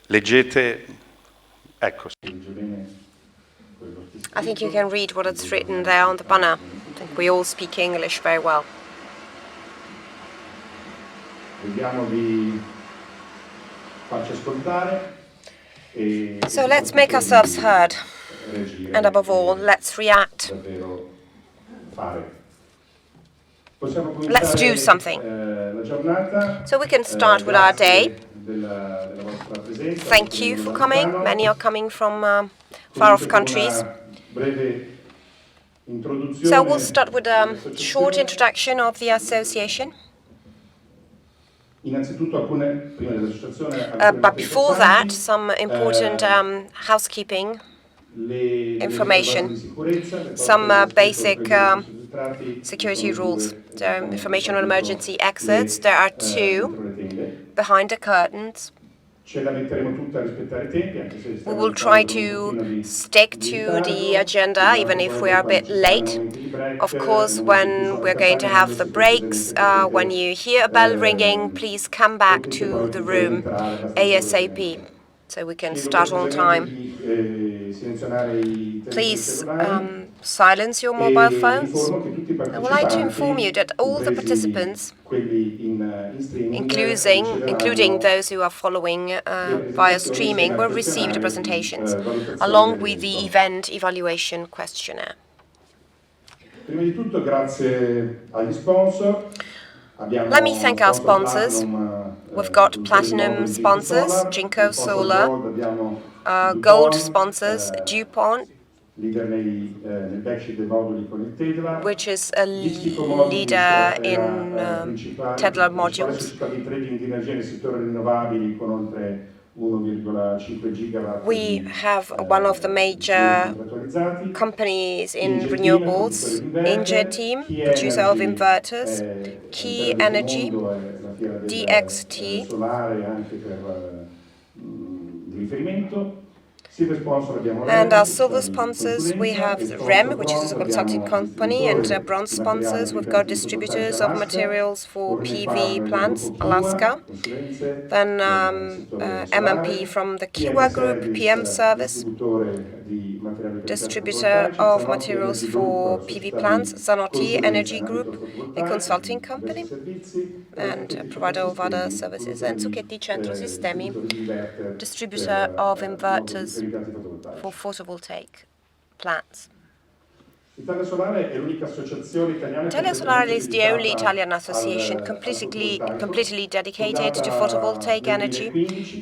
Leggete, ecco. I think you can read what it's written there on the banner. I think we all speak English very well. So let's make ourselves heard, and above all, let's react. Let's do something. So we can start with our day. Thank you for coming. Many are coming from far-off countries. So we'll start with a short introduction of the association. But before that, some important housekeeping information, some basic security rules. So, information on emergency exits. There are 2 behind the curtains. We will try to stick to the agenda, even if we are a bit late. Of course, when we're going to have the breaks, when you hear a bell ringing, please come back to the room ASAP, so we can start on time. Please silence your mobile phones. I would like to inform you that all the participants, including those who are following via streaming, will receive the presentations, along with the event evaluation questionnaire. Let me thank our sponsors. We've got platinum sponsors, Italia Solare, gold sponsors, DuPont, which is a leader in Tesla modules. We have one of the major companies in renewables, Inge team, producer of inverters, Key Energy, DXT, and our silver sponsors, we have REM, which is a consulting company, and bronze sponsors, we've got distributors of materials for PV plants, Alaska. Then MMP from the Kiwa Group, PM Service, distributor of materials for PV plants, Zanotti Energy Group, a consulting company, and a provider of other services, and Zucchetti Centro Sistemi, distributor of inverters for photovoltaic plants. Italia Solare is the only Italian association completely dedicated to photovoltaic energy.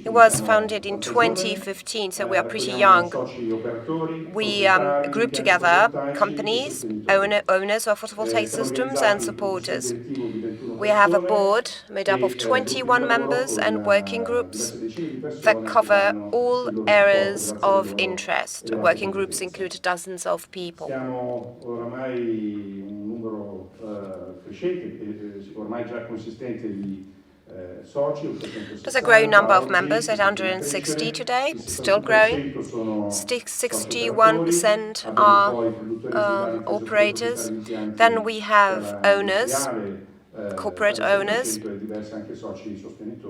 It was founded in 2015, so we are pretty young. We group together companies, owners of photovoltaic systems, and supporters. We have a board made up of 21 members and working groups that cover all areas of interest. Working groups include dozens of people. There's a growing number of members, 860 today, still growing. 61% are operators. Then we have owners, corporate owners,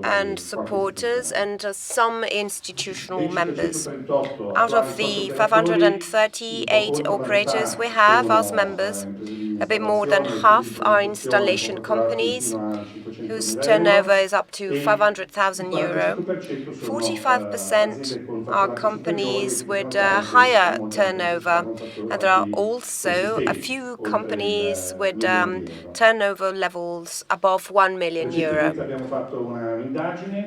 and supporters, and some institutional members. Out of the 538 operators we have as members, a bit more than half are installation companies, whose turnover is up to €500,000. 45% are companies with a higher turnover, and there are also a few companies with turnover levels above €1 million.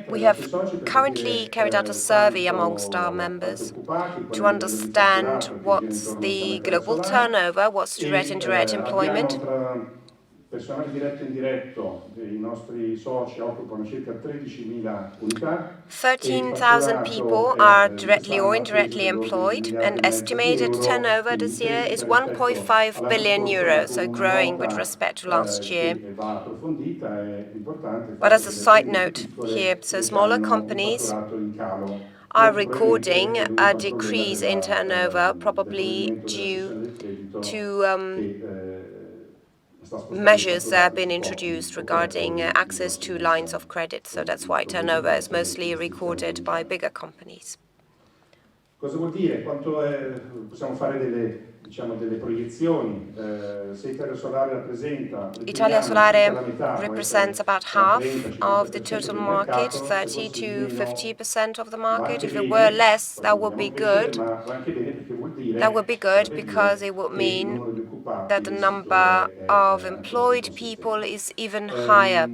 We have currently carried out a survey amongst our members to understand what's the global turnover, what's direct and indirect employment. 13,000 people are directly or indirectly employed, and estimated turnover this year is €1.5 billion, so growing with respect to last year. But as a side note here, so smaller companies are recording a decrease in turnover, probably due to measures that have been introduced regarding access to lines of credit. So that's why turnover is mostly recorded by bigger companies. Cosa vuol dire? Possiamo fare delle proiezioni. Se Italia Solare rappresenta, Italia riteniamo circa Solare la metà, può represents essere about un half of the 30-50% total del market, mercato, 30 forse di to meno, 50% of the va market. anche If it were bene, less, poi that would vogliamo be crescere, good. ma va anche bene perché vuol That would be good vorrebbe because dire it would che il mean numero di occupati that the nel number settore of è ancora più employed people consistente. is even higher.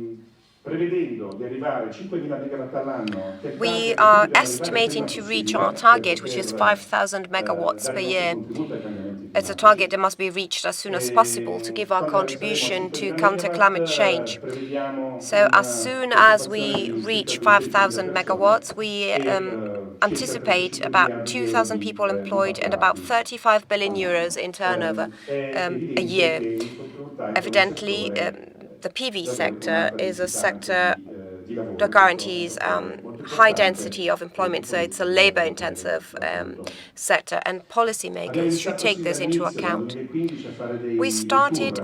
Prevedendo di arrivare a 5.000 megawatt all'anno, che è il We target a cui are dobbiamo arrivare estimating prima to reach our possibile target, which is per 5,000 megawatts dare per il nostro year. contributo ai cambiamenti It's a climatici. target that must be reached as soon as possible to give our Quando saremo a contribution 5.000 to counter climate megawatt, change. prevediamo So as soon as un'occupazione we di circa reach 200.000 5,000 persone megawatts, we e circa anticipate 35 about miliardi di euro 2,000 people di employed and about fatturati 35 billion euros all'anno. in turnover È a evidente year. che il fotovoltaico è un Evidently, settore the PV davvero con sector alta is a densità anche sector di lavoro, that questo è un guarantees fattore molto high importante density of e che employment, i so it's a politici dovrebbero tenere labor-intensive appunto. sector, and Abbiamo policymakers should iniziato take sin this into dall'inizio, dal account. 2015, a fare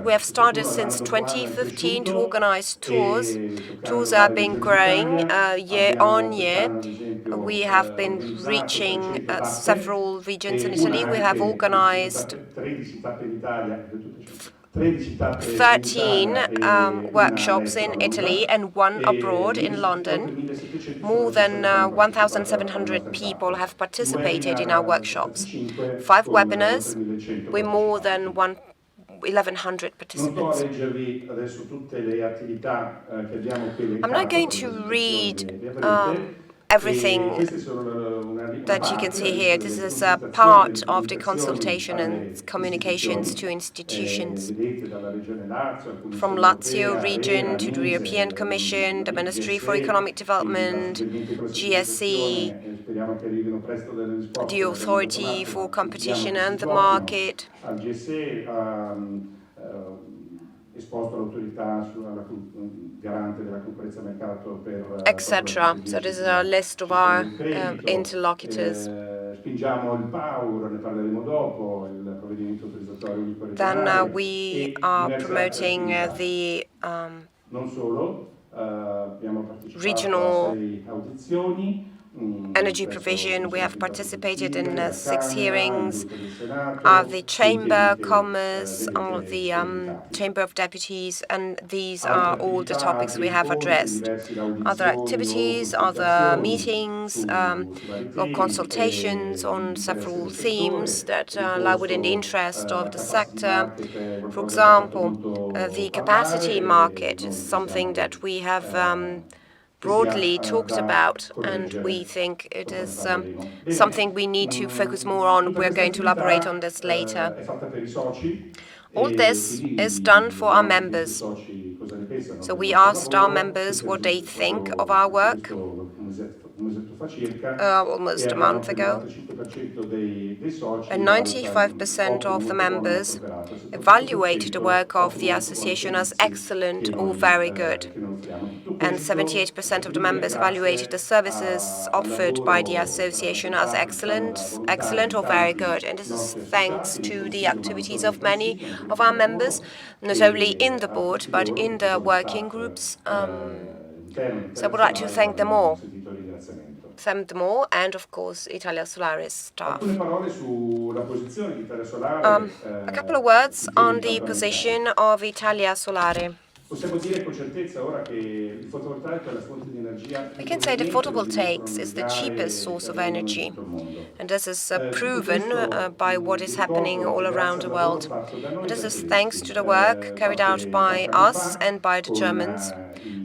We have Questi started tour since anno dopo anno è 2015 to cresciuto organize tours. e toccando Tours have varie been regioni growing d'Italia. year on Abbiamo year. quest'anno, ad We esempio, have been organizzato reaching 300 tappe several regions in e una Italy. We have anche organized 13 tappe in Italia, 13 tappe in 13 Italia e una workshops all'estero in a Italy Londra and one e abroad in oltre London. 1700 sono More le than persone che hanno partecipato alle 1,700 nostre people tappe. have I participated in our webinar workshops. 75 5 con oltre webinars 1100 with more than partecipanti. 1,100 Non sto a participants. leggervi adesso tutte le attività che abbiamo qui I'm not elencato, going poi in to presentazione read le avrete. E everything queste sono una that you can parte, la see here. lista This delle is a consultazioni, part delle of the comunicazioni consultation and alle communications istituzioni. to institutions. Vedete dalla regione Lazio, la From Commissione Lazio Europea, region ARERA, to the European MISE, Commission, la the Ministry for GSE, Economic quindi Development, possibilmente in questa GSE, comunicazione speriamo che arrivino presto delle the risposte, l'abbiamo dato Authority l'atto, for ma confidiamo Competition che si and the trovino Market, al GSE, esposto all'autorità garante della concorrenza del mercato proprio la etc. So strategia this is a list of gestione our del credito. interlocutors. Spingiamo il PAUR, ne parleremo dopo, il provvedimento autorizzatorio unico Then regionale we e are diverse altre promoting attività. the Non solo, abbiamo partecipato a regional 6 audizioni energy presso provision. We uffici have dell'imputato participated in sottile, la 6 Camera, hearings industria del of Senato, the tutti temi Chamber, che Commerce, of vedete the elencati. Chamber of Deputies, and these Altre are all the attività, topics altri we have incontri, addressed. diverse Other audizioni o activities, other consultazioni meetings, su vari or temi consultations on di interesse several del themes settore, that lie within the ricorso interest of a the capacity sector. market è For qualcosa che ha fatto example, molto the capacity parlare e market is noi something pensiamo that we have che sia broadly talked da about, and we correggere. think it Dopo ne is parleremo. Bene, something we need to focus more on. tutta We're questa going to elaborate on attività this later. è fatta per i soci All e this quindi is done vi for our chiediamo anche questi members. soci cosa ne pensano So del we nostro asked our lavoro. members Questo è what they risultato think of proprio our anche work questo un mesetto fa circa e almost a abbiamo month che il ago. 95% dei soci And valuta 95% ottimo, of the molto buono il nostro members operato, il evaluated the 78% work of the ottimo, molto buono i association as servizi excellent or very good. che noi offriamo. Tutto And questo 78% of the avviene members evaluated the grazie services al offered by the lavoro della association as diciamo, della volontà excellent di or very tanti good. And this is nostri thanks associati nel to the consiglio, ma non activities solo nel of many consiglio, anche of loro our fanno members, lavoro, not only in e the a board, tutti but loro, in tutto the lo working staff groups. interno di So I Italia would like to Solare thank them va un all. sentito ringraziamento. Thank them all, and of course, Italia Solare's staff. Alcune parole sulla posizione di Italia Solare A couple of words sui temi on the caldo-americani. position of Italia Solare. Possiamo dire con certezza ora che il fotovoltaico è la fonte di energia più We can say the conveniente, lo photovoltaics dimostrano is le the cheapest gare source che of avvengono in energy, tutto il mondo. and this is Tutto proven questo by what vi is happening scopro all che around grazie the al lavoro world. fatto da noi And e this dai is thanks to tedeschi, the work carried out by 4 anni us fa and by the con Germans.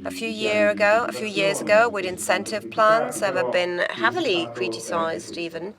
A few i piani di years incentivazione, ago, anche with questi tanto incentive criticati, plans that have però been il heavily risultato è criticized questo. even.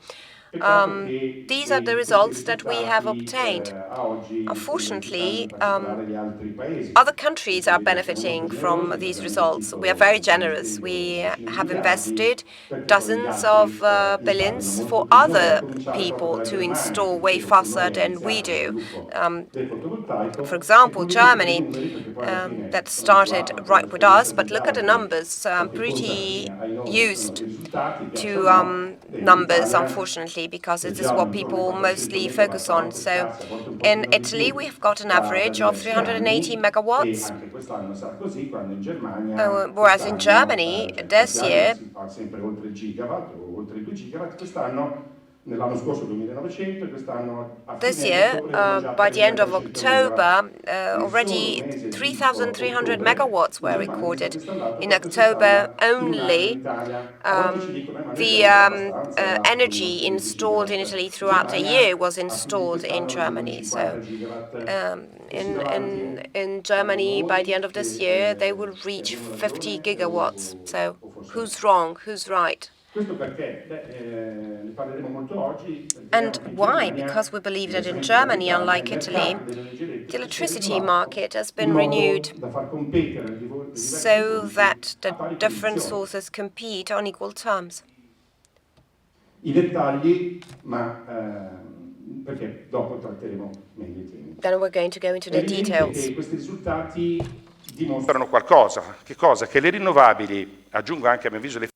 Peccato che These are the questi results that we have risultati obtained. a oggi stiano beneficiando in Unfortunately, particolare gli altri paesi, other countries are perché siamo molto benefiting from generosi, these abbiamo results. We are investito very per generous. esempio We decine di have miliardi, invested perché poi gli dozens altri of impattino billions molto for più di noi, a other cominciare proprio people dalla to Germania, che install way dicevo con faster noi ha than we iniziato lo do. sviluppo del For fotovoltaico e example, come vedete dai Germany, numeri, perché poi alla fine that sono started abituato anche right alle with us, forniture but degli look at the altri, numbers. ciò I'm che conta pretty ai noi sono used i risultati, piaccia o to no, e in numbers, Italia unfortunately. electricity because it is what people mostly focus on. So in Italy, we've got an average of 380 megawatts, anche quest'anno sarà così, quando in Germania whereas in Germany, cioè this gli altri year, si fa sempre oltre il gigawatt o oltre i 2 gigawatt, quest'anno, nell'anno scorso 2900, quest'anno a this fine year, ottobre erano già by the end of 3300 megawatt. October, Nel solo already mese di 3,300 ottobre megawatts in were Germania recorded. questo è andato In proprio, questa è October la lunare in only, Italia. A volte ci dicono, ma noi the abbiamo già abbastanza là con i energy nostri 20 installed in gigawatt. Italy In throughout the year Germania was a fine di installed in quest'anno arrivano i Germany. So 50 gigawatt e più in, davanti in siamo Germany, by the noi end of this year, they will reach abbiamo 50 ragione gigawatts. So o forse no. who's wrong? Who's right? Questo perché? Ne parleremo molto oggi, And perché in why? Germania, Because we believe that in diversamente dall'Italia, Germany, il unlike Italy, mercato dell'energia the elettrica si è electricity rinnovato market has in been modo renewed da far competere le diverse so fonti that a the pari different condizioni. sources compete on equal terms. I dettagli, ma perché dopo tratteremo meglio i temi. Then we're going to go into È the evidente details. che questi risultati Dimostrano qualcosa. Che cosa? Che le rinnovabili, aggiungo anche a mio avviso le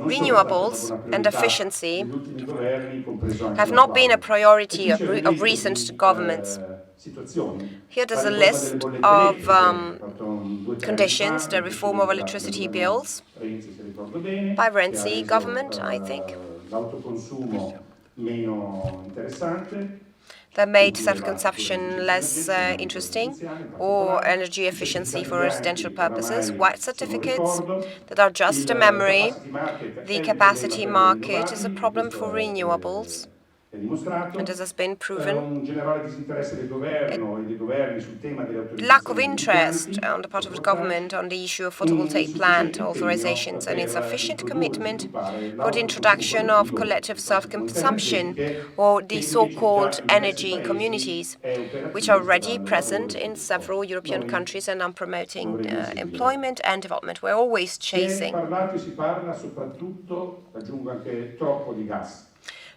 Renewables and efficiency degli ultimi governi, compreso anche have not been a l'attuale. E priority qui c'è un of elenco recent di governments. situazioni. Here there's La a riforma delle list bollette of elettriche, fatto 2 o 3 anni conditions, fa, the nel reform of precedente electricity del governo bills Renzi, se ricordo bene, by che ha Renzi reso government, I think, l'autoconsumo meno interessante, that made include la self-consumption less energetica in ambito interesting, residenziale in or particolare, energy i efficiency certificati for residential bianchi purposes, oramai white sono un certificates ricordo, that are il just a memory. capacity market The è un problema capacity per le market is a rinnovabili, e problem questo for renewables, è dimostrato. and this has been proven. Un generale disinteresse del governo e dei governi sul tema delle Lack of autorizzazioni degli interest impianti on the part of the fotovoltaici, government on the issue of un photovoltaic plant insufficiente impegno authorizations, and per insufficient introdurre e commitment sviluppare for the l'autoconsumo introduction of collettivo collective di proprie fonti self-consumption, energetiche, or che the invece già so-called in diversi energy paesi communities, è which are operativo e sta already dando lavoro present e in sviluppo. several European Noi countries and are promoting dovremo seguire. employment and development. We're always Si è chasing. parlato e si parla soprattutto, aggiungo anche troppo, di gas.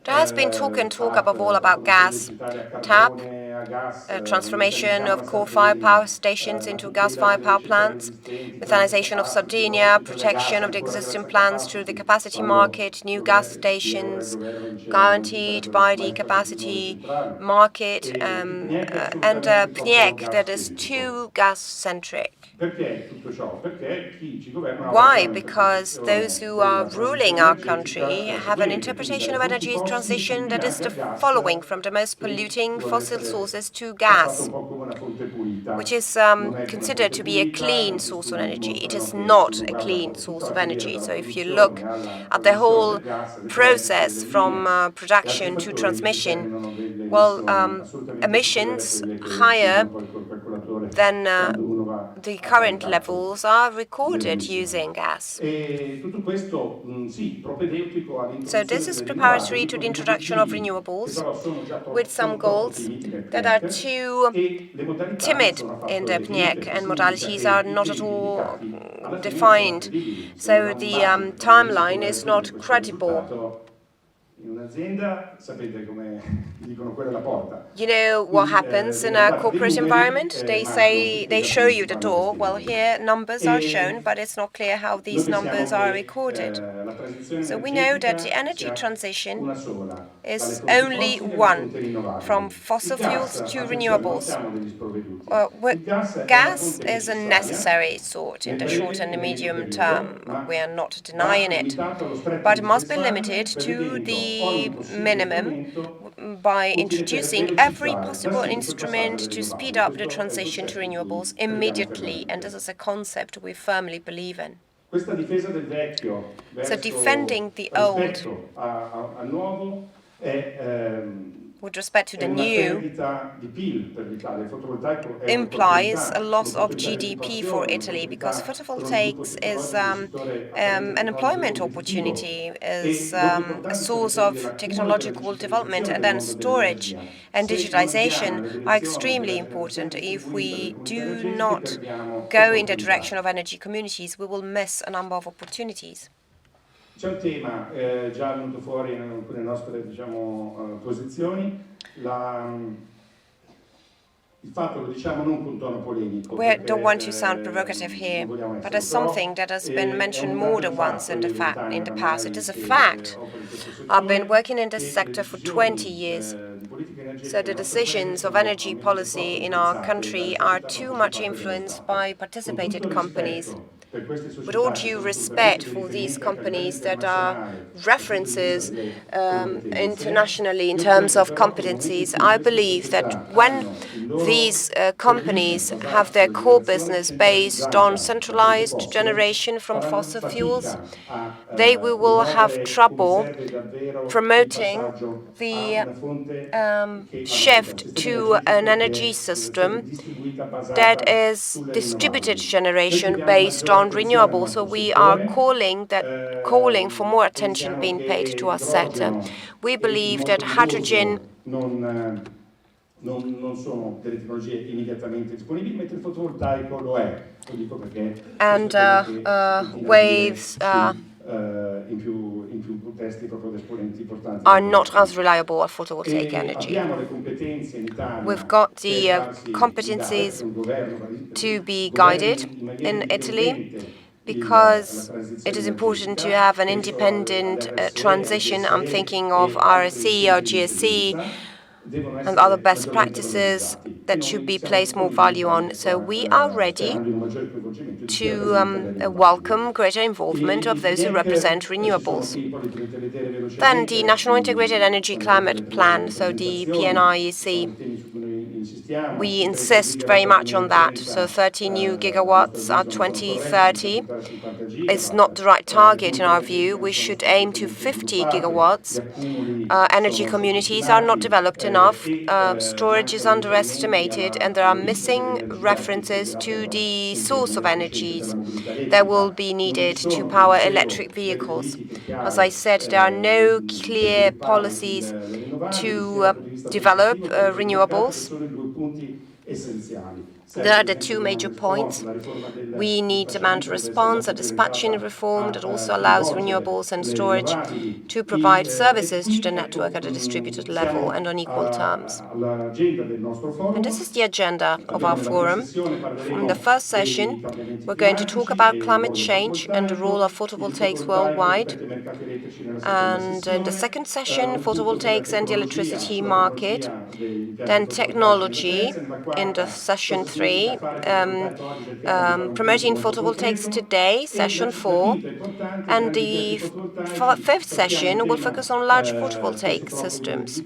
There has been talk above all about gas, Trasformazione a tap, carbone, a gas, transformation methanizziamo of la coal-fired Sardegna, power stations into tutte le gas-fired valve power delle centrali plants, esistenti, quante methanization of capacity, Sardinia, oltre al gas protection of the ancora existing grazie a plants through the capacity, capacity quando market, new gas chi ora il stations governo diceva che non ci guaranteed sarebbero by mai the state più nuove capacity centrali. market, Il PNIEC è and assolutamente troppo PNIEC that is gas-centrico. too gas-centric. Perché tutto ciò? Perché chi ci governa oggi Why? ha Because those un'interpretazione who are della ruling transizione our energetica country have an seguente, quindi interpretation dalle of fonti energy fossili più transition that is inquinanti the a gas, following from the most che polluting vuole fossil essere sources to trattato gas, un po' come una fonte pulita. which is Non è una considered fonte to be a pulita, clean gli source of studi energy. It dimostrano is che se not uno a guarda clean proprio source tutta of la filiera energy. dalla So if you produzione look alla at the trasmissione whole del gas, alle pompe, process alle from linee e altri production to fattori, transmission, determinano delle well, emissioni assolutamente superiori a emissions quelle che higher usano poi col calcolatore than quando uno va the a fare un current calcolo levels are delle recorded emissioni. using gas. E tutto questo, sì, propedeutico So all'introduzione this is delle preparatory rinnovabili to con the degli introduction of obiettivi che renewables però sono già with some sono troppo goals timidi nel that are PNIEC too e le modalità non timid sono in affatto the definite. PNIEC, and Questo significa modalities che are i not at tempi all indicati alla fine non sono defined. credibili. Se uno So dà un the budget per un timeline is esito di not questo credible. risultato in un'azienda, sapete come dicono quella alla porta. You know what happens in Vengono a dati dei corporate numeri, environment? They ma non si say they spiega show come you si the fanno door. questi Well, numeri. here numbers are shown, E but it's not clear how noi these pensiamo numbers are che recorded. la transizione So we know that the energetica energy sia transition una sola, dalle is fonti only fossili alle one, fonti from rinnovabili. Il fossil gas, fuels to attenzione, non renewables. siamo degli sprovveduti. Il gas è una Gas fonte is a necessaria necessary sort in nel the breve short and e the medio medium periodo, term. ma We are not va denying it. limitato allo stretto But it must be indispensabile, limited to prevedendo ogni the possibile minimum strumento by utile per introducing every velocizzare da possible subito il passaggio instrument alle to speed rinnovabili. up the Questo è il transition to concetto in renewables cui crediamo immediately, and this fermamente. is a concept we firmly believe in. Questa difesa del vecchio So verso defending the old rispetto al nuovo with respect to è the una new perdita di PIL per l'Italia. Il fotovoltaico è implies a loss of un'opportunità di GDP for occupazione, Italy, because per lo sviluppo photovoltaics is tecnologico nel settore altamente an tecnologico employment competitivo opportunity, e is molto a importante per i source temi della of cura e della technological development, digitalizzazione and del then mondo storage dell'energia. and Se non andiamo digitalization nella are direzione extremely della important. generazione If distribuita delle we comunità do energetiche not perdiamo go in the direction opportunità. of energy communities, we will miss a number of opportunities. C'è un tema già venuto fuori in alcune nostre, diciamo, posizioni, We don't want to sound provocative here, but as something that has been mentioned more than once in the past. It is a fact. I've been working in this sector for 20 years. So the decisions of energy policy in our country are too much influenced by participated companies. With all due respect for these companies that are references internationally in terms of competencies, I believe that when these companies have their core business based on centralized generation from fossil fuels, they will have trouble promoting the shift to an energy system that is distributed generation based on renewables. So we are calling for more attention being paid to our sector. We believe that hydrogen and waves are not as reliable as photovoltaic energy. We've got the competencies to be guided in Italy because it is important to have an independent transition. I'm thinking of RSC or GSC and other best practices that should be placed more value on. So we are ready to welcome greater involvement of those who represent renewables. Then the National Integrated Energy Climate Plan, so the PNIEC. We insist very much on that. So 30 new gigawatts at 2030 is not the right target in our view. We should aim to 50 gigawatts. Energy communities are not developed enough. Storage is underestimated, and there are missing references to the source of energies that will be needed to power electric vehicles. As I said, there are no clear policies to develop renewables. There are the two major points. We need demand response, a dispatching reform that also allows renewables and storage to provide services to the network at a distributed level and on equal terms. And this is the agenda of our forum. In the first session, we're going to talk about climate change and the role of photovoltaics worldwide. And in the second session, photovoltaics and the electricity market. Then technology in the session 3, promoting photovoltaics today, session 4. And the fifth session will focus on large photovoltaic systems.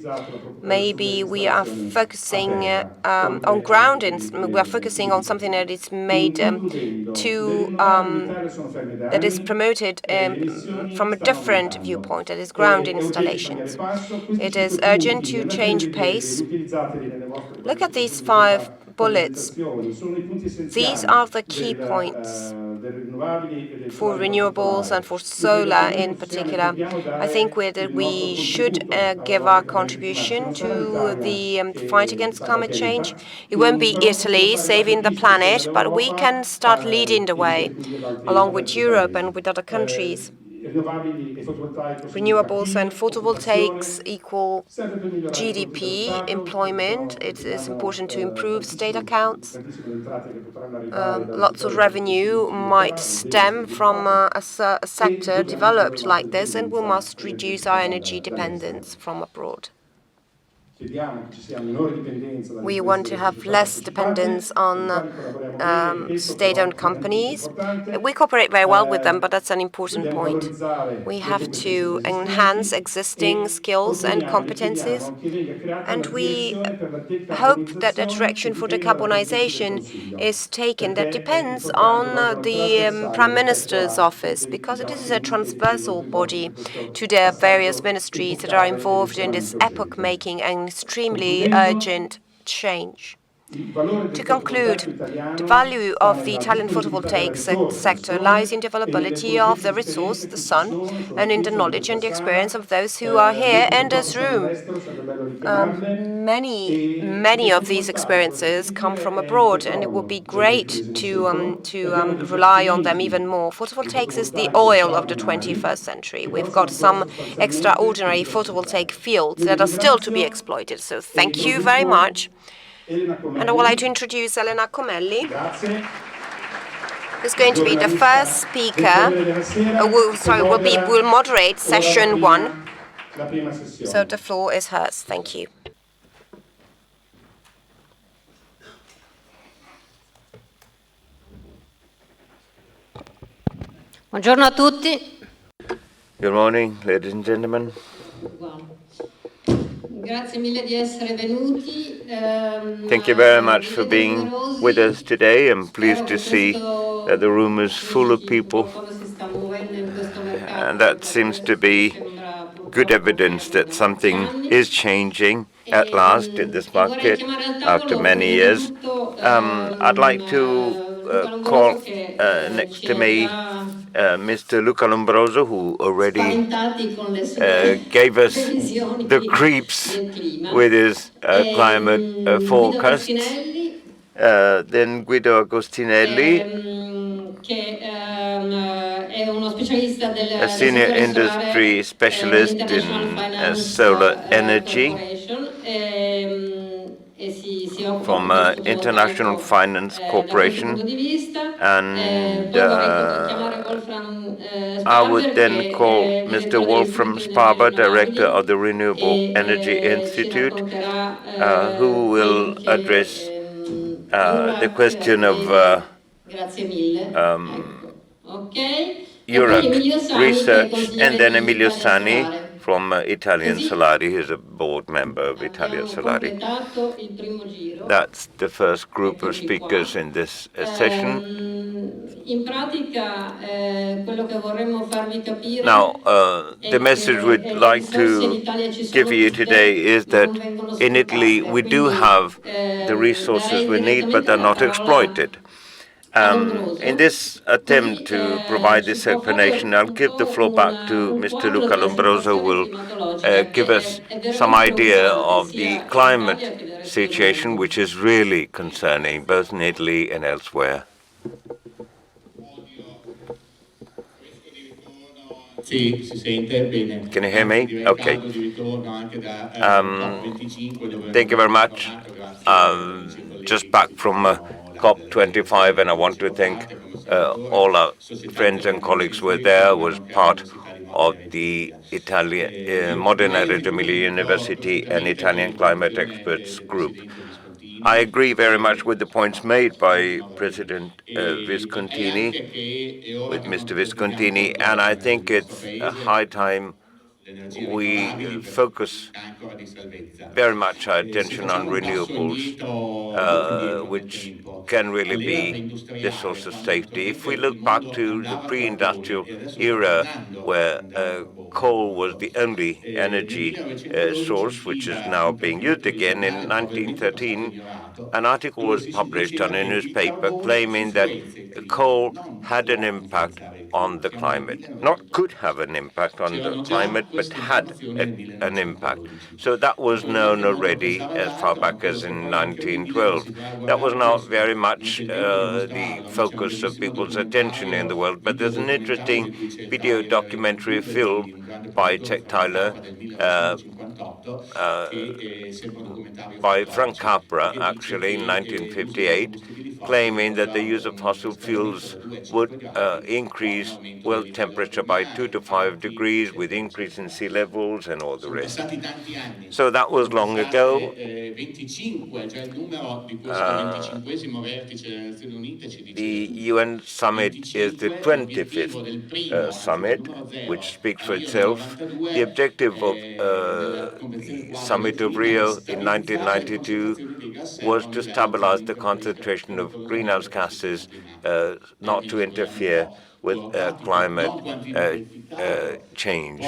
Maybe we are focusing on grounding. We are focusing on something that is made that is promoted from a different viewpoint, that is ground installations. It is urgent to change pace. Look at these 5 bullets. These are the key points for renewables and for solar in particular. I think that we should give our contribution to the fight against climate change. It won't be Italy saving the planet, but we can start leading the way along with Europe and with other countries. Renewables and photovoltaics equal GDP, employment. It is important to improve state accounts. Lots of revenue might stem from a sector developed like this, and we must reduce our energy dependence from abroad. We want to have less dependence on state-owned companies. We cooperate very well with them, but that's an important point. We have to enhance existing skills and competencies, and we hope that the direction for decarbonization is taken. That depends on the Prime Minister's office, because it is a transversal body to the various ministries that are involved in this epoch-making and extremely urgent change. To conclude, the value of the Italian photovoltaic sector lies in the availability of the resource, the sun, and in the knowledge and the experience of those who are here in this room. Many of these experiences come from abroad, and it would be great to rely on them even more. Photovoltaics is the oil of the 21st century. We've got some extraordinary photovoltaic fields that are still to be exploited. So thank you very much. And I would like to introduce Elena Comelli, Grazie. who's going to be the first speaker, will moderate session 1. La prima sessione. So the floor is hers. Thank you. Buongiorno a tutti. Good morning, ladies and gentlemen. Grazie mille di essere venuti. Thank you very much for being with us today. I'm pleased to see that the room is full of people, and that seems to be good evidence that something is changing at last in this market after many years. I'd like to call next to me Mr. Luca Lombroso, who already gave us the creeps with his climate forecasts. Then Guido Agostinelli, a senior industry specialist in solar energy from International Finance Corporation, and I would then call Mr. Wolfram Sparber, Director of the Renewable Energy Institute, who will address the question of Europe research, and then Emilio Sani from Italian Solare, who's a board member of Italia Solare. That's the first group of speakers in this session. Now, the message we'd like to give you today is that in Italy we do have the resources we need, but they're not exploited. In this attempt to provide this explanation, I'll give the floor back to Mr. Luca Lombroso, who will give us some idea of the climate situation, which is really concerning both in Italy and elsewhere. Can you hear me? Okay. Thank you very much. Just back from COP25, and I want to thank all our friends and colleagues who were there. Was part of the Italian Modena Reggio Emilia University and Italian climate experts group. I agree very much with the points made by President Viscontini, with Mr. Viscontini, and I think it's a high time we focus very much our attention on renewables, which can really be the source of safety. If we look back to the pre-industrial era, where coal was the only energy source, which is now being used again, in 1913, an article was published on a newspaper claiming that coal had an impact on the climate. Not could have an impact on the climate, but had an impact. So that was known already as far back as in 1912. That was not very much the focus of people's attention in the world, but there's an interesting video documentary film by Jack Tyler, by Frank Capra, actually, in 1958, claiming that the use of fossil fuels would increase world temperature by 2 to 5 degrees, with increase in sea levels and all the rest. So that was long ago. The UN summit is the 25th summit, which speaks for itself. The objective of the summit of Rio in 1992 was to stabilize the concentration of greenhouse gases, not to interfere with climate change.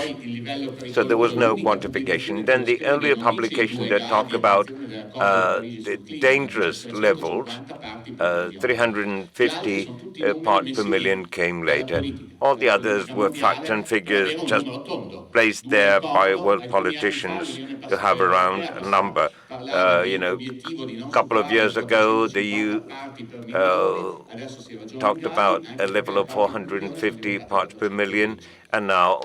So there was no quantification. Then the earlier publication that talked about the dangerous levels, 350 parts per million, came later. All the others were facts and figures just placed there by world politicians to have around a number. A couple of years ago, the EU talked about a level of 400 350 parts per million, and now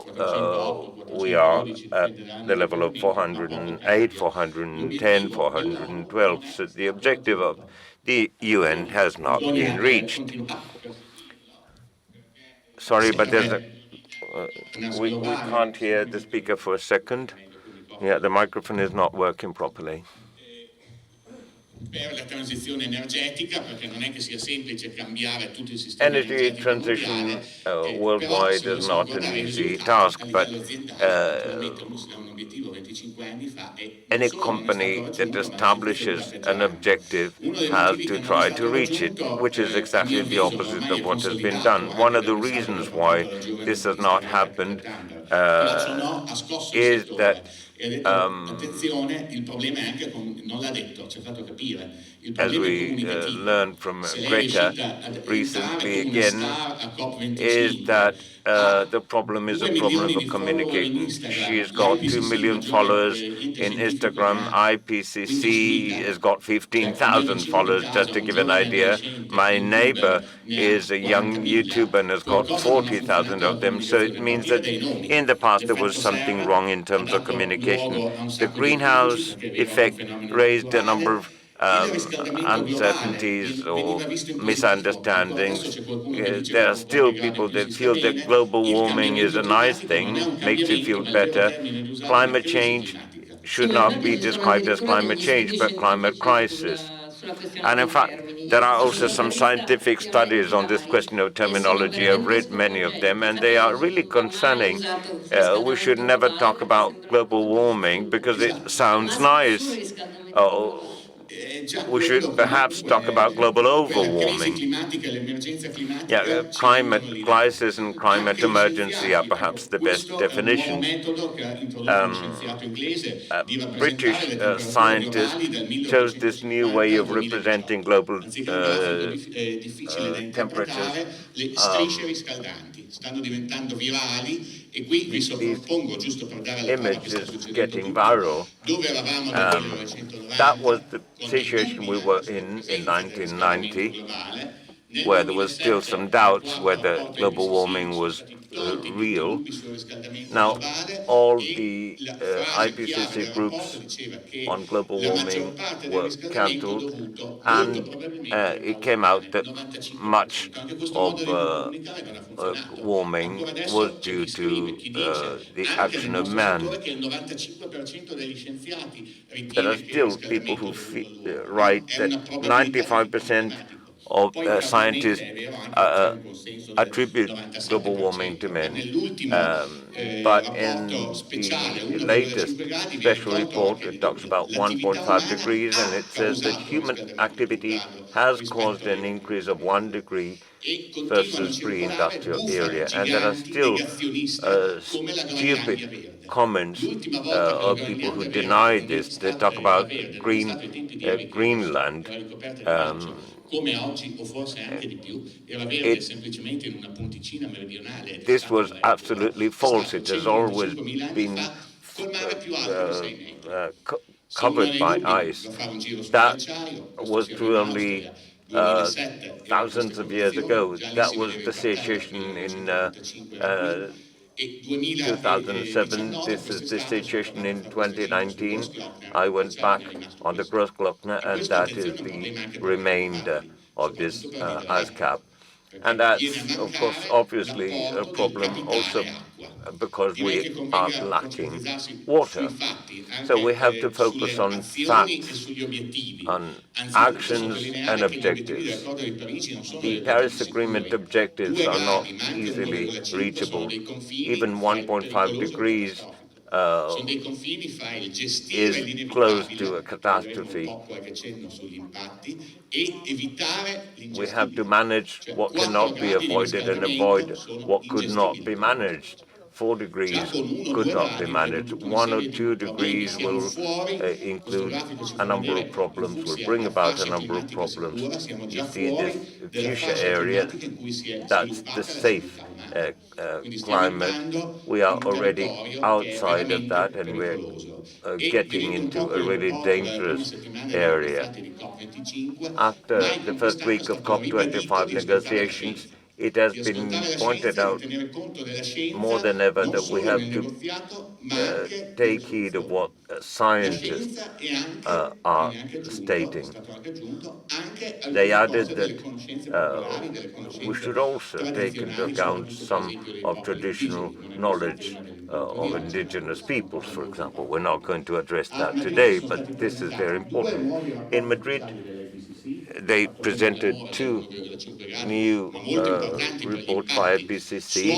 we are at the level of 408, 410, 412. So the objective of the UN has not been reached. Sorry, but we can't hear the speaker for a second. Yeah, the microphone is not working properly. Energy transition worldwide is not an easy task, but any company that establishes an objective has to try to reach it, which is exactly the opposite of what has been done. One of the reasons why this has not happened is that as we learned from Greta recently again, is that the problem is a problem of communicating. She's got 2 million followers in Instagram. IPCC has got 15,000 followers, just to give an idea. My neighbor is a young YouTuber and has got 40,000 of them. So it means that in the past there was something wrong in terms of communication. The greenhouse effect raised a number of uncertainties or misunderstandings. There are still people that feel that global warming is a nice thing, makes you feel better. Climate change should not be described as climate change, but climate crisis. And in fact, there are also some scientific studies on this question of terminology. I've read many of them, and they are really concerning. We should never talk about global warming because it sounds nice. We should perhaps talk about global overwarming. Yeah, climate crisis and climate emergency are perhaps the best definitions. British scientist chose this new way of representing global temperatures. These images getting viral. That was the situation we were in 1990, where there was still some doubts whether global warming was real. Now, all the IPCC groups on global warming were cancelled, and it came out that much of warming was due to the action of man. There are still people who write that 95% of scientists attribute global warming to men. But in the latest special report, it talks about 1.5 degrees, and it says that human activity has caused an increase of 1 degree versus pre-industrial area. And there are still stupid comments of people who deny this. They talk about Greenland. This was absolutely false. It has always been covered by ice. That was true only thousands of years ago. That was the situation in 2007. This is the situation in 2019. I went back on the Grossglockner, and that is the remainder of this ice cap. And that's, of course, obviously a problem also because we are lacking water. So we have to focus on facts, on actions and objectives. The Paris Agreement objectives are not easily reachable. Even 1.5 degrees is close to a catastrophe. We have to manage what cannot be avoided and avoid what could not be managed. 4 degrees could not be managed. 1 or 2 degrees will include a number of problems, will bring about a number of problems. You see this fuchsia area, that's the safe climate. We are already outside of that, and we're getting into a really dangerous area. After the first week of COP25 negotiations, it has been pointed out more than ever that we have to take heed of what scientists are stating. They added that we should also take into account some of traditional knowledge of indigenous peoples, for example. We're not going to address that today, but this is very important. In Madrid, they presented two new reports by IPCC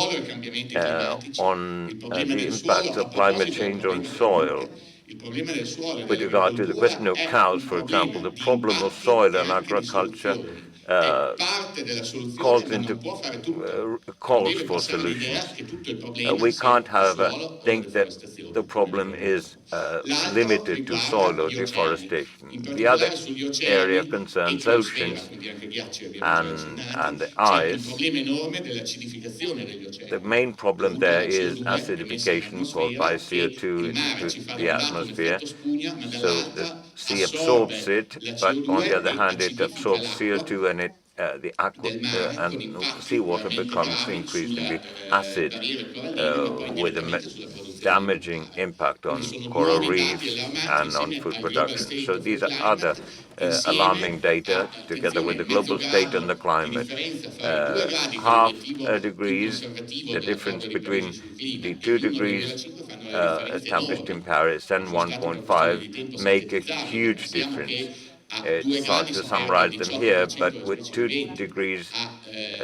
on the impacts of climate change on soil. With regard to the question of cows, for example, the problem of soil and agriculture calls for solutions. We can't, however, think that the problem is limited to soil or deforestation. The other area concerns oceans and the ice. The main problem there is acidification caused by CO2 into the atmosphere. So the sea absorbs it, but on the other hand, it absorbs CO2 and and seawater becomes increasingly acid with a damaging impact on coral reefs and on food production. So these are other alarming data, together with the global state and the climate. Half a degrees, the difference between the 2 degrees established in Paris and 1.5 make a huge difference. It's hard to summarize them here, but with 2 degrees,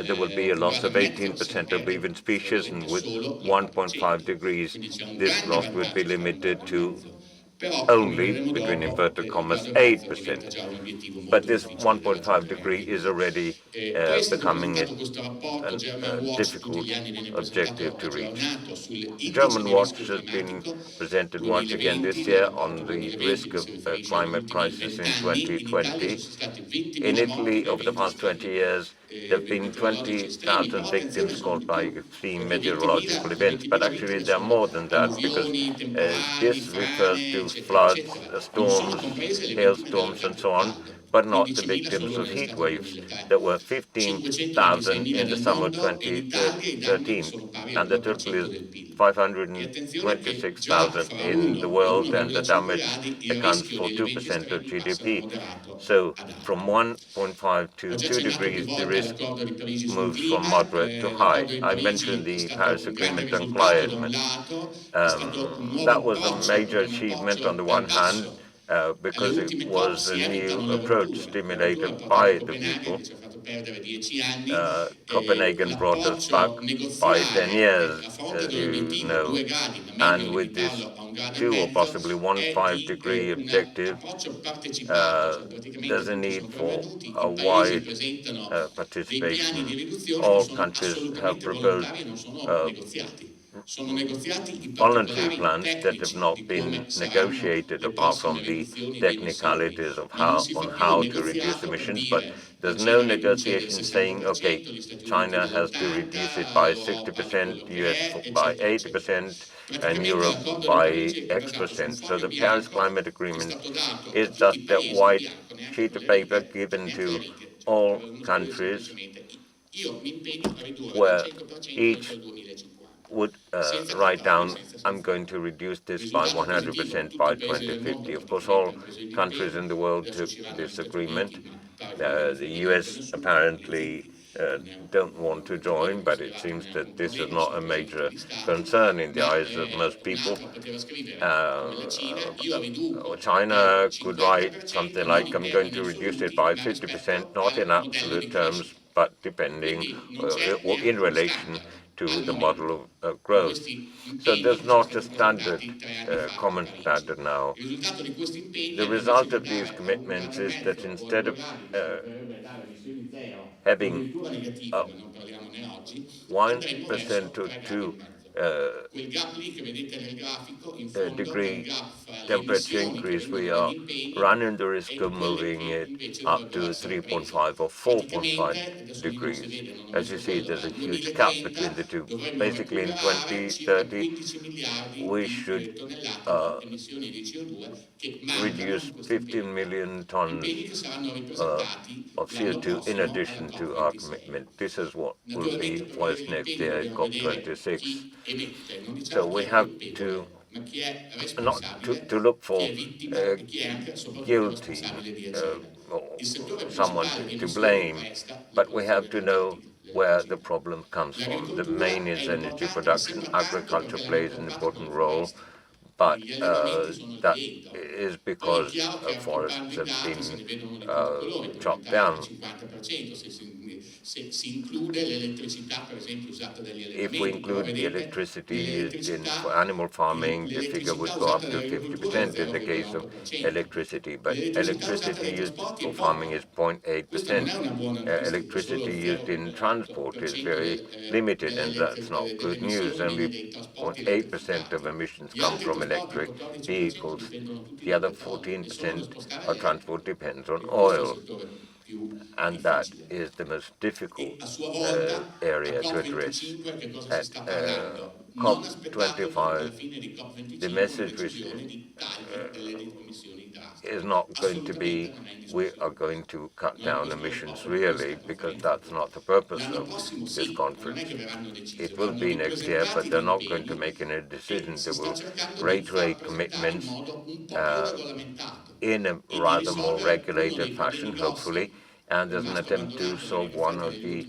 there will be a loss of 18% of living species, and with 1.5 degrees, this loss would be limited to only, between inverted commas, 8%. But this 1.5 degree is already becoming a difficult objective to reach. German Watch has been presented once again this year on the risk of a climate crisis in 2020. In Italy, over the past 20 years, there have been 20,000 victims caused by extreme meteorological events, but actually there are more than that, because this refers to floods, storms, hailstorms, and so on, but not the victims of heat waves. There were 15,000 in the summer of 2013, and the total is 526,000 in the world, and the damage accounts for 2% of GDP. So from 1.5 to 2 degrees, the risk moves from moderate to high. I mentioned the Paris Agreement on climate. That was a major achievement on the one hand, because it was a new approach stimulated by the people. Copenhagen brought us back by 10 years, as you know, and with this 2 or possibly 1.5 degree objective, there's a need for a wide participation. All countries have proposed voluntary plans that have not been negotiated, apart from the technicalities of how to reduce emissions. But there's no negotiation saying, okay, China has to reduce it by 60%, US by 80%, and Europe by X%. So the Paris Climate Agreement is just that white sheet of paper given to all countries, where each would write down, I'm going to reduce this by 100% by 2050. Of course, all countries in the world took this agreement. The US apparently don't want to join, but it seems that this is not a major concern in the eyes of most people. China could write something like, I'm going to reduce it by 50%, not in absolute terms, but depending or in relation to the model of growth. So there's not a standard, common standard now. The result of these commitments is that instead of having 1% or 2 degree temperature increase, we are running the risk of moving it up to 3.5 or 4.5 degrees. As you see, there's a huge gap between the two. Basically, in 2030, we should reduce 15 million tons of CO2 in addition to our commitment. This is what will be voiced next year at COP26. So we have to not to look for guilty or someone to blame, but we have to know where the problem comes from. The main is energy production. Agriculture plays an important role, but that is because forests have been chopped down. If we include the electricity used for animal farming, the figure would go up to 50% in the case of electricity. But electricity used for farming is 0.8%. Electricity used in transport is very limited, and that's not good news. Only 0.8% of emissions come from electric vehicles. The other 14% of transport depends on oil, and that is the most difficult area to address. At COP25, the message is not going to be we are going to cut down emissions really, because that's not the purpose of this conference. It will be next year, but they're not going to make any decision. They will reiterate commitments in a rather more regulated fashion, hopefully, and there's an attempt to solve one of the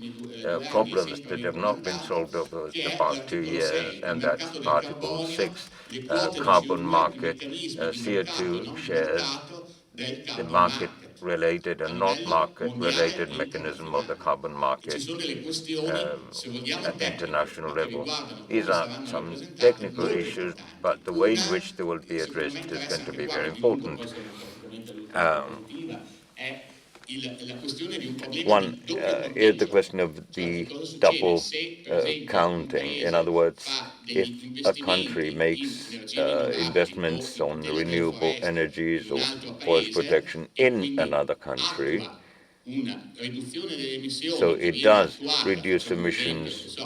problems that have not been solved over the past 2 years, and that's Article 6, carbon market, CO2 shares, the market-related and not market-related mechanism of the carbon market at international level. These are some technical issues, but the way in which they will be addressed is going to be very important. One is the question of the double counting. In other words, if a country makes investments on renewable energies or forest protection in another country, so it does reduce emissions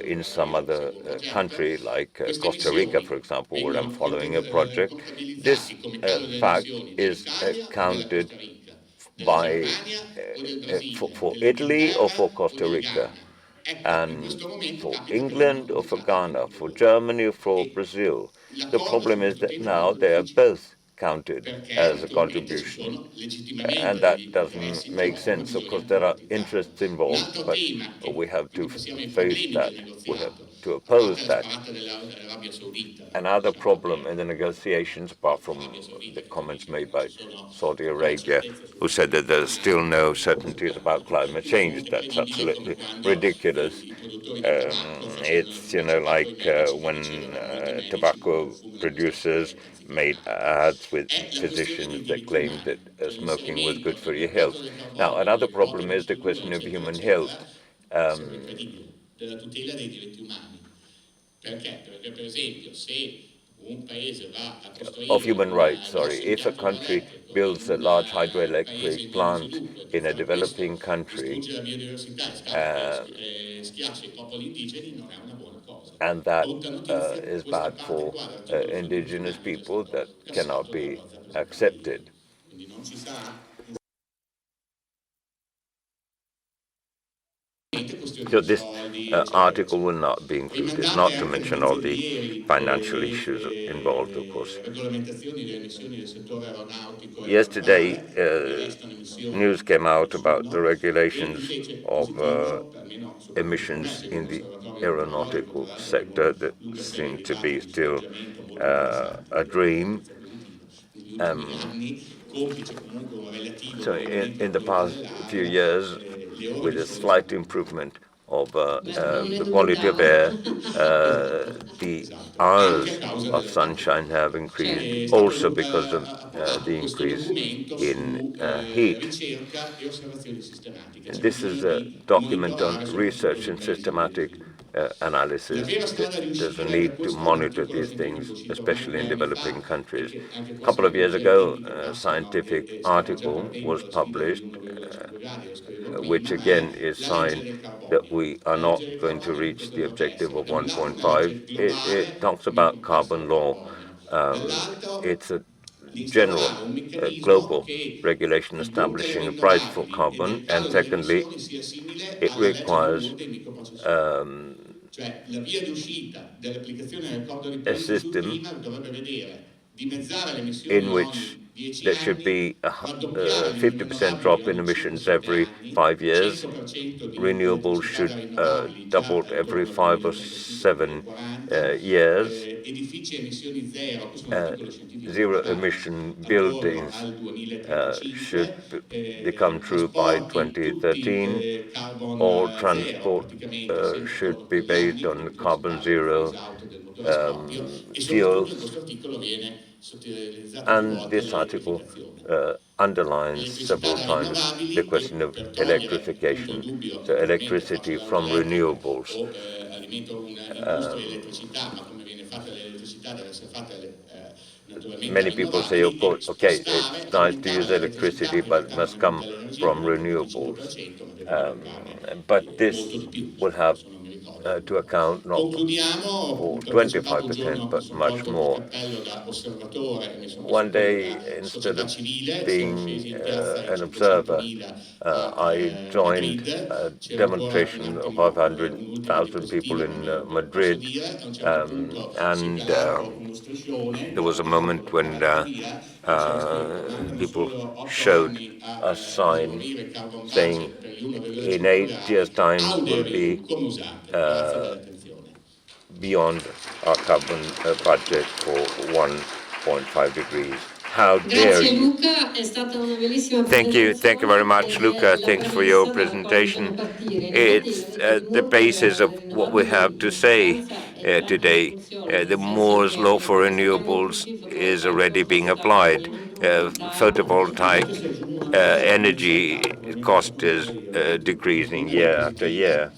in some other country, like Costa Rica, for example, where I'm following a project. This fact is counted by for Italy or for Costa Rica, and for England or for Ghana, for Germany or for Brazil. The problem is that now they are both counted as a contribution, and that doesn't make sense. Of course, there are interests involved, but we have to face that. We have to oppose that. Another problem in the negotiations, apart from the comments made by Saudi Arabia, who said that there's still no certainties about climate change. That's absolutely ridiculous. It's, like when tobacco producers made ads with physicians that claimed that smoking was good for your health. Now, another problem is the question of human health. Of human rights, sorry. If a country builds a large hydroelectric plant in a developing country, and that is bad for indigenous people, that cannot be accepted. So this article will not be included, not to mention all the financial issues involved, of course. Yesterday, news came out about the regulations of emissions in the aeronautical sector that seem to be still a dream. So in the past few years, with a slight improvement of the quality of air, the hours of sunshine have increased, also because of the increase in heat. This is a document on research and systematic analysis. There's a need to monitor these things, especially in developing countries. A couple of years ago, a scientific article was published, which again is sign that we are not going to reach the objective of 1.5. It talks about carbon law. It's a general global regulation establishing a price for carbon, and secondly, it requires Cioè la via di uscita dell'applicazione del Accordo di a Parigi sul system clima dovrebbe vedere dimezzare le emissioni in ogni which 10 there should anni, be a raddoppiare le 50% rinnovabili drop in ogni emissions 5-7 every anni, 5 years. 100% di Renewables elettricità da should rinnovabili già double every entro il 5 or 7 2035-2040, years. edifici a emissioni zero, questo è un articolo scientifico che Zero sta emission attorno buildings al should 2035, become true by trasporti tutti 2013. carbon All zero transport praticamente, sempre should attorno a be quegli based anni, on perché si carbon parla di phase zero out del motore scoppio e soprattutto in fuels. questo articolo viene sottolineata più And volte this article l'elettrificazione. underlines L'elettricità several da times the rinnovabili question of per togliere il punto di electrification, dubbio so naturalmente electricity fosse from l'autoelettrica renewables. o alimento un'industria di elettricità, ma come viene fatta l'elettricità deve essere fatta naturalmente a Many people say, of rinnovabili, course, okay, spostare, it's nice to aumentare use l'elettricità electricity, che in but it realtà non must aumenta come l'energia, from aumenta del renewables. 25%, ma deve aumentare But molto this di più, will have adesso non mi ricordo. to account not Concludiamo, for appunto è stato un 25%, giorno, but sono much tolto il more. cappello da osservatore e mi sono messo One quello day, da instead società of civile, siamo being scesi in piazza in an observer, 500.000 I a joined Madrid, a c'era ancora un demonstration of attimo un'ultima 500,000 people diapositiva, in non posso Madrid, dire, a un certo punto si è and calato uno striscione, there was a è stato moment when portato via e c'era scritto mancano people solo 8 showed anni a ad sign esaurire il carbon saying budget per gli 1,5 in 8 years' gradi, time will audeleu be come usate, grazie dell'attenzione. beyond our carbon budget for 1.5 degrees. How dare Grazie you? Luca, è stata una bellissima Thank you very presentazione much, ed è Luca. la Thanks for your premessa dalla quale dobbiamo presentation. partire. Infatti It's l'avete the molto basis chiaro, of le what we rinnovabili have to say l'importanza è dare today. un'impulsione The sia sì Moore's law che for sappiamo renewables tutti, is fotovoltaico already being costa ogni applied. metro fotovoltaico Photovoltaic energy cost is decreasing year after year.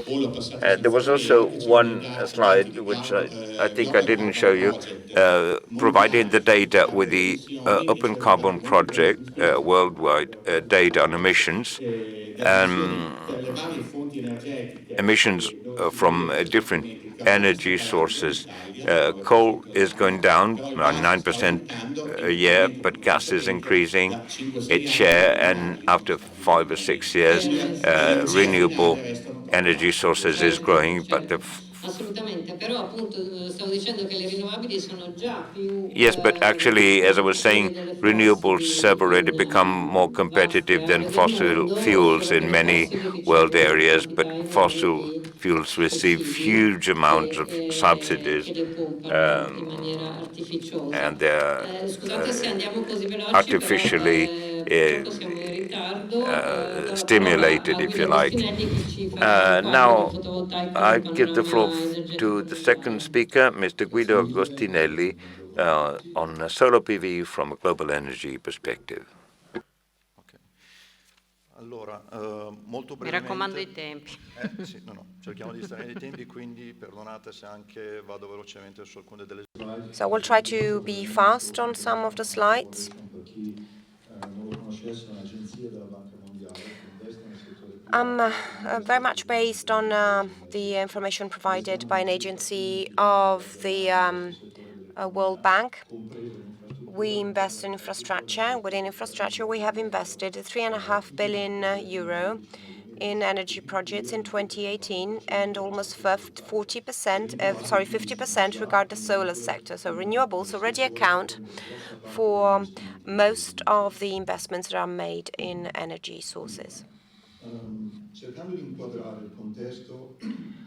O la passata There was sanzione also che ci one permetterà slide di which quanto I think I l'Open didn't Carbon show you, Project providing the mondiale data ha with delle the emissioni che Open cerca Carbon comunque Project di worldwide data on emissions. le emissioni per le varie fonti energetiche Emissions dove si from vede different sostanzialmente il carbone sta energy calando in sources. Italia, si trova Coal intorno is going down però il by bar si sta 9% aumentando e a year, naturalmente but più gas is lentamente increasing da 5-6 its anni share, le and rinnovabili, after 5 or 6 years, le energie renewable fossili restano troppo energy basse. sources is Certo, growing, but certo, assolutamente, però appunto stavo dicendo che le rinnovabili sono già più yes, but actually, as I was competitive saying, delle renewables fossili have already in become more vaste competitive than aree del fossil mondo, fuels solo che in le many fossili world ricevono areas, but quantità enormi fossil di fuels receive sussidi huge amounts of che subsidies, le pompano in maniera artificiosa. and they're Scusate se andiamo così veloci, però artificially purtroppo siamo in ritardo. Do la parola stimulated, a if you Guido like. Gostinelli che ci farà un quadro del Now, fotovoltaico nel I give the floor panorama to energetico the second globale. speaker, Mr. Guido Agostinelli, on solar PV from a global energy perspective. Allora, molto Mi brevemente. raccomando i tempi. Sì, no, cerchiamo di stare nei tempi, quindi perdonate se anche vado velocemente su alcune delle slide. So we'll try to be fast on some of the slides. Per chi non lo conoscesse, è un'agenzia della Banca Mondiale che investe nel settore I'm very much based on the information provided by an agency of the World Bank. We invest in infrastructure. Within infrastructure, we have invested 3.5 billion euro in energy projects in 2018, and almost 50% regard the solar sector. So renewables already account for most of the investments that are made in energy sources.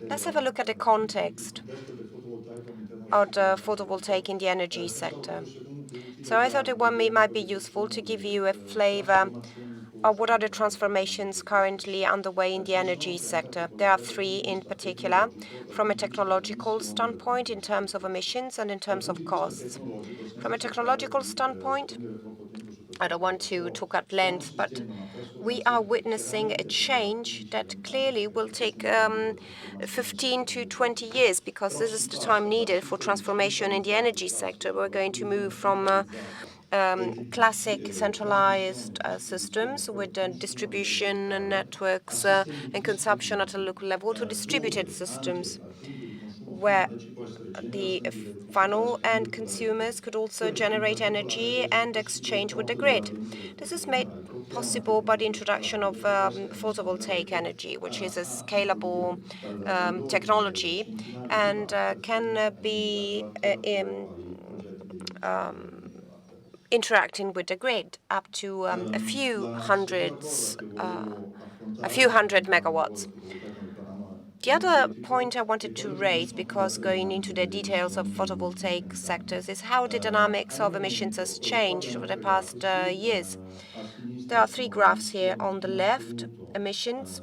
Let's have a look at the context of the photovoltaic in the energy sector. So I thought it might be useful to give you a flavor of what are the transformations currently underway in the energy sector. There are three in particular, from a technological standpoint in terms of emissions and in terms of costs. From a technological standpoint, I don't want to talk at length, but we are witnessing a change that clearly will take 15 to 20 years, because this is the time needed for transformation in the energy sector. We're going to move from classic centralized systems with distribution and networks and consumption at a local level to distributed systems, where the final end consumers could also generate energy and exchange with the grid. This is made possible by the introduction of photovoltaic energy, which is a scalable technology and can be interacting with the grid up to a few hundred megawatts. The other point I wanted to raise, because going into the details of photovoltaic sectors, is how the dynamics of emissions has changed over the past years. There are three graphs here. On the left, emissions,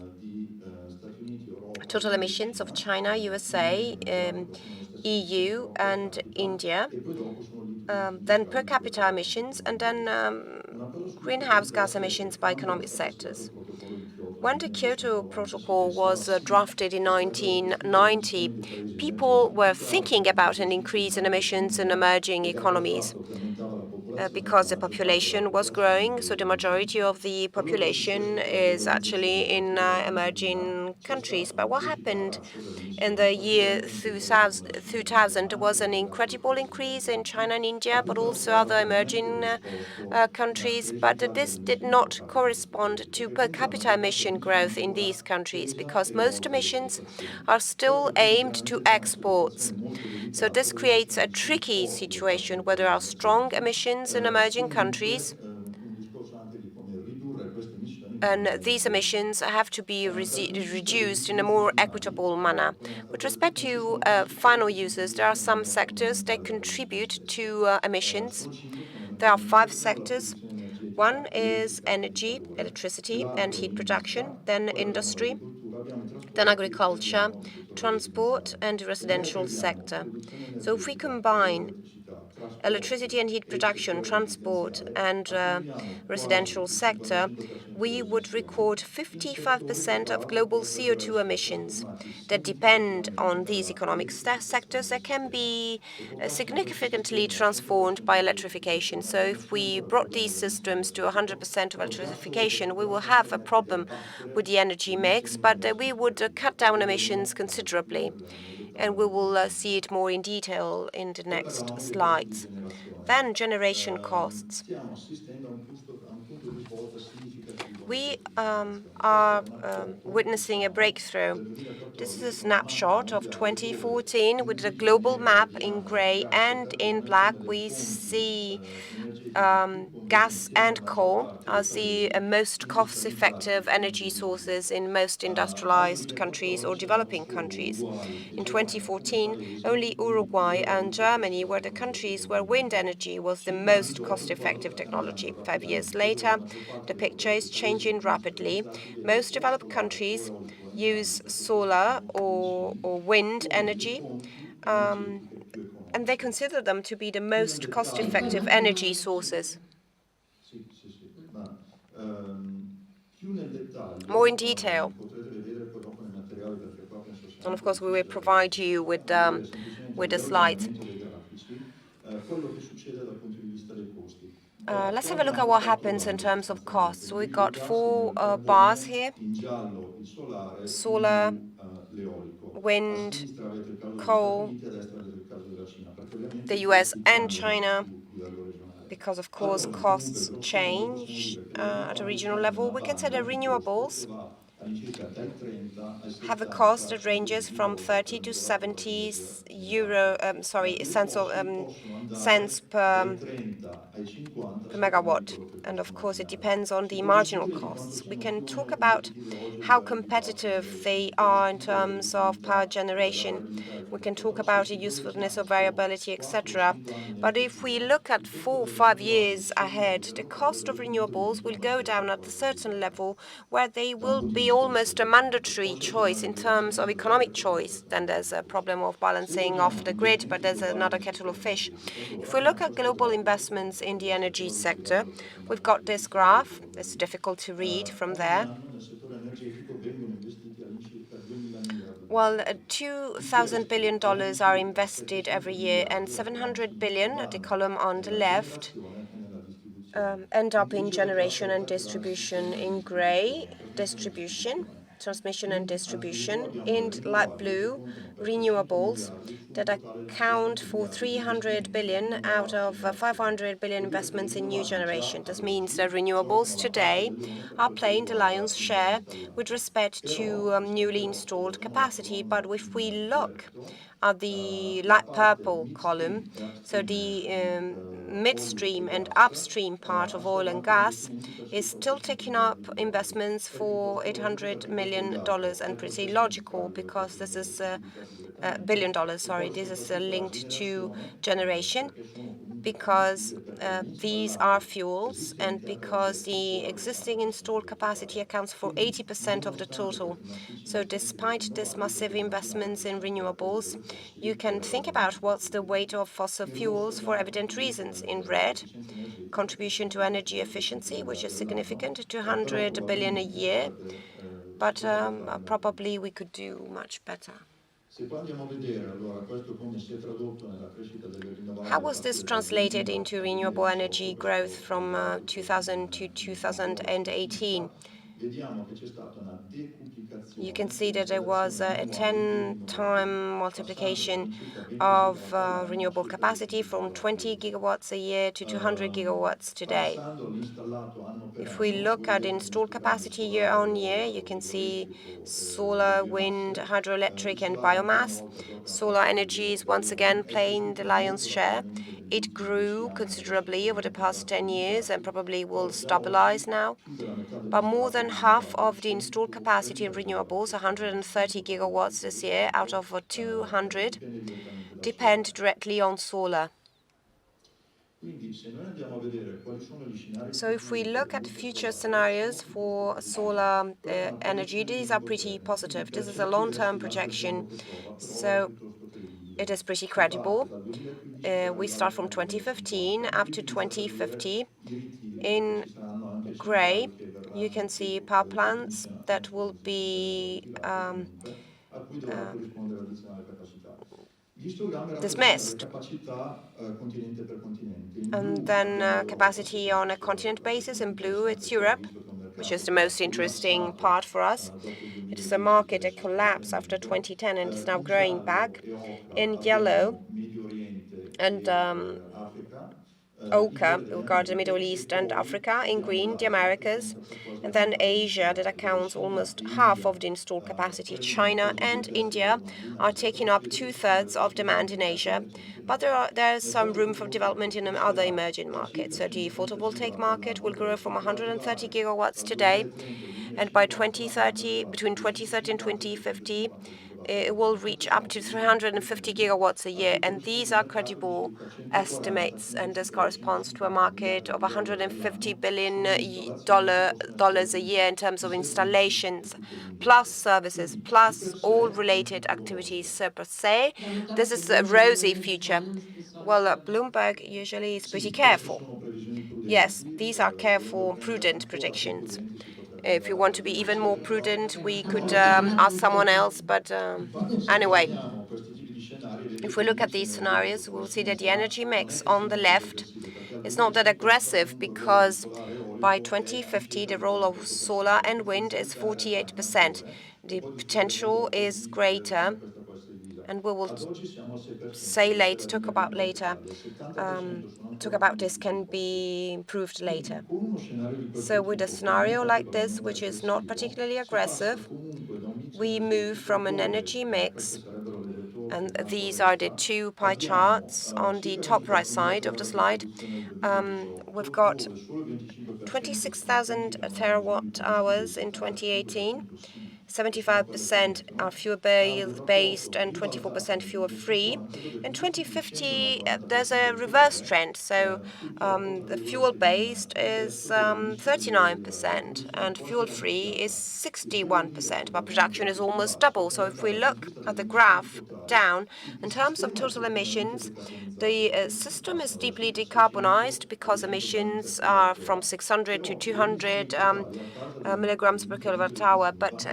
total emissions of China, USA, EU, and India. Then per capita emissions, and then greenhouse gas emissions by economic sectors. When the Kyoto Protocol was drafted in 1990, people were thinking about an increase in emissions in emerging economies because the population was growing, so the majority of the population is actually in emerging countries. But what happened in the year 2000 was an incredible increase in China and India, but also other emerging countries. But this did not correspond to per capita emission growth in these countries, because most emissions are still aimed to exports. So this creates a tricky situation where there are strong emissions in emerging countries, and these emissions have to be reduced in a more equitable manner. With respect to final users, there are some sectors that contribute to emissions. There are 5 sectors. One is energy, electricity and heat production, then industry, then agriculture, transport, and residential sector. So if we combine electricity and heat production, transport, and residential sector, we would record 55% of global CO2 emissions that depend on these economic sectors that can be significantly transformed by electrification. So if we brought these systems to 100% of electrification, we will have a problem with the energy mix, but we would cut down emissions considerably. And we will see it more in detail in the next slides. Then generation costs. We are witnessing a breakthrough. This is a snapshot of 2014 with the global map in gray, and in black we see gas and coal as the most cost-effective energy sources in most industrialized countries or developing countries. In 2014, only Uruguay and Germany were the countries where wind energy was the most cost-effective technology. 5 years later, the picture is changing rapidly. Most developed countries use solar or wind energy, and they consider them to be the most cost-effective energy sources. More in detail. And of course, we will provide you with the slides. Let's have a look at what happens in terms of costs. We got 4 bars here: solar, wind, coal, the US and China, because of course costs change at a regional level. We can say that renewables have a cost that ranges from 30 to 70 cents per megawatt. And of course, it depends on the marginal costs. We can talk about how competitive they are in terms of power generation. We can talk about the usefulness of variability, etc. But if we look at 4 or 5 years ahead, the cost of renewables will go down at a certain level where they will be almost a mandatory choice in terms of economic choice. Then there's a problem of balancing off the grid, but there's another kettle of fish. If we look at global investments in the energy sector, we've got this graph. It's difficult to read from there. Well, $2,000 billion are invested every year, and 700 billion, the column on the left, end up in generation and distribution in gray, distribution, transmission and distribution, in light blue, renewables, that account for 300 billion out of 500 billion investments in new generation. This means that renewables today are playing the lion's share with respect to newly installed capacity. But if we look at the light purple column, so the midstream and upstream part of oil and gas is still taking up investments for $800 million, and pretty logical because this is $1 billion, sorry, this is linked to generation, because these are fuels and because the existing installed capacity accounts for 80% of the total. So despite this massive investments in renewables, you can think about what's the weight of fossil fuels for evident reasons. In red, contribution to energy efficiency, which is significant, 200 billion a year, but probably we could do much better. How was this translated into renewable energy growth from 2000 to 2018? You can see that there was a 10-time multiplication of renewable capacity from 20 gigawatts a year to 200 gigawatts today. If we look at installed capacity year on year, you can see solar, wind, hydroelectric, and biomass. Solar energy is once again playing the lion's share. It grew considerably over the past 10 years and probably will stabilize now. But more than half of the installed capacity in renewables, 130 gigawatts this year out of 200, depend directly on solar. So if we look at future scenarios for solar energy, these are pretty positive. This is a long-term projection, so it is pretty credible. We start from 2015 up to 2050. In gray, you can see power plants that will be dismissed. And then capacity on a continent basis. In blue, it's Europe, which is the most interesting part for us. It is a market that collapsed after 2010 and is now growing back. In yellow and ochre, we regard the Middle East and Africa. In green, the Americas. And then Asia, that accounts almost half of the installed capacity. China and India are taking up 2/3 of demand in Asia. But there is some room for development in other emerging markets. So the photovoltaic market will grow from 130 gigawatts today, and by 2030, between 2030 and 2050, it will reach up to 350 gigawatts a year. And these are credible estimates, and this corresponds to a market of $150 billion a year in terms of installations, plus services, plus all related activities. So per se, this is a rosy future. Well, Bloomberg usually is pretty careful. Yes, these are careful, prudent predictions. If you want to be even more prudent, we could ask someone else. But anyway, if we look at these scenarios, we'll see that the energy mix on the left is not that aggressive, because by 2050, the role of solar and wind is 48%. The potential is greater, and we will talk about this can be improved later. So with a scenario like this, which is not particularly aggressive, we move from an energy mix, and these are the two pie charts on the top right side of the slide. We've got 26,000 terawatt hours in 2018, 75% are fuel-based and 24% fuel-free. In 2050, there's a reverse trend. So the fuel-based is 39% and fuel-free is 61%, but production is almost double. So if we look at the graph down, in terms of total emissions, the system is deeply decarbonized because emissions are from 600 to 200 milligrams per kilowatt hour, but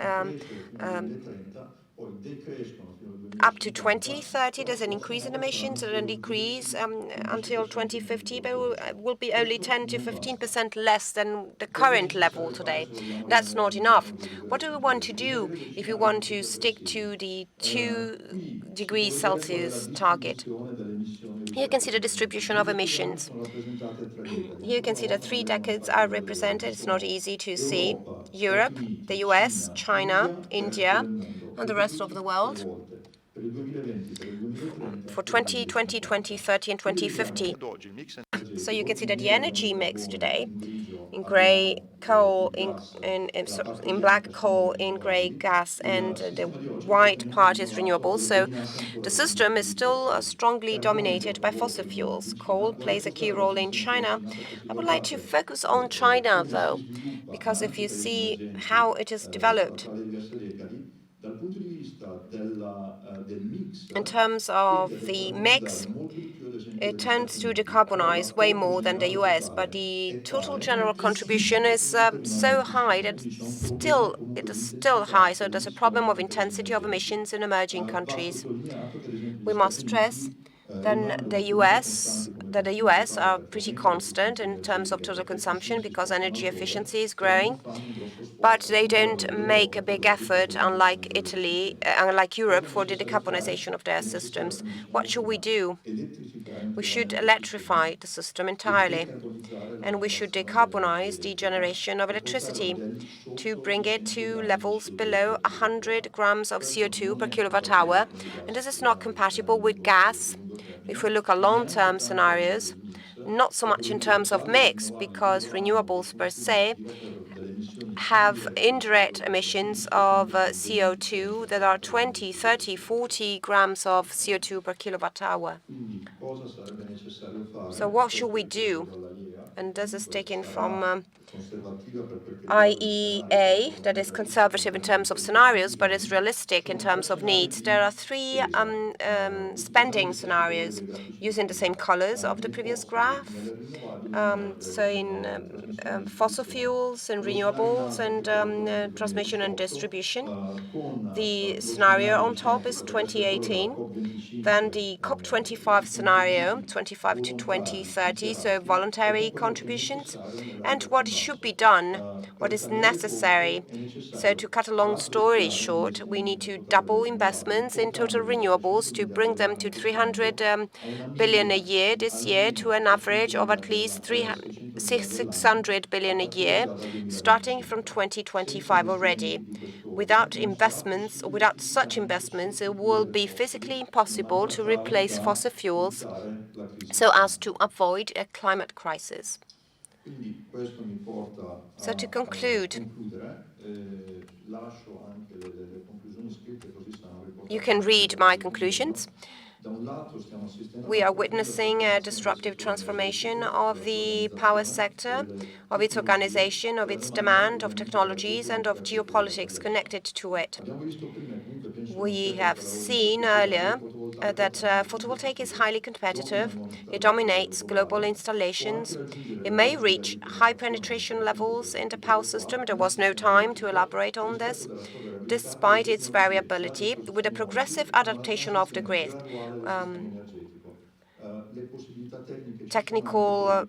up to 2030, there's an increase in emissions and a decrease until 2050, but will be only 10 to 15% less than the current level today. That's not enough. What do we want to do if we want to stick to the 2 degrees Celsius target? Here you can see the distribution of emissions. Here you can see that 3 decades are represented. It's not easy to see. Europe, the US, China, India, and the rest of the world for 2020, 2030, and 2050. So you can see that the energy mix today in grey coal, in black coal, in grey gas, and the white part is renewables. So the system is still strongly dominated by fossil fuels. Coal plays a key role in China. I would like to focus on China, though, because if you see how it is developed, in terms of the mix, it tends to decarbonize way more than the US, but the total general contribution is so high that it is still high. So there's a problem of intensity of emissions in emerging countries. We must stress then the US are pretty constant in terms of total consumption because energy efficiency is growing, but they don't make a big effort, unlike Italy, unlike Europe, for the decarbonization of their systems. What should we do? We should electrify the system entirely, and we should decarbonize the generation of electricity to bring it to levels below 100 grams of CO2 per kilowatt hour. And this is not compatible with gas. If we look at long-term scenarios, not so much in terms of mix, because renewables per se have indirect emissions of CO2 that are 20, 30, 40 grams of CO2 per kilowatt hour. So what should we do? And this is taken from IEA, that is conservative in terms of scenarios, but is realistic in terms of needs. There are 3 spending scenarios using the same colors of the previous graph. So in fossil fuels and renewables and transmission and distribution. The scenario on top is 2018. Then the COP25 scenario, 25 to 2030, so voluntary contributions, and what should be done, what is necessary. So to cut a long story short, we need to double investments in total renewables to bring them to 300 billion a year this year to an average of at least 600 billion a year, starting from 2025 already. Without investments, or without such investments, it will be physically impossible to replace fossil fuels so as to avoid a climate crisis. So to conclude, you can read my conclusions. We are witnessing a disruptive transformation of the power sector, of its organization, of its demand, of technologies, and of geopolitics connected to it. We have seen earlier that photovoltaic is highly competitive. It dominates global installations. It may reach high penetration levels in the power system. There was no time to elaborate on this, despite its variability, with a progressive adaptation of the grid. Technical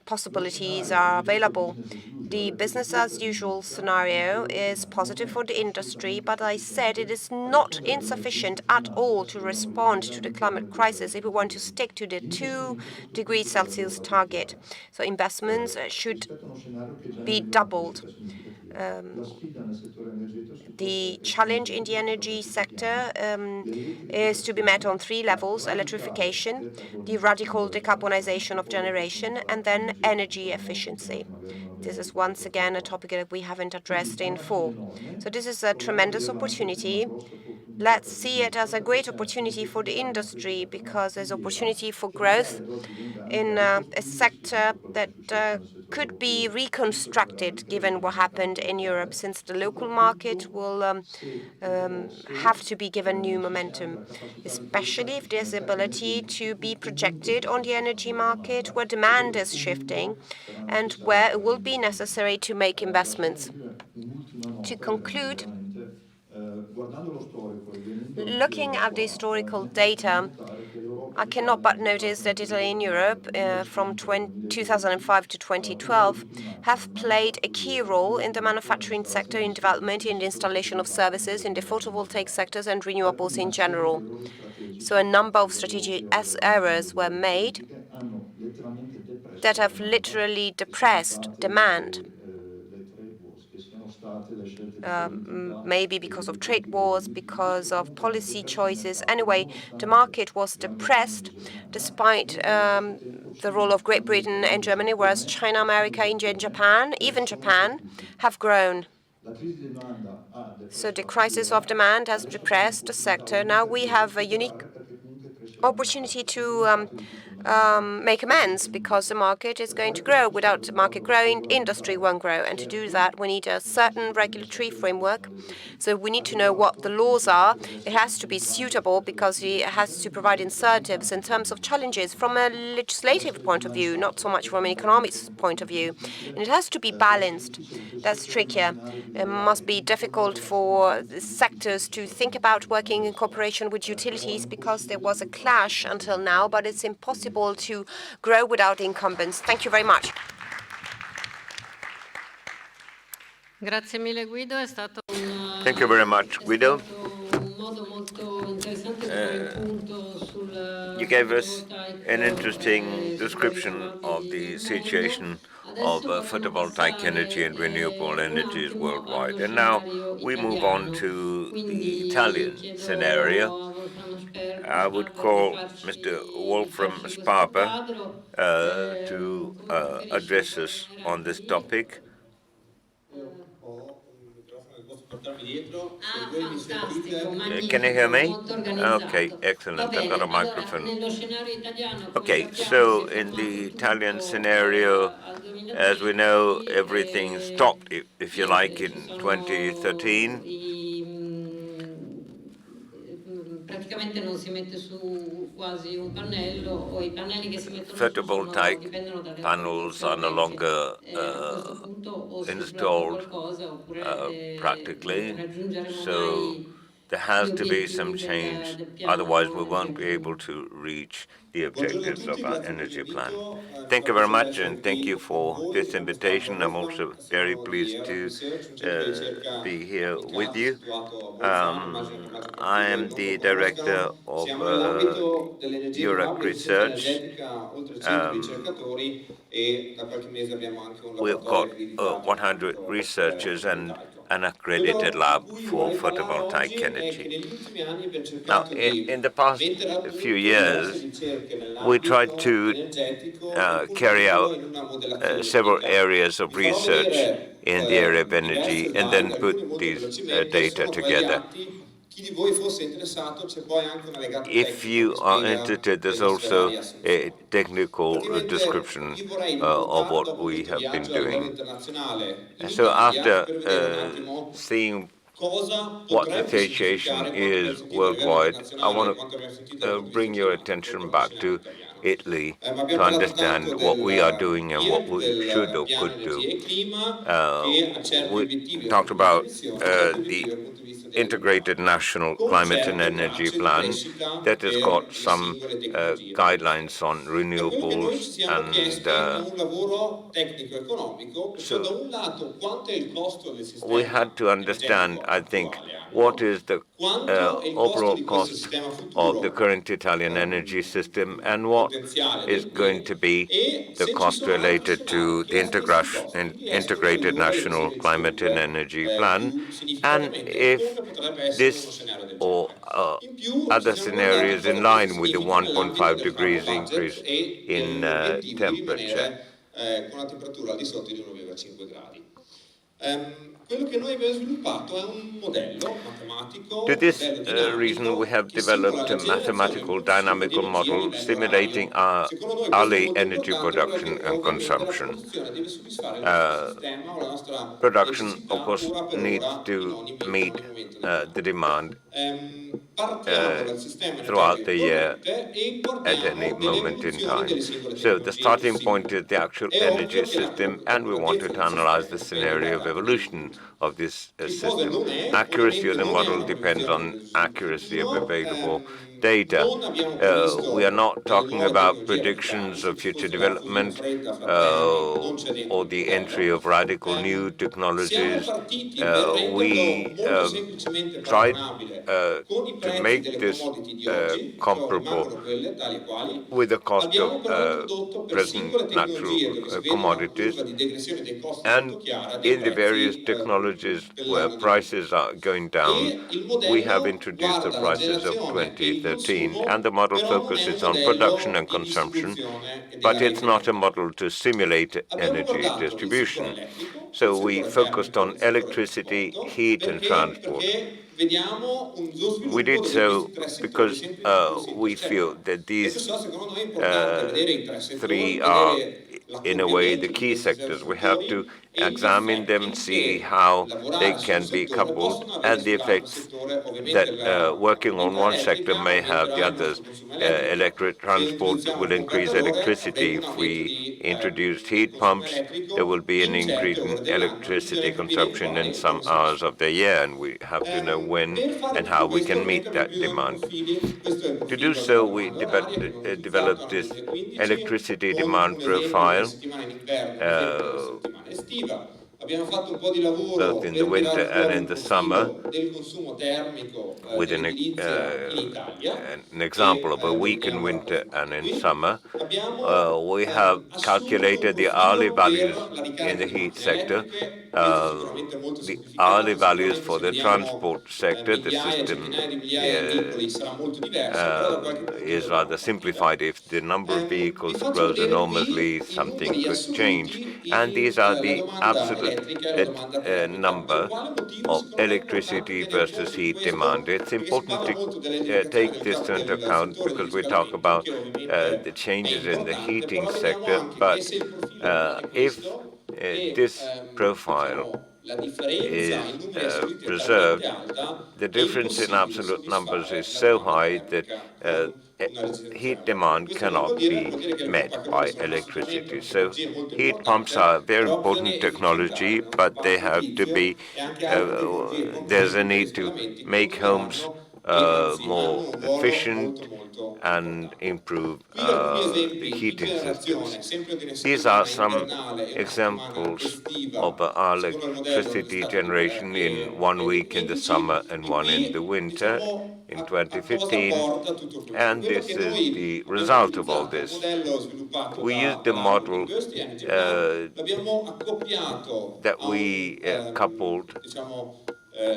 possibilities are available. The business as usual scenario is positive for the industry, but I said it is not insufficient at all to respond to the climate crisis if we want to stick to the 2 degrees Celsius target. So investments should be doubled. The challenge in the energy sector is to be met on 3 levels: electrification, the radical decarbonization of generation, and then energy efficiency. This is once again, a topic that we haven't addressed in full. So this is a tremendous opportunity. Let's see it as a great opportunity for the industry because there's opportunity for growth in a sector that could be reconstructed given what happened in Europe, since the local market will have to be given new momentum, especially if there's the ability to be projected on the energy market where demand is shifting and where it will be necessary to make investments. To conclude, looking at the historical data, I cannot but notice that Italy and Europe, from 2005 to 2012, have played a key role in the manufacturing sector, in development, in the installation of services, in the photovoltaic sectors and renewables in general. So a number of strategic errors were made that have literally depressed demand. Maybe because of trade wars, because of policy choices. Anyway, the market was depressed despite the role of Great Britain and Germany, whereas China, America, India, and Japan, even Japan, have grown. So the crisis of demand has depressed the sector. Now we have a unique opportunity to make amends because the market is going to grow. Without the market growing, industry won't grow. And to do that, we need a certain regulatory framework. So we need to know what the laws are. It has to be suitable because it has to provide incentives in terms of challenges from a legislative point of view, not so much from an economic point of view. And it has to be balanced. That's trickier. It must be difficult for sectors to think about working in cooperation with utilities because there was a clash until now, but it's impossible to grow without incumbents. Thank you very much. Thank you very much, Guido. You gave us an interesting description of the situation of photovoltaic energy and renewable energies worldwide. And now we move on to the Italian scenario. I would call Mr. Wolfram Sparber to address us on this topic. Can you hear me? Okay, excellent. I've got a microphone. Okay, so in the Italian scenario, as we know, everything stopped, if you like, in 2013. Photovoltaic panels are no longer installed practically, so there has to be some change, otherwise we won't be able to reach the objectives of our energy plan. Thank you very much, and thank you for this invitation. I'm also very pleased to be here with you. I am the director of Europe Research. We've got 100 researchers and an accredited lab for photovoltaic energy. Now, in the past few years, we tried to carry out several areas of research in the area of energy and then put these data together. If you are interested, there's also a technical description of what we have been doing. So after seeing what the situation is worldwide, I want to bring your attention back to Italy to understand what we are doing and what we should or could do. We talked about the Integrated National Climate and Energy Plan that has got some guidelines on renewables, and so we had to understand, I think, what is the overall cost of the current Italian energy system and what is going to be the cost related to the Integrated National Climate and Energy Plan, and if this or other scenarios in line with the 1.5 degrees increase in temperature. Quello che noi abbiamo sviluppato è un modello matematico, To un this modello reason, we dinamico have che simula developed la a generazione e mathematical produzione di dynamical energia a model livello orario. simulating our Secondo noi questo è hourly molto energy importante production perché and ovviamente la consumption. produzione deve soddisfare il nostro sistema o la nostra Production, of necessità course, ora per needs ora, in to ogni meet momento the dell'anno. demand Partiamo dal sistema throughout energetico the year corrente e at any guardiamo delle moment in evoluzioni time. delle singole So the tecnologie starting point possibili. is the actual È energy ovvio che system, and we l'accuratezza wanted del to analyze sistema the dipende scenario of dagli evolution input. of this Il cosa system. non è, Accuracy of ovviamente the non è model una depends previsione on del accuracy of futuro, available data. non abbiamo We are previsto not delle talking nuove about tecnologie radicali, predictions se of ci future fosse la fusione development fredda fra 3 anni non c'è dentro or il the entry modello. of radical new Siamo technologies. partiti per renderlo We molto semplicemente tried paragonabile con i to prezzi make delle this commodity di oggi, cioè comparable rimangono quelle tali e quali. with the cost of Abbiamo però introdotto per present singole natural tecnologie dove si vede una curva commodities, di degressione dei costi and molto chiara, dei in the various prezzi technologies per where l'anno di punta. prices are going down, E il we have modello introduced the guarda la prices of generazione e il 2013, and consumo, the model però non è un focuses on production modello and di consumption, distribuzione e but della it's rete not a elettrica. model to simulate Abbiamo energy guardato il settore distribution. elettrico, il So we settore focused termico e on il settore electricity, trasporto, heat, and perché? transport. Perché vediamo lo We sviluppo did di questi so tre settori because sempre di più si we feel interseccano. that E these perciò secondo noi è importante vedere i tre settori, three are, vedere in a way, the l'accoppiamento di key questi tre sectors. We have to settori e gli examine them, effetti see che how they lavorare su un can be settore coupled, possono avere and the sull'altro effects settore. Ovviamente that la working on mobilità one sector elettrica may have the aumenterà il others. nostro consumo elettrico. Electric Se transport utilizziamo will un increase pocalcalore electricity. avremo un If aumento we introduced del heat consumo pumps, there will elettrico be an in increase certe ore in dell'anno e electricity bisogna capire consumption in quale e some come si hours faccia. of the year, and we have to know when Per fare and how tutto we questo can ovviamente meet abbiamo that bisogno di demand. profili, questo è il To do profilo so, della we domanda oraria che abbiamo developed registrato nel this 2015 electricity con demand un esempio della profile, settimana in inverno e un esempio della settimana estiva. Abbiamo fatto un po' di lavoro both in the per winter tirare and fuori in un the summer, profilo del consumo termico with dell'edilizia in Italia an example e of a lo week in vediamo winter and rappresentato in qui. summer. Abbiamo We have assunto un calculated the hourly profilo values per la in ricarica the di heat macchine sector, elettriche, questo sicuramente è molto the hourly semplificato, values sicuramente for se the vediamo transport sector. The migliaia, system centinaia di migliaia di veicoli sarà molto diverso, però da qualche punto is dobbiamo rather partire. simplified. If the number of Vi vehicles faccio grows vedere enormously, qui i something numeri could change. assoluti And these are la the domanda absolute elettrica e la domanda termica. Per number quale motivo of secondo me è importante electricity tenere versus conto di heat demand. questo? It's Perché si important parla to molto dell'elettrificazione take this into del account settore del because we talk riscaldamento, about che ovviamente the è changes in the importante, heating però vediamo sector, anche che but se il profilo rimane if questo e this profile la differenza is in numeri assoluti è talmente preserved, alta, the è difference in impossibile absolute numbers is soddisfare la so domanda high that termica uh, con una heat risoluzione elettrica. demand Questo non cannot vuol dire che le pompe a met calore by sono assolutamente electricity. una So tecnologia molto heat pumps importante, are very però bisogna important efficientare technology, il nostro but they parco have to edilizio be, e anche altre tecnologie there's a componenti di need to riscaldamenti make homes continueranno e anzi more hanno un ruolo molto efficient molto and importante. improve Qui alcuni the esempi di heating systems. generazione, sempre di una These are settimana some invernale e una settimana examples of estiva, our secondo il modello degli electricity Stati 2 generation in 1 week in the 15, summer and e one in the qui winter diciamo in a cosa 2015, porta tutto questo. and Quello this che is noi the abbiamo result of all utilizzato è un this. modello sviluppato We used the dall'Iron model University Energy Lab, l'abbiamo accoppiato that a we coupled diciamo,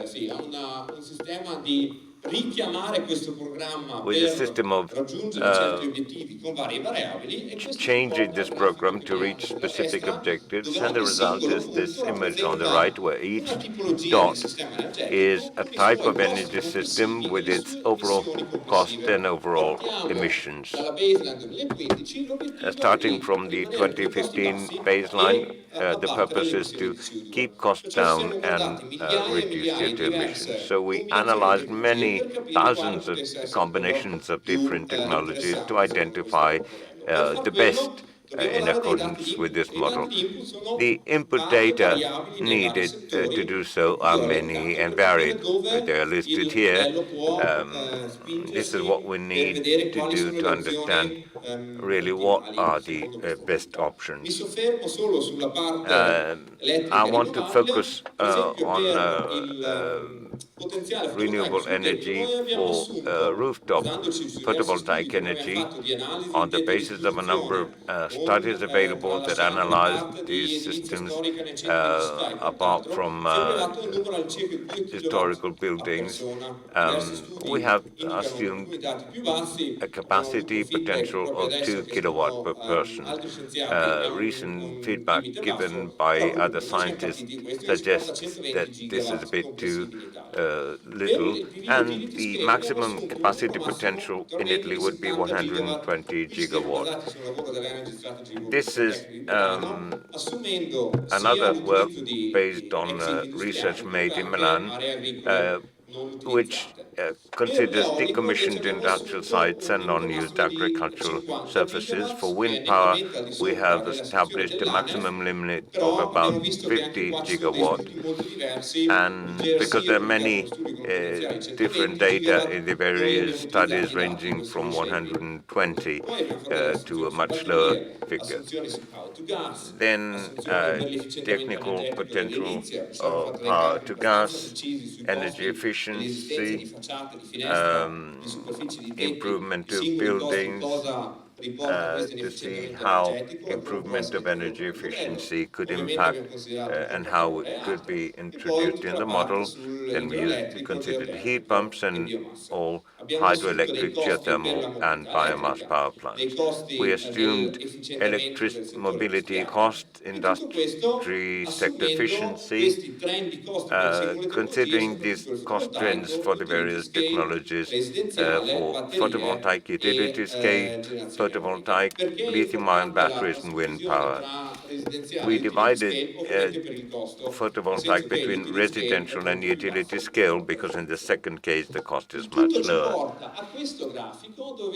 sì, a un sistema di richiamare questo programma with a per system of raggiungere certi obiettivi con varie variabili e questo ci changing porta al this grafico program che to vediamo reach sulla specific destra, objectives, dove and the ogni result singolo is this punto image on the right, rappresenta where una each tipologia del dot sistema is energetico a con i type suoi of costi energy system complessivi e with le its sue overall emissioni cost complessive. and overall Partiamo emissions. dalla baseline 2015, l'obiettivo è Starting di from the rimanere con i costi 2015 bassi baseline, e the abbattere le purpose is emissioni to di CO2. keep costs Perciò ci down siamo and guardati migliaia e reduce migliaia di CO2 emissions. diverse So we combinazioni di analyzed tecnologie many per capire quale thousands of potesse essere quello combinations of più different technologies to interessante secondo questo identify nuovo modello. Per far the quello best dobbiamo in dare dei dati accordance di with input this e i dati model. di input sono The input varie data variabili nei vari needed to settori do per so cui are ho many elencato and per capire varied. They are dove listed il here. modello può This is what spingersi we per need vedere to quali do sono to le understand opzioni really what ottimali are the secondo questa best modalità. Mi options. soffermo solo sulla parte I elettrica want to rinnovabile, focus per esempio on per il potenziale fotovoltaico renewable sul tetto. energy Noi abbiamo for assunto, rooftop basandoci su diversi studi photovoltaic che noi abbiamo energy fatto di analisi on di the basis of a number distribuzione of con studies available that analyze these systems apart from historical buildings. We have assumed a capacity potential of 2 kilowatt per person. Recent feedback given by other scientists suggests that this is a bit too little, and the maximum capacity potential in Italy would be 120 gigawatt. This is another work based on research made in Milan, which considers decommissioned industrial sites and non-used agricultural surfaces. For wind power, we have established a maximum limit of about 50 gigawatt. And because there are many different data in the various studies ranging from 120 to a much lower figure. Then technical potential of power to gas, energy efficiency, improvement of buildings, to see how improvement of energy efficiency could impact and how it could be introduced in the model. Then we considered heat pumps and all hydroelectric, geothermal, and biomass power plants. We assumed electric mobility cost, industry sector efficiency, considering these cost trends for the various technologies for photovoltaic utility scale, photovoltaic, lithium-ion batteries, and wind power. We divided photovoltaic between residential and utility scale because in the second case the cost is much lower.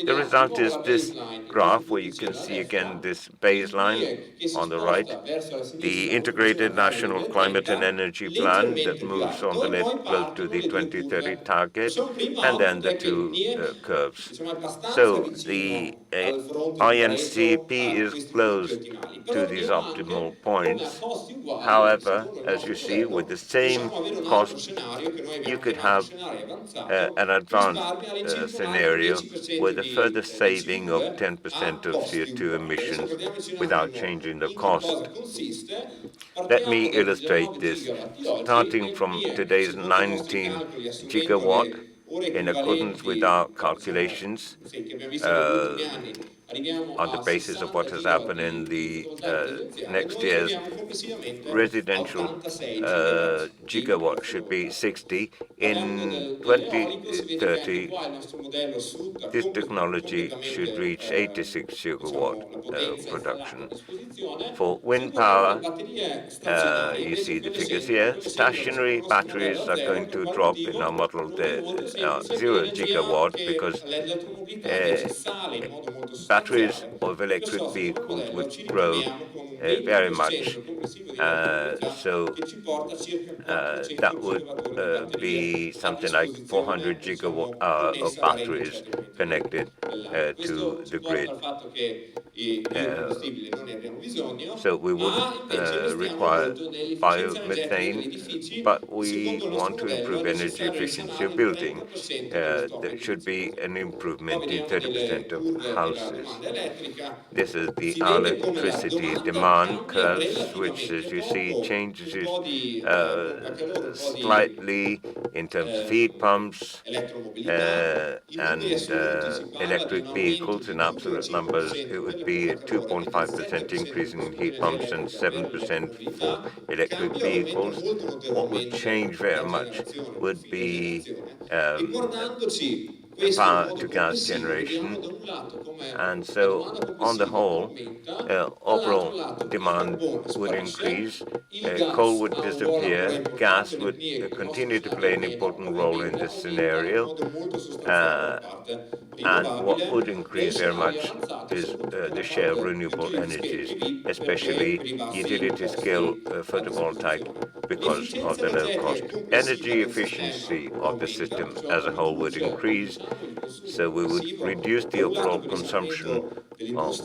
The result is this graph where you can see again this baseline on the right, the Integrated National Climate and Energy Plan that moves on the left close to the 2030 target, and then the two curves. So the INCP is close to these optimal points. However, as you see, with the same cost, you could have an advanced scenario with a further saving of 10% of CO2 emissions without changing the cost. Let me illustrate this. Starting from today's 19 gigawatt, in accordance with our calculations, on the basis of what has happened in the next years, residential gigawatt should be 60. In 2030, this technology should reach 86 gigawatt production. For wind power, you see the figures here. Stationary batteries are going to drop in our model to 0 gigawatt because batteries of electric vehicles would grow very much. So that would be something like 400 gigawatt hour of batteries connected to the grid. So we wouldn't require biomethane, but we want to improve energy efficiency of building. There should be an improvement in 30% of houses. This is the electricity demand curves, which, as you see, changes slightly in terms of heat pumps and electric vehicles. In absolute numbers, it would be a 2.5% increase in heat pumps and 7% for electric vehicles. What would change very much would be power to gas generation. And so, on the whole, overall demand would increase, coal would disappear, gas would continue to play an important role in this scenario, and what would increase very much is the share of renewable energies, especially utility-scale photovoltaic, because of the low cost. Energy efficiency of the system as a whole would increase, so we would reduce the overall consumption of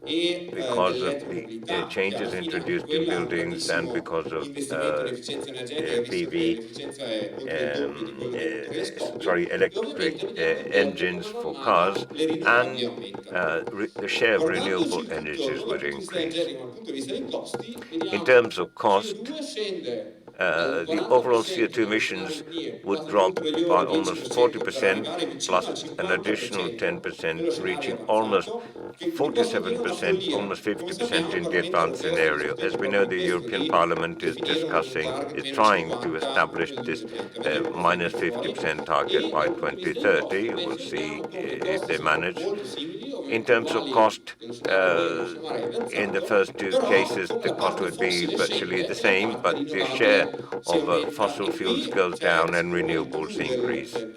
because of dell'elettrica the mobilità, che alla changes fine anche introduced in quella è un buildings and grandissimo because of investimento in efficienza energetica, visto che PV, l'efficienza è oltre il doppio di quello del gasolio, e electric ovviamente vediamo che a engines ritmo for normale cars, le rinnovabili and aumentano. the share of Guardandoci renewable il tutto energies non dal would punto di vista increase. energetico, ma dal punto di vista dei costi, In vediamo terms of cost, CO2 scende dal the overall 40% CO2 da originari emissions would quasi drop 2 trilioni by al almost 10% per 40%, arrivare vicino plus al an additional 50%, 10%, nello scenario reaching almost avanzato, che quindi può sembrare una 47%, follia. almost Come 50% sappiamo il in the Parlamento advanced europeo sta scenario. As discutendo we know, proprio the questo European di Parliament is definire un discussing, target is meno trying to 50 establish nel this 2030. Vediamo come stanno minus venendo fuori. 50% target by E dal punto di vista dei costi 2030. We'll invece see vediamo come i if costi they sono manage. molto simili, In ovviamente terms of uguali cost, nello scenario dove il scenario è in the avanzato, first two però cases, come the la cost parte would be fossile virtually scende the e la same, parte but the share rinnovabile si of aumenta. fossil E fuels qui goes c'è down and secondo me il renewables clou increase.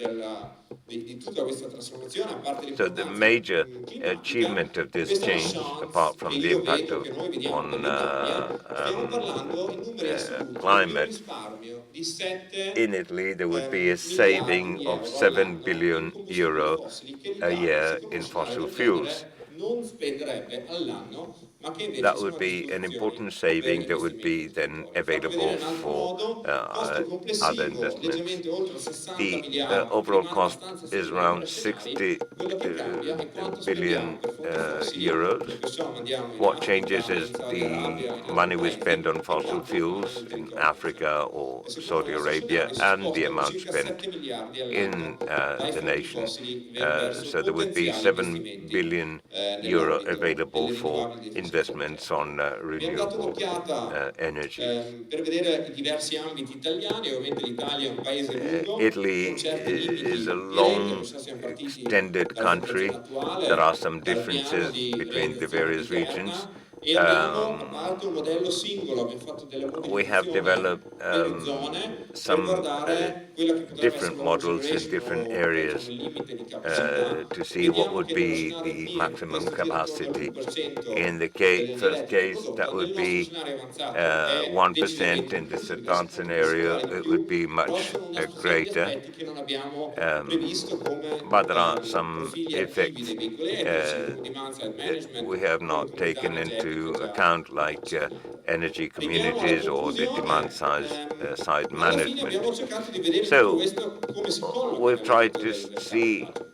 di tutta questa trasformazione, a parte So the l'importanza major climatica, achievement of e this questa è la change, chance apart che from the io impact vedo, che noi vediamo per on l'Italia. Stiamo parlando in numeri assoluti di un climate, risparmio di 7 in Italy there would be a miliardi saving di of euro 7 all'anno in billion combustibili euro fossili che a l'Italia, year secondo uno in scenario fossil del fuels. genere, non spenderebbe all'anno, ma che invece That sono would a be an disposizione important per saving that would investimenti be nel then territorio. Fatto vedere available in un altro for modo, costo other complessivo investments. leggermente oltre 60 The miliardi, overall rimane cost abbastanza is simile ai around tre scenari. 60 Quello che cambia è quanto spendiamo billion per fonti fossili, euros. e perciò mandiamo in What Africa, changes in is Saudi the Arabia, in altri money we paesi, spend on e fossil quanto rimane fuels nel in territorio Africa nazionale. or E secondo Saudi questo Arabia scenario si and the spostano amount circa spent 7 miliardi in all'anno dai the fonti nation. fossili verso So there would be potenziali 7 investimenti billion euro nell'ambito available delle for rinnovabili di efficienza investments energetica. on Abbiamo dato renewable un'occhiata energies. per vedere i diversi ambiti italiani. Ovviamente l'Italia è un paese lungo, con Italy certi is a limiti diretti, long, perciò siamo partiti extended dalla situazione country. There are attuale, some dal piano differences di between the realizzazione various regions. interna, e abbiamo a parte un modello singolo, abbiamo fatto della We have modelizzazione developed per zone per some guardare quella che potrebbe essere different l'over models in generation different o diciamo areas il limite di capacità. to see what Vediamo would che nello be scenario the PIR maximum questo gira attorno capacity. In all'1% the dell'energia first elettrica case, that prodotta. Nel would nostro be scenario avanzato è 1%. decisamente di In più, this significa advanced 70 scenario, percentuali di it would più, be però much sono una serie di greater. aspetti che non abbiamo previsto, come But there are some profili attivi effects dei veicoli elettrici, come demand side that management, we have come not comunità taken energetiche into già account, like consolidate. energy Arriviamo alla communities or the demand conclusione. side Alla fine management. abbiamo cercato di vedere tutto So questo come si colloca we've tried nell'ambito to del carbon see budget.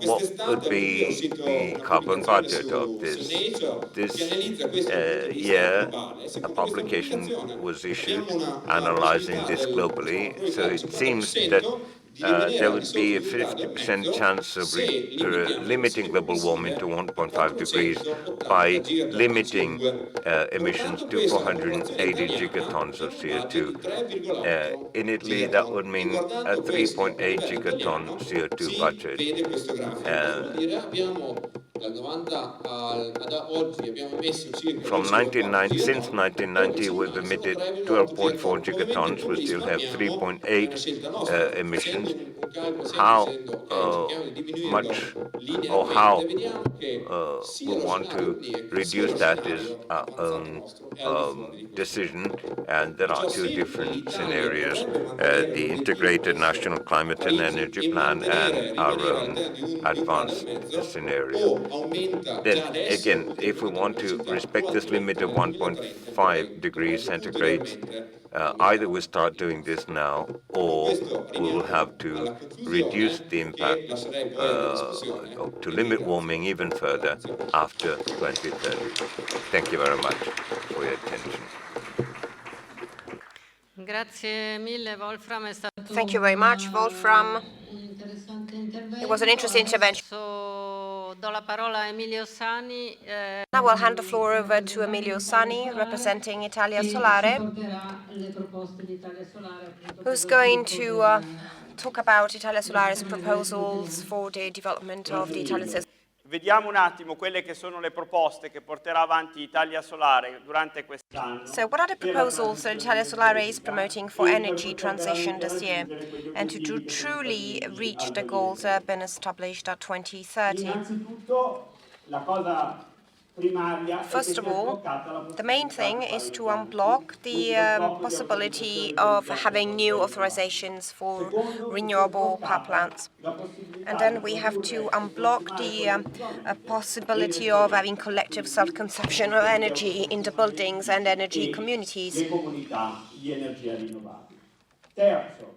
what Quest'estate would a luglio è be uscito the una carbon pubblicazione budget of su this. Nature che This analizza questo dal punto di vista year, globale. a Secondo questa publication pubblicazione was issued abbiamo una analyzing possibilità this del, diciamo, globally. So probabilità del it seems that 50% di rimanere there al di would sotto be a di un grado e 50% mezzo chance of se limitiamo le limiting emissioni global warming complessive to a 1.5 degrees 480 by gigatonni di limiting CO2. emissions Portando to questo alla popolazione 480 italiana gigatons of abbiamo un budget CO2. di 3,8 In Italy, that would gigaton, e mean a guardando questo a 3.8 livello gigaton italiano CO2 si budget. vede questo grafico. Cosa vuol dire? Abbiamo dal 90 ad oggi abbiamo emesso circa From 2,4 since gigaton, però qui 1990, ci we've rimane solo emitted 3,8 12.4 gigaton. Ovviamente gigatons. We come still have risparmiamo è una 3.8 scelta nostra. Facendo emissions. un calcolo How semplice, ok, cerchiamo di much diminuirlo or linearmente, how vediamo che sia we lo want scenario to PNIEC sia reduce lo that is scenario our avanzato own nostro è al di fuori di questo decision, limite. and there are Perciò two se different l'Italia scenarios, vorrebbe mantenere the l'obiettivo Integrated verso National Climate and Parigi Energy e Plan and mantenere, our rimanere own all'interno di un grado e advanced mezzo, scenario. o aumenta Then già adesso again, perché if we produce want to elettricità, o respect this limit aumenta of nel 2030 e poi 1.5 degrees dovrebbe centigrade, ulteriormente either aumentare we start di doing this costo. now, Con or questo we will have arriviamo to alla reduce the conclusione che impact lascerei poi alla discussione to e vi limit ringrazio. warming even further after 2030. Thank you very much for your attention. Grazie mille Wolfram, è stato Thank you very much, Wolfram. un interessante intervento. It was an interesting intervention. Adesso do la parola a Emilio Sani. Now we'll hand the floor over to Emilio Sani, representing Italia Solare, who's going to talk about Italia Solare's proposals for the development of the Italian system. Vediamo un attimo quelle che sono le proposte che porterà avanti Italia Solare durante quest'anno. So what are the proposals that Italia Solare is promoting for energy transition this year and to truly reach the goals that have been established at 2030? Innanzitutto la cosa First of all, the main thing is to unblock the possibility of having new authorizations for renewable power plants. And then we have to unblock the possibility of having collective self-consumption of energy in the buildings and energy communities. le comunità di energia rinnovabile. Terzo,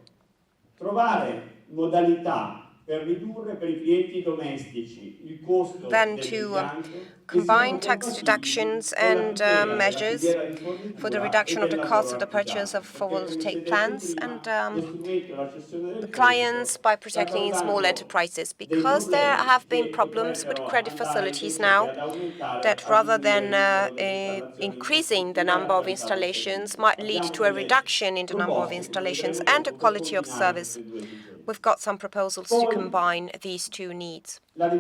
trovare modalità per ridurre per I clienti domestici il costo dell'impianto. Combine tax deductions and measures for the reduction of the cost of the purchase of photovoltaic plants and the clients by protecting small enterprises, because there have been problems with credit facilities now that rather than increasing the number of installations might lead to a reduction in the number of installations and the quality of service. We've got some proposals to combine these two needs. Then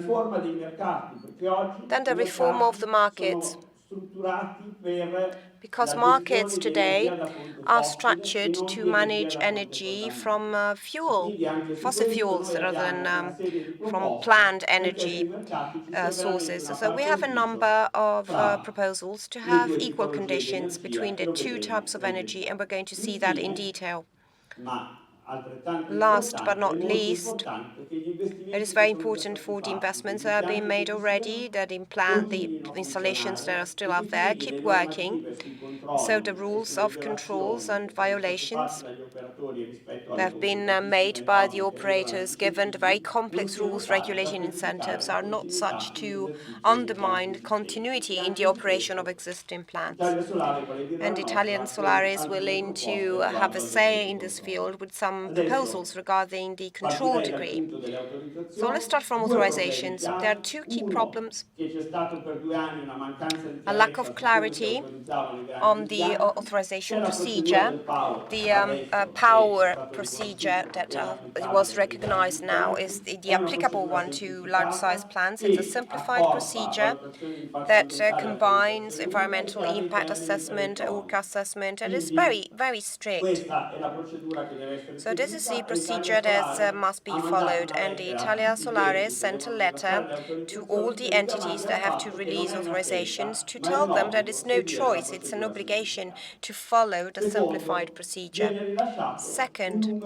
the reform of the markets, because markets today are structured to manage energy from fossil fuels rather than from planned energy sources. So we have a number of proposals to have equal conditions between the two types of energy, and we're going to see that in detail. Last but not least, it is very important for the investments that are being made already, that the installations that are still out there keep working. So the rules of controls and violations that have been made by the operators, given the very complex rules regulating incentives, are not such to undermine continuity in the operation of existing plants. And Italian Solare is willing to have a say in this field with some proposals regarding the control degree. So let's start from authorizations. There are two key problems: a lack of clarity on the authorization procedure. The power procedure that was recognized now is the applicable one to large-size plants. It's a simplified procedure that combines environmental impact assessment, URCA assessment, and is very, very strict. So this is the procedure that must be followed, and the Italia Solare sent a letter to all the entities that have to release authorizations to tell them that it's no choice, it's an obligation to follow the simplified procedure. Second,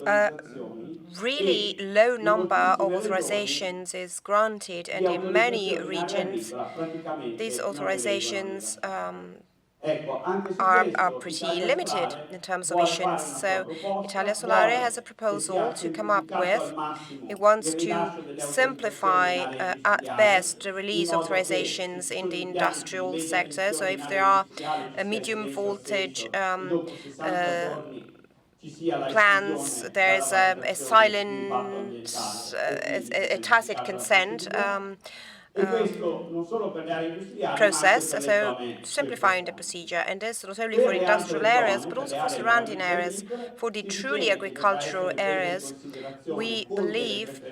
a really low number of authorizations is granted, and in many regions these authorizations are pretty limited in terms of issuance. So Italia Solare has a proposal to come up with. It wants to simplify at best the release authorizations in the industrial sector. So if there are a medium voltage plans, there's a silent, a tacit consent process, so simplifying the procedure. And this not only for industrial areas, but also for surrounding areas. For the truly agricultural areas, we believe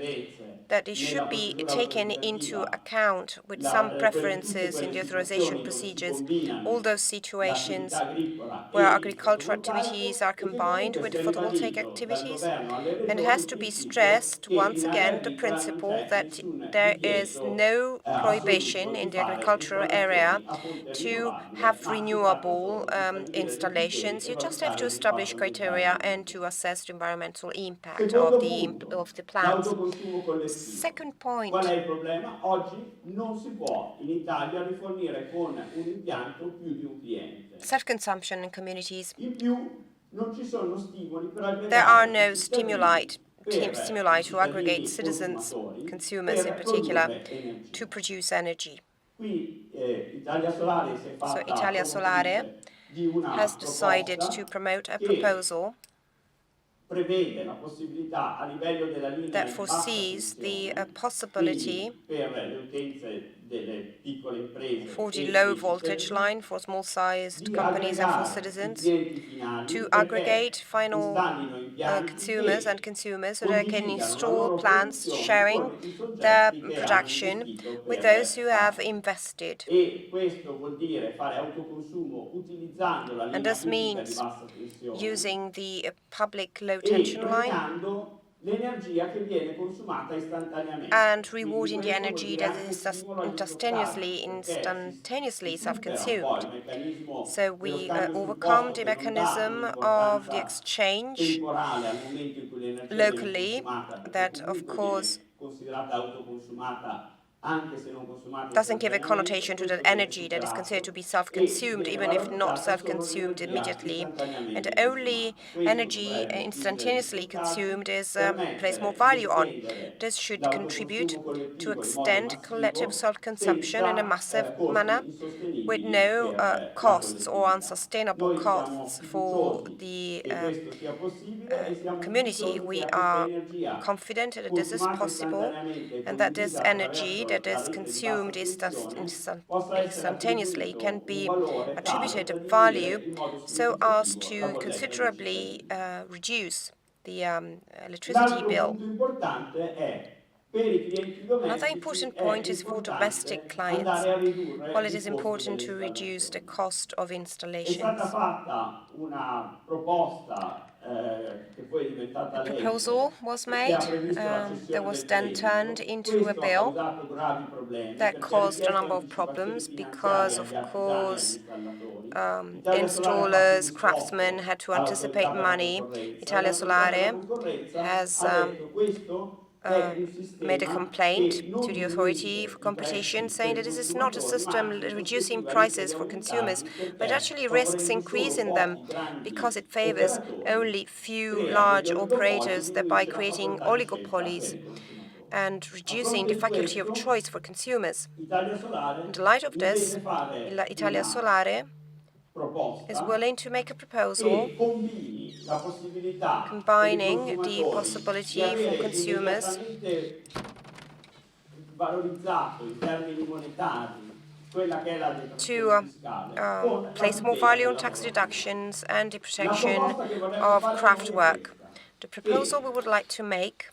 that it should be taken into account with some preferences in the authorization procedures, all those situations where agricultural activities are combined with photovoltaic activities. And it has to be stressed, once again, the principle that there is no prohibition in the agricultural area to have renewable installations. You just have to establish criteria and to assess the environmental impact of the plants. Second point. Qual è il problema? Oggi non si può in Italia rifornire con un impianto più di un cliente. Self-consumption in communities. In più non ci sono stimoli per aggregare. There are no stimuli to aggregate citizens, consumers in particular, to produce energy. So Italia Solare has decided to promote a proposal that foresees the possibility for the low voltage line for small-sized companies and for citizens to aggregate final consumers so they can install plants sharing their production with those who have invested. And this means using the public low tension line l'energia che viene consumata istantaneamente. and Quindi rewarding the questo vuol energy dire that anche is stimola gli stoccardi, perché instantaneously si supera un po' self-consumed. il meccanismo So dello we scambio sul overcome posto the che non dà mechanism of the un'importanza exchange temporale al momento in cui l'energia viene locally, consumata, perché that of comunque course viene considerata autoconsumata anche se non consumata doesn't give a istantaneamente, connotation to that questo viene energy that is considered superato to be e self-consumed, viene even if not valorizzata solo self-consumed l'energia immediately. And istantaneamente only consumata. Questo energy dovrebbe spingere gli instantaneously stoccardi, consumed is placed more permettere di value on. estendere This should contribute l'autoconsumo to collettivo in modo extend collective massivo self-consumption in a senza massive manner costi with insostenibili no per la costs or collettività. unsustainable Noi siamo costs for fiduciosi the che questo sia possibile e siamo community. fiduciosi che We a questa are energia confident that this is consumata possible istantaneamente e and that this condivisa energy attraverso that la is rete di bassa consumed tensione possa essere instantaneously can attribuito un be valore tale attributed a da ridurre value in modo so as significativo la to bolletta dei considerably cittadini. reduce the electricity L'altro bill. punto importante è per i clienti Another domestici important è point is for domestic importante clients. andare a ridurre While it il is costo important delle to reduce the installazioni. cost of È stata installations. fatta una proposta che poi è diventata A legge proposal was che ha made previsto la that cessione was del then turned credito. into a Questo ha bill causato gravi problemi that perché ha caused a richiesto number of anticipazioni problems finanziarie because, agli of artigiani e agli course, installatori. Italia Solare ha fatto un installers, craftsmen esposto had to all'autorità anticipate per la money. concorrenza e Italia l'autorità per la Solare concorrenza has ha detto questo è un made a sistema complaint che to non the authority diminuisce for i competition, prezzi saying per i that this is not a consumatori, ma system anzi in reducing prospettiva rischia prices di for consumers, aumentarli but perché actually risks favorendo solo increasing them pochi because grandi it favors operatori only few crea degli large oligopoli e operators, thereby diminuisce la creating facoltà di scelta per oligopolies i consumatori. and A reducing fronte the di faculty of questo, choice for consumers. Italia In Solare the light of this, intende fare Italia una Solare is proposta willing to make a proposal che combini la possibilità per i combining the consumatori di possibility for avere consumers immediatamente valorizzato in termini monetari quella che è la detrazione to fiscale con la place more tutela value del on tax lavoratore. deductions and the La protection proposta che vorremmo of fare craft noi è work. questa, The proposal che we would like to make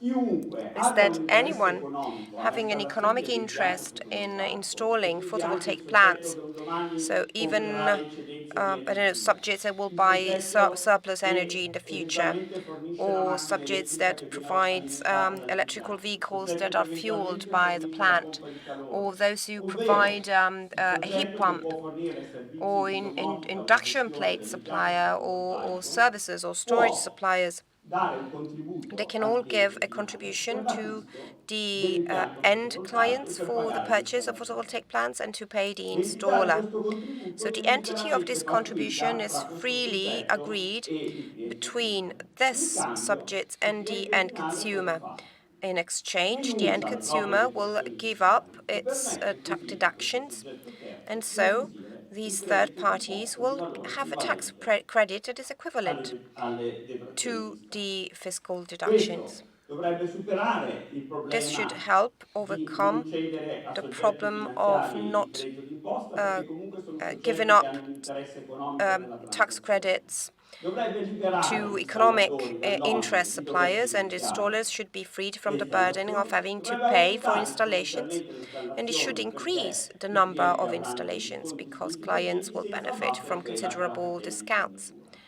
chiunque is abbia un that interesse anyone economico alla having an installazione economic degli impianti interest in fotovoltaici, e installing quindi anche il photovoltaic soggetto plants, che un domani so even comprerà le eccedenze di I don't know, energia, subjects that will il buy soggetto surplus energy in che the future, eventualmente fornisce la or macchina subjects elettrica that che viene provides alimentata electrical dall'impianto, il vehicles that soggetto che are fueled eventualmente by the fornisce la plant, pompa di or calore, those who ovvero provide il a heat soggetto che pump, può fornire servizi or di domotica o di induction gestione plate dell'impianto supplier, or fotovoltaico, services or storage può suppliers. dare un They contributo can al all give cliente a finale contribution per to l'acquisto the dell'impianto end fotovoltaico e clients per for the pagare purchase of l'installazione. photovoltaic plants and to pay the L'entità di installer. questo contributo So viene the entity of liberamente this contribution pattuita is fra questo freely soggetto agreed e il cliente between finale. In this cambio, subject il and the cliente end finale cosa consumer. fa? In exchange, the end Rinuncia alle proprie consumer will detrazioni give up fiscali e its permette tax così a questo deductions, soggetto terzo and di so acquisire un these third credito parties d'imposta di will valore have a tax equivalente credit that is equivalent alle detrazioni to fiscali. the fiscal deductions. Questo dovrebbe superare il This should problema help di non overcome cedere a the soggetti problem of finanziari il not credito d'imposta uh, perché comunque sono giving soggetti che up hanno un interesse economico nella tax transazione. credits Dovrebbe liberare to gli economic installatori dall'onere interest di dover suppliers, and finanziare installers should be freed le from the burden of installazioni, having to dovrebbe pay for aumentare installations, esponenzialmente le and it should installazioni increase perché the i number clienti of avranno degli installations sconti because clients significativi will senza benefit from abbattere tela alla considerable catena di discounts. fornitura.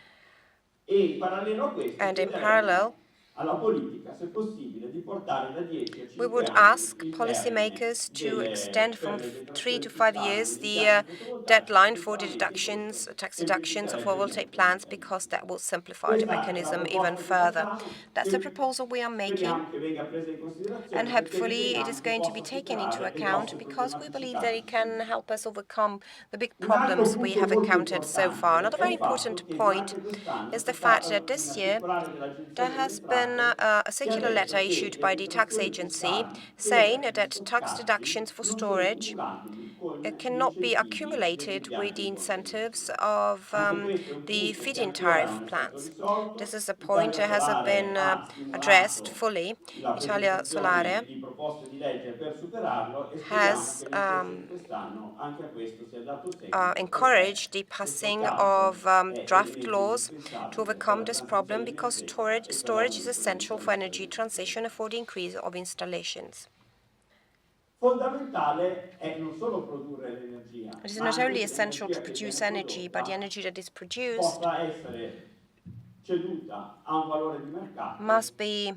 E in parallelo a questo And in parallel, chiederemmo alla politica, se possibile, di portare da 10 a we 5 would anni ask il termine policymakers to extend from per le 3 detrazioni to 5 fiscali years degli the impianti fotovoltaici, deadline perché for the chiaramente questo tax deductions of semplificherebbe photovoltaic molto il plants, meccanismo. because that will simplify the Questa è la mechanism even proposta che further. facciamo, That's the proposal we are making, speriamo che venga presa in and considerazione perché hopefully it riteniamo is che going to be possa taken into superare le account, grosse because we believe problematicità that che it ci sono. can help us overcome the big Un altro problems we punto have molto encountered so far. importante Another è very il fatto important che point durante quest'anno is c'è the fact stata that this una year circolare there dell'Agenzia delle has been Entrate a che ha circular letter detto che issued le by the tax detrazioni agency fiscali saying per gli that tax deductions stoccardi for non sono storage cumulabili con gli cannot be incentivi degli accumulated with impianti the incentives fotovoltaici. of Anche questo è un the punto che feed-in ancora non tariff è stato plants. This risolto. is a point Italia that hasn't Solare been ha addressed stimolato fully. la Italia presentazione Solare di proposte di legge per superarlo e speriamo has che nel corso di quest'anno anche a questo sia dato seguito perché encouraged the questo passing cambio of è draft elemento laws to indispensabile per overcome la this transizione problem, because energetica e per storage is l'aumento delle essential for energy installazioni transition and energetiche. for the increase of installations. Fondamentale è non solo produrre l'energia, It is ma not anche only che essential to l'energia che produce viene energy, but the prodotta energy that is produced possa essere ceduta a un valore di mercato must be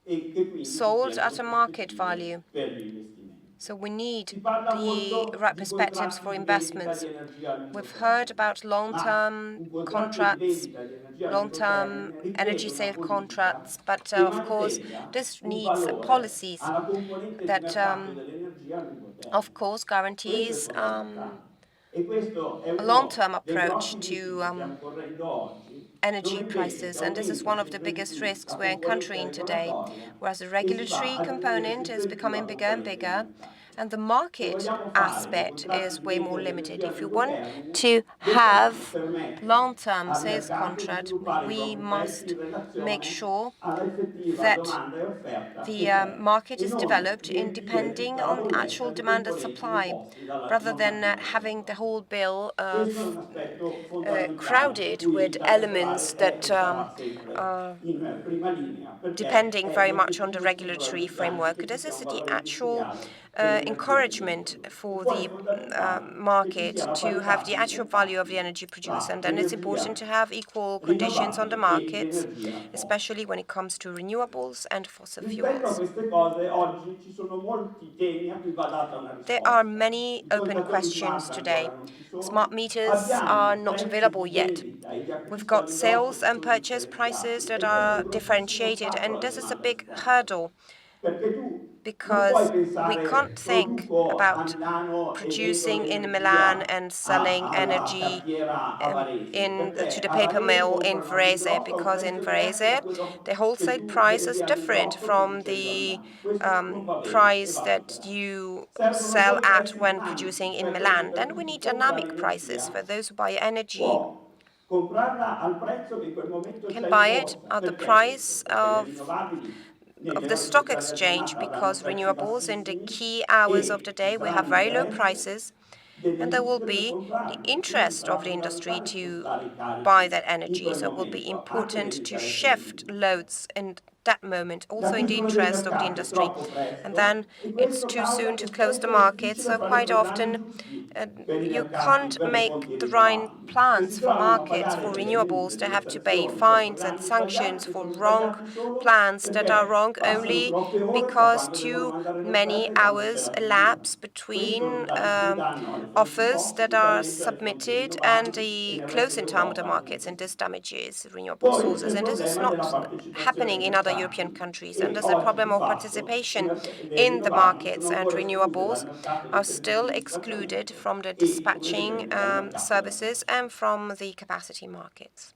e che quindi sold at a siano market prospettive value. per gli investimenti. So we need Si parla the molto right di perspectives for contratti di vendita investments. di energia a lungo We've heard termine, about ma long-term un contratto di contracts, vendita di energia a lungo long-term termine richiede energy una sale politica contracts, but che of course, mantenga this un needs valore policies alla componente di that, mercato dell'energia a lungo of termine. course, Questo è guarantees fondamentale. E questo è a uno long-term dei approach grossi rischi to che stiamo correndo oggi, energy dove invece prices, si and this is one aumenta of the sempre di biggest più risks la we're componente encountering today, regolatoria whereas the e si va regulatory a diminuire component sempre is di più la becoming bigger and componente di bigger, mercato. and the Se market vogliamo fare dei aspect contratti is di way vendita more di limited. energia a If we lungo want termine, to dobbiamo have permettere long-term al sales mercato di contract, sviluppare i we propri prezzi must in make relazione sure alla effettiva that domanda e offerta the che c'è market e is non developed in riempire depending tutta la on bolletta actual di demand and componenti supply, imposti dalla rather than normativa having the regolatoria. whole bill Questo è un aspetto fondamentale per crowded cui with l'Italia elements Solare è that e sarà sempre are in prima linea perché depending è very much on the l'effettivo stimolo regulatory agli impianti framework. che ci This sia is un the valore actual industriale dell'energia che viene encouragement prodotta. E for poi è the fondamentale che ci sia market la to have parità the sui actual value of the mercati energy produced. tra And then it's important l'energia to have equal conditions on the rinnovabile e markets, l'energia fossile. especially when it comes to renewables and fossil Rispetto a fuels. queste cose oggi ci sono molti temi a cui va data una There are risposta. many I open contatori questions smart ancora today. non ci Smart sono. meters are Abbiamo not prezzi available di yet. vendita e di We've acquisto a got ridosso sales che and sono purchase prices differenziati that e questo è are un grossissimo differentiated, ostacolo and alla this is a domanda big risposta. hurdle Perché tu non puoi because we pensare can't think produco a about Milano e vendo producing in Milan l'energia and selling alla energy cartiera a Varese, to perché the a paper Varese mill in comprano a Varese, ridosso a un because in prezzo diverso da Varese quello the che wholesale tu price is vendi a different ridosso from producendo a the Milano. Questo non va bene e price va that superato. you Servono sell poi at prezzi when dinamici, producing in cioè quelli Milan. per Then cui we chi need compra dynamic prices l'energia for those who buy energy può comprarla al prezzo che in quel momento can c'è in buy it borsa. at the Perché questo? price Perché le rinnovabili of nelle the ore stock centrali della exchange, giornata avranno because prezzi renewables in the bassissimi key hours of the e ci day we have sarà very low l'interesse prices, and there will dell'industria per be the comprarli, quindi ci interest sarà of the industry fondamentale to spostare i buy carichi that in energy. quel So it will be momento, anche important to nell'interesse shift dell'industria. loads in that moment, La also in the chiusura dei interest of the mercati è industry. troppo And presto then e it's questo too causa soon che to close the spesso è market. difficile So fare i quite programmi often giusti per i you mercati, can't per le make fonti the right rinnovabili e si plans for trovano a markets pagare for delle multe, renewables. They delle have to pay sanzioni per fines and programmi sbagliati sanctions che for sono wrong sbagliati solo plans that are perché wrong passano only troppe ore tra because quando devono too mandare many l'offerta e quando c'è hours la chiusura. elapse Questo non between dà nessun danno alle fonti offers that fossili, are danneggia le fonti submitted and rinnovabili e the nel resto closing time of the d'Europa è markets, così. and this damages renewable Poi c'è sources. il And this is problema della not partecipazione ai happening in other European mercati countries. And e there's a oggi problem di of fatto participation le in the rinnovabili markets, sono and ancora escluse dal renewables mercato dei are servizi still di excluded riscaldamento from the e, come dispatching vedremo, dal mercato della services capacità. and from the capacity markets.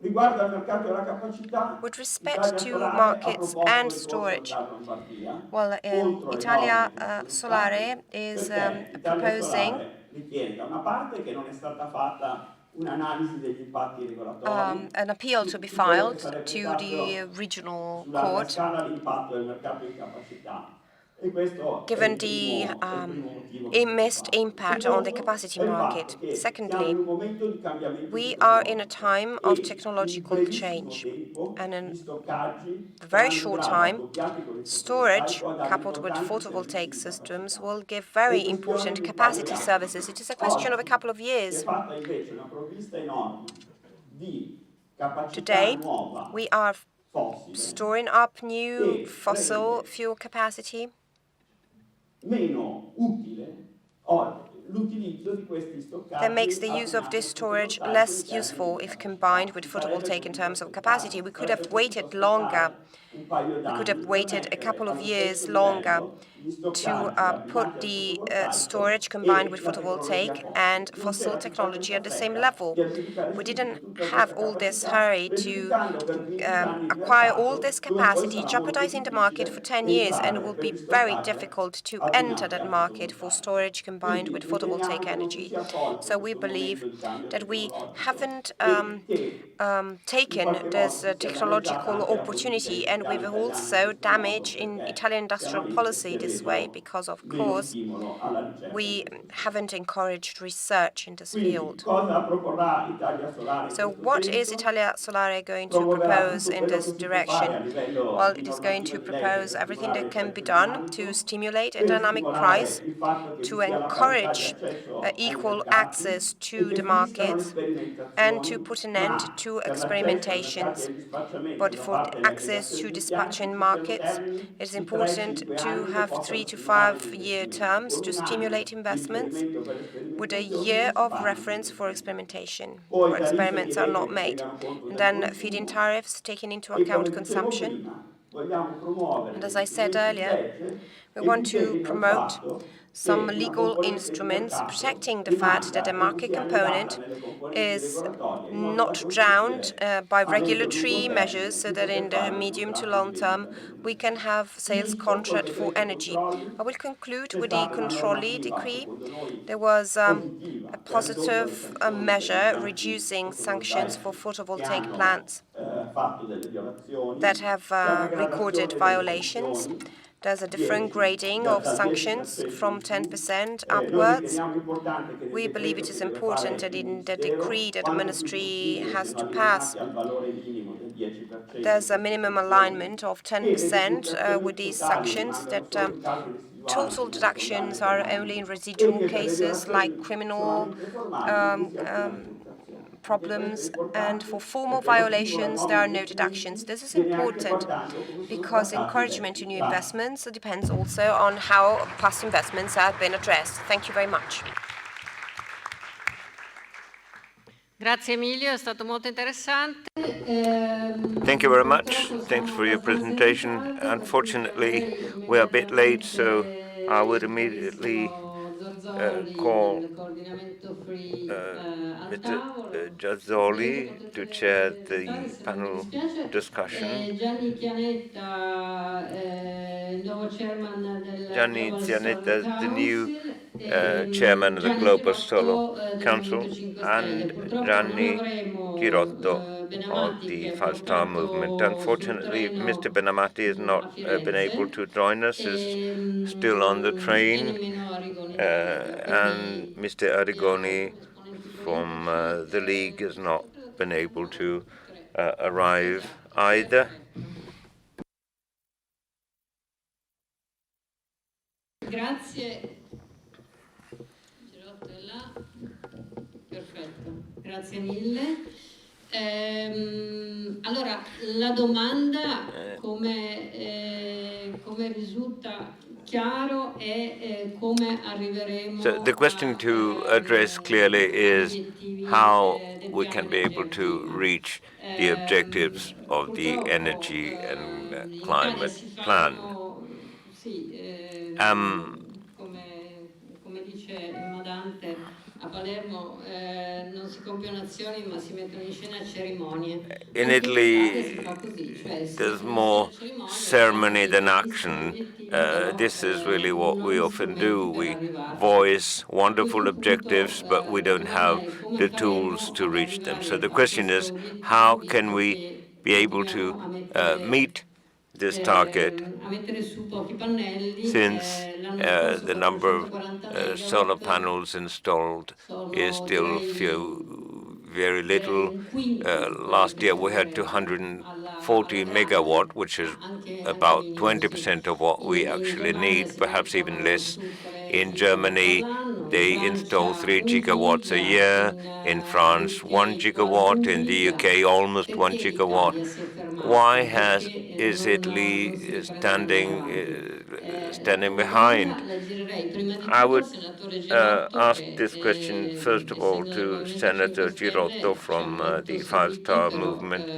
Riguardo al mercato della capacità, With respect Italia to Solare ha markets proposto and il ricorso al storage, TAR Lombardia well, contro le Italia norme che sono state, Solare is perché Italia proposing Solare ritiene da una parte che non è stata fatta un'analisi degli impatti regolatori an appeal to be su quello che filed sarebbe to the stato regional su larga court, scala l'impatto del mercato di capacità. E questo è given è il primo motivo che si può missed fare. Il impact on the secondo capacity è il fatto market. che siamo Secondly, in un momento di cambiamento we are in a tecnologico time of e in technological brevissimo change, tempo and in gli stoccaggi a very saranno in short grado, time, accoppiati con il storage, fotovoltaico, a dare coupled with importanti servizi photovoltaic di systems, capacità. will give È very questione important di un paio capacity d'anni. services. It is a question of a Oggi couple of si è years. fatta invece una provvista enorme di capacità Today, nuova we are fossile storing up new che fossil rende fuel capacity meno utile l'utilizzo di questi that makes stoccaggi the use of abbinati this al storage fotovoltaico in less termini useful di if capacità. combined with Si sarebbe photovoltaic in potuto terms of aspettare, capacity. We could sarebbe have potuto waited longer. aspettare un paio We could d'anni have per waited a mettere couple of allo stesso years longer livello gli to stoccaggi put abbinati al the fotovoltaico storage combined e with la tecnologia photovoltaic fossile. and Non fossil c'era tutta technology questa at the same fretta level. di aggiudicare We subito didn't tutta have questa all this capacità, hurry to pregiudicando per 15 anni il acquire all this mercato, dove poi capacity, sarà molto jeopardizing the market for difficile 10 years, and it entrare will per be gli very stoccaggi difficult to enter abbinati that al market for fotovoltaico. storage combined Quindi with riteniamo photovoltaic che non si energy. sia colto So we questo momento believe di cambio that we tecnologico haven't e che in taken qualche modo this si sia danneggiata technological anche la politica opportunity, and industriale we've italiana in also questo modo damaged in perché Italian siamo industrial lì che policy this this way because, of course, we haven't encouraged research in this field. So what is Italia Solare going to propose in this direction? Well, it is going to propose everything that can be done to stimulate a dynamic price, to encourage equal access to the market, and to put an end to experimentations. But for access to dispatching markets, it is important to have 3 to 5 year terms to stimulate investments with a year of reference for experimentation, where experiments are not made. And then feed-in tariffs taking into account consumption. And as I said earlier, we want to promote some legal instruments protecting the fact that the market component is not drowned by regulatory measures, so that in the medium to long term we can have sales contract for energy. I will conclude with the controlli decree. There was a positive measure reducing sanctions for photovoltaic plants that have recorded violations. There's a different grading of sanctions from 10% upwards. We believe it is important that in the decree that the ministry has to pass, there's a minimum alignment of 10% with these sanctions, that total deductions are only in residual cases like criminal problems, and for formal violations there are no deductions. This is important because encouragement to new investments depends also on how past investments have been addressed. Thank you very much. Grazie Emilio, è stato molto interessante. Thank you very much. Thanks for your presentation. Unfortunately, we are a bit late, so I would immediately call Mr. Giazzoli to chair the panel discussion. Gianni Zianetta, the new chairman of the Global Solar Council, and Gianni Girotto of the Five-Star Movement. Unfortunately, Mr. Benamati has not been able to join us, is still on the train, and Mr. Arrigoni from the League has not been able to arrive either. Grazie. Girotto è là. Perfetto, grazie mille. Allora, la domanda, come risulta chiaro, è come arriveremo. So the question to address clearly is how we can be able to reach the objectives of the energy and climate plan. Come dice il Dante, a Palermo non si compiono azioni ma si mettono in scena cerimonie. In Italy, there's more ceremony than action. This is really what we often do. We voice wonderful objectives, but we don't have the tools to reach them. So the question is, how can we be able to meet this target, since the number of solar panels installed is still very little. Last year we had 240 megawatt, which is about 20% of what we actually need, perhaps even less. In Germany, they install 3 gigawatts a year. In France, 1 gigawatt. In the UK, almost 1 gigawatt. Why is Italy standing behind? I would ask this question first of all to Senator Girotto from the Five-Star Movement.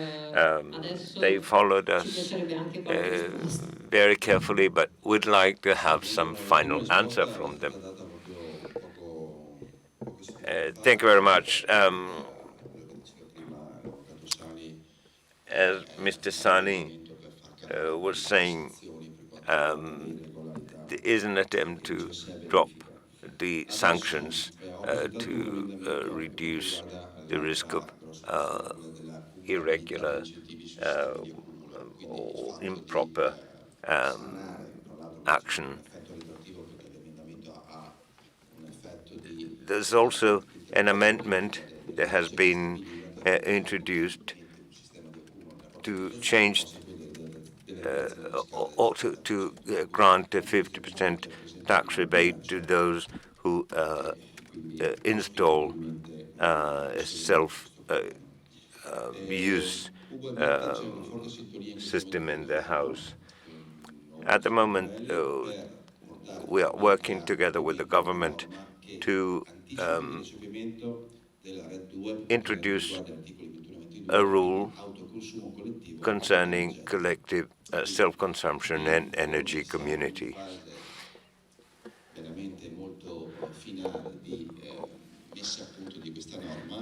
They followed us very carefully, but would like to have some final answer from them. Thank you very much. As Mr. Sani was saying, there is an attempt to drop the sanctions to reduce the risk of irregular or improper action There's also an amendment that has been introduced to change or to grant a 50% tax rebate to those who install a self-use system in their house. At the moment, we are working together with the government to introduce a rule concerning collective self-consumption and energy community.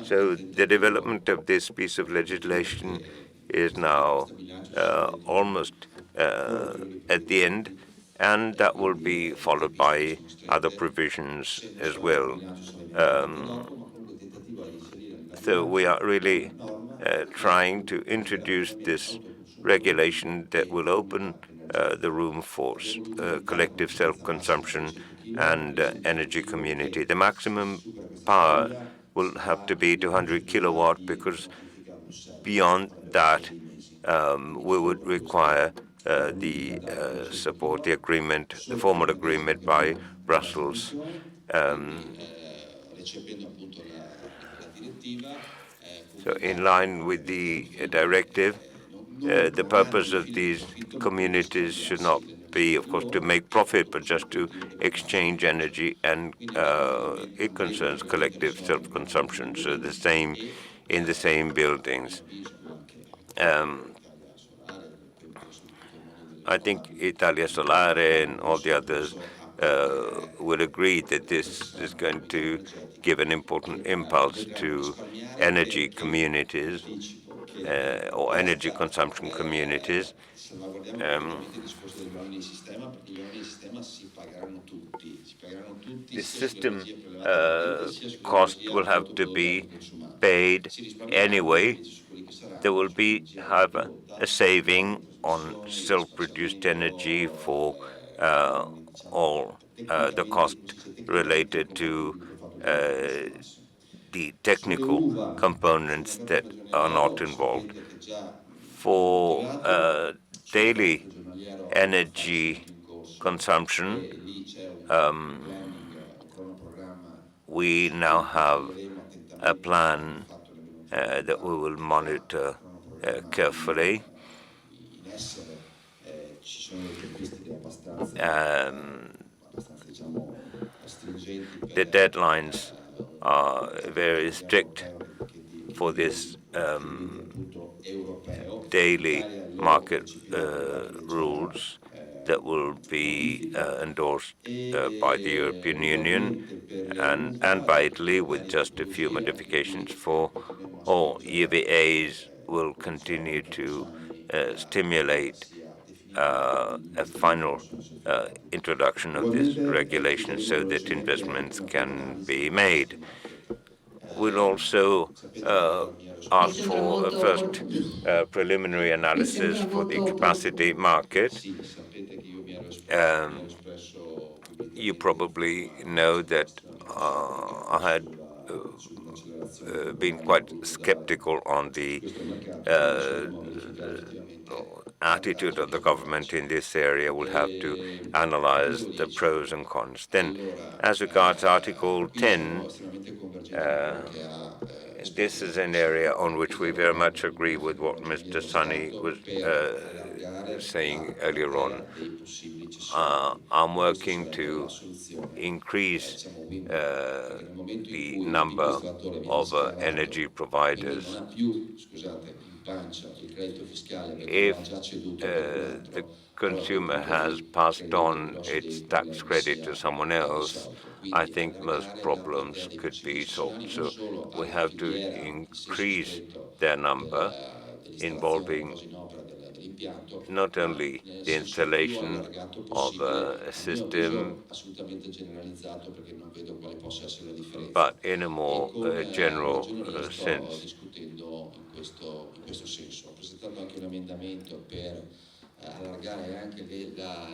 So the development of this piece of legislation is now almost at the end, and that will be followed by other provisions as well. So we are really trying to introduce this regulation that will open the room for collective self-consumption and energy community. The maximum power will have to be 200 kilowatt, because beyond that we would require the support, the agreement, the formal agreement by Brussels. So in line with the directive, the purpose of these communities should not be, of course, to make profit, but just to exchange energy, and it concerns collective self-consumption, so the same in the same buildings. I think Italia Solare and all the others will agree that this is going to give an important impulse to energy communities or energy consumption communities. The system cost will have to be paid anyway. There will be, however, a saving on self-produced energy for all the cost related to the technical components that are not involved. For daily energy consumption, we now have a plan that we will monitor carefully. The deadlines are very strict for this daily market rules that will be endorsed by the European Union and by Italy, with just a few modifications. For all EVAs will continue to stimulate a final introduction of this regulation so that investments can be made. We'll also ask for a first preliminary analysis for the capacity market. You probably know that I had been quite skeptical on the attitude of the government in this area. We'll have to analyze the pros and cons. Then, as regards Article 10, this is an area on which we very much agree with what Mr. Sani was saying earlier on. I'm working to increase the number of energy providers. If the consumer has passed on its tax credit to someone else, I think most problems could be solved. So we have to increase their number, involving not only the installation of a system, but in a more general sense.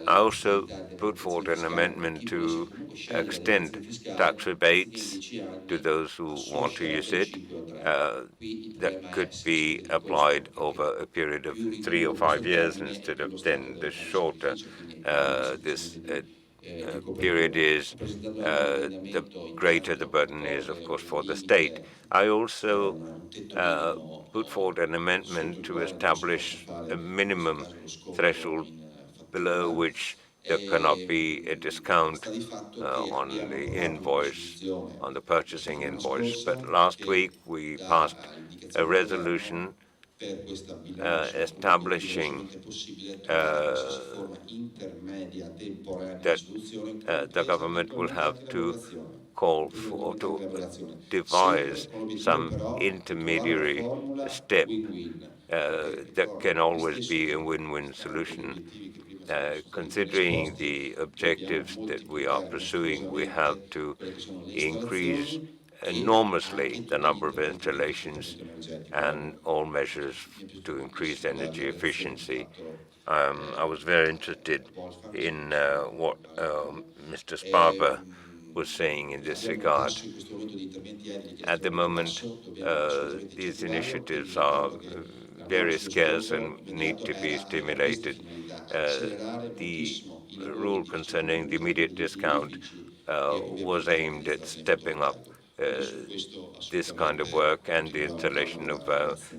I also put forward an amendment to extend tax rebates to those who want to use it. That could be applied over a period of 3 or 5 years instead of then the shorter this period is, the greater the burden is, of course, for the state. I also put forward an amendment to establish a minimum threshold below which there cannot be a discount on the invoice, on the purchasing invoice. But last week we passed a resolution establishing that the government will have to call for, to devise some intermediary step that can always be a win-win solution. Considering the objectives that we are pursuing, we have to increase enormously the number of installations and all measures to increase energy efficiency. I was very interested in what Mr. Sparber was saying in this regard. At the moment, these initiatives are very scarce and need to be stimulated. The rule concerning the immediate discount was aimed at stepping up this kind of work and the installation of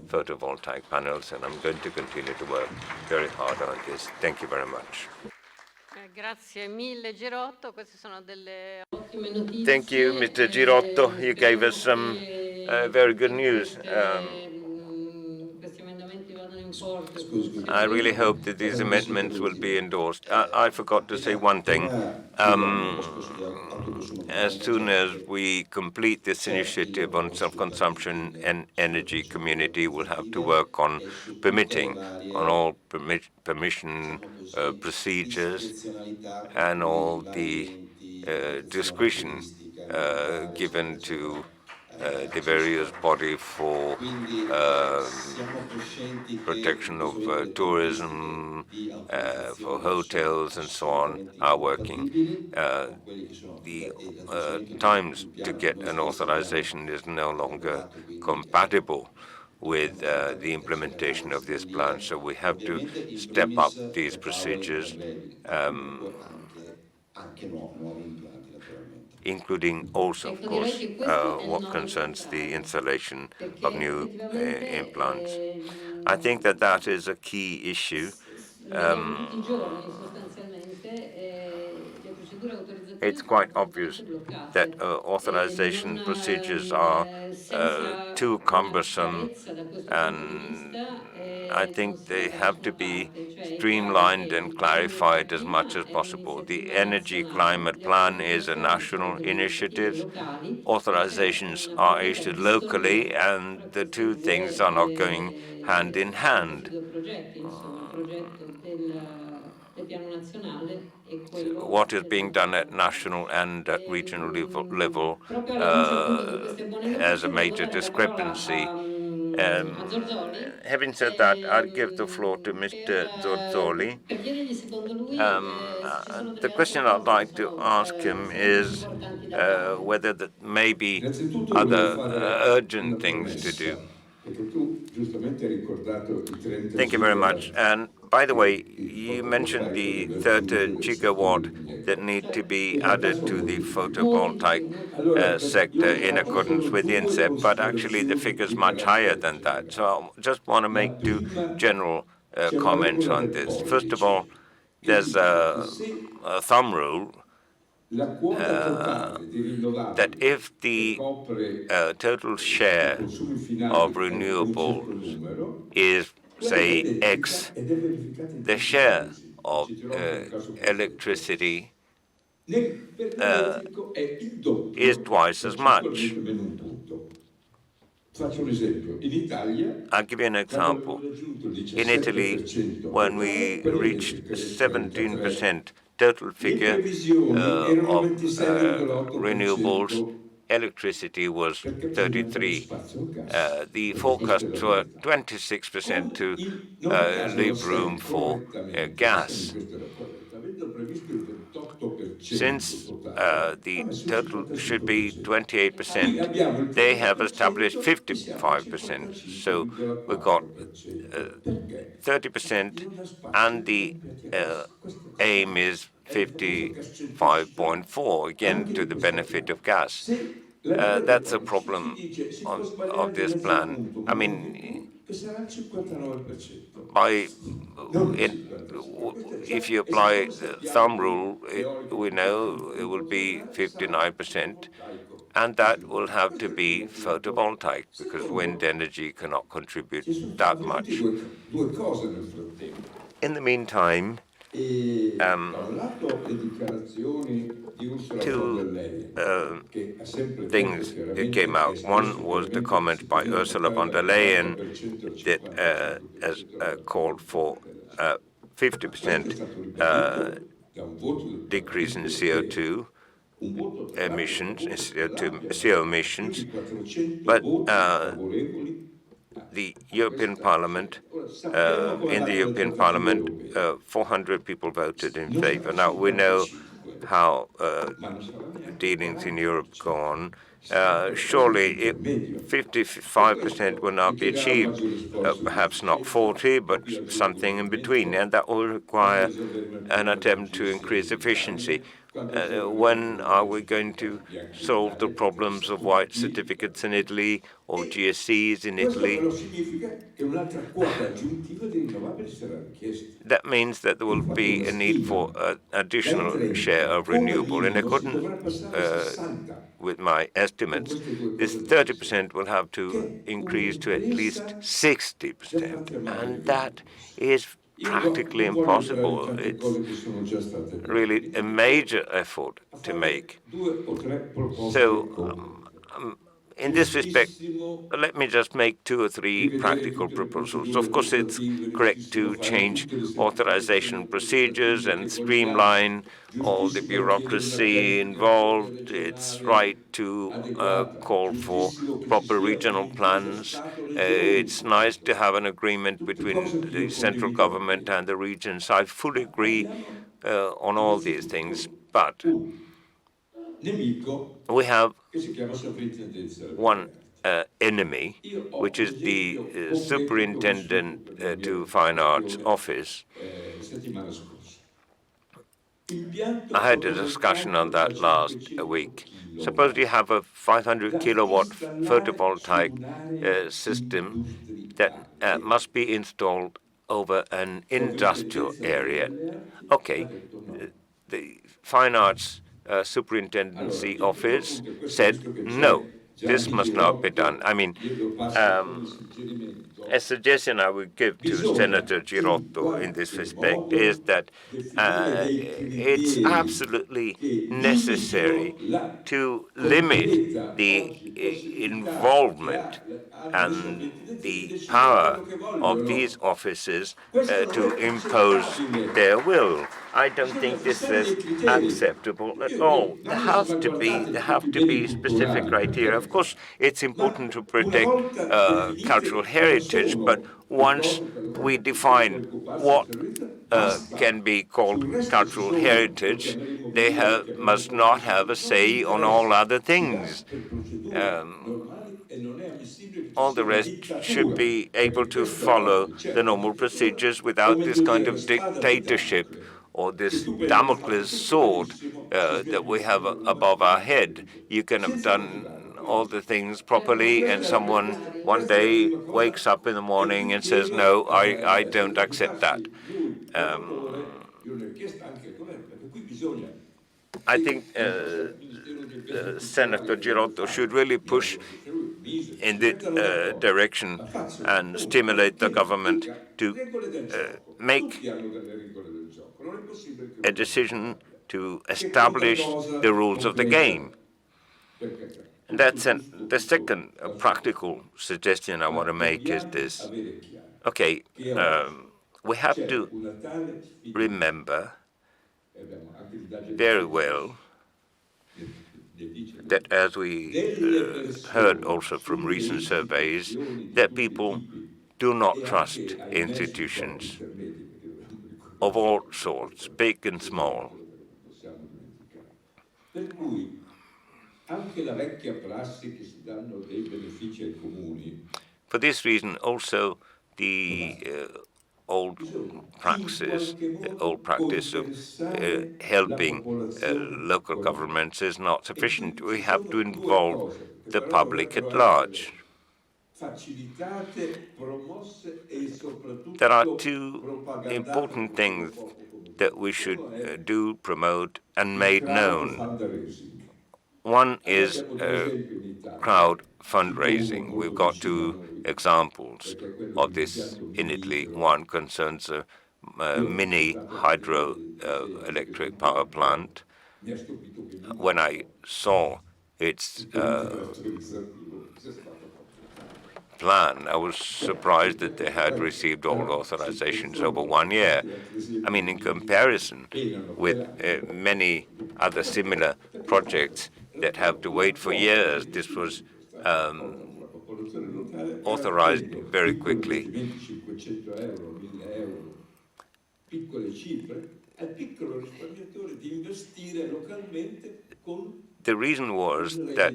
photovoltaic panels, and I'm going to continue to work very hard on this. Thank you very much. Thank you, Mr. Girotto. You gave us some very good news. I really hope that these amendments will be endorsed. I forgot to say one thing. As soon as we complete this initiative on self-consumption and energy community, we'll have to work on permitting, on all permission procedures and all the discretion given to the various body for protection of tourism, for hotels and so on, are working. The times to get an authorization is no longer compatible with the implementation of this plan, so we have to step up these procedures, including also, of course, what concerns the installation of new implants. I think that that is a key issue. It's quite obvious that authorization procedures are too cumbersome, and I think they have to be streamlined and clarified as much as possible. The Energy Climate Plan is a national initiative. Authorizations are issued locally, and the two things are not going hand in hand. What is being done at national and at regional level has a major discrepancy. Having said that, I'll give the floor to Mr. Zorzoli. The question I'd like to ask him is whether there may be other urgent things to do. Thank you very much. And by the way, you mentioned the 30 gigawatt that need to be added to the photovoltaic sector in accordance with the INSEP, but actually the figure is much higher than that. So I just want to make two general comments on this. First of all, there's a thumb rule that if the total share of renewables is, say, X, the share of electricity is twice as much. I'll give you an example. In Italy, when we reached 17% total figure of renewables, electricity was 33. The forecasts were 26% to leave room for gas. Since the total should be 28%, they have established 55%. So we got 30%, and the aim is 55.4, again to the benefit of gas. That's a problem of this plan. I mean, if you apply the thumb rule, we know it will be 59%, and that will have to be photovoltaic because wind energy cannot contribute that much. In the meantime, two things came out. One was the comment by Ursula von der Leyen that has called for 50% decrease in CO2 emissions, CO emissions, but the European Parliament, in the European Parliament, 400 people voted in favor. Now, we know how dealings in Europe go on. Surely 55% will not be achieved, perhaps not 40, but something in between, and that will require an attempt to increase efficiency. When are we going to solve the problems of white certificates in Italy or GSCs in Italy? That means that there will be a need for an additional share of renewable. In accordance with my estimates, this 30% will have to increase to at least 60%, and that is practically impossible. It's really a major effort to make. So, in this respect, let me just make 2 or 3 practical proposals. Of course, it's correct to change authorization procedures and streamline all the bureaucracy involved. It's right to call for proper regional plans. It's nice to have an agreement between the central government and the regions. I fully agree on all these things, but we have one enemy, which is the Superintendent to Fine Arts Office. I had a discussion on that last week. Suppose you have a 500 kilowatt photovoltaic system that must be installed over an industrial area. Okay, the Fine Arts Superintendency Office said, no, this must not be done. I mean, a suggestion I would give to Senator Girotto in this respect is that it's absolutely necessary to limit the involvement and the power of these offices to impose their will. I don't think this is acceptable at all. There have to be specific criteria. Of course, it's important to protect cultural heritage, but once we define what can be called cultural heritage, they must not have a say on all other things. All the rest should be able to follow the normal procedures without this kind of dictatorship or this Damocles sword that we have above our head. You can have done all the things properly, and someone one day wakes up in the morning and says, no, I don't accept that. I think Senator Girotto should really push in that direction and stimulate the government to make a decision to establish the rules of the game. And that's the second practical suggestion I want to make is this. Okay, we have to remember very well that, as we heard also from recent surveys, that people do not trust institutions of all sorts, big and small. For this reason, also the old practice of helping local governments is not sufficient. We have to involve the public at large. There are two important things that we should do, promote, and make known. One is crowd fundraising. We've got two examples of this in Italy. One concerns a mini hydro electric power plant. When I saw its plan, I was surprised that they had received all authorizations over 1 year. I mean, in comparison with many other similar projects that have to wait for years, this was authorized very quickly. The reason was that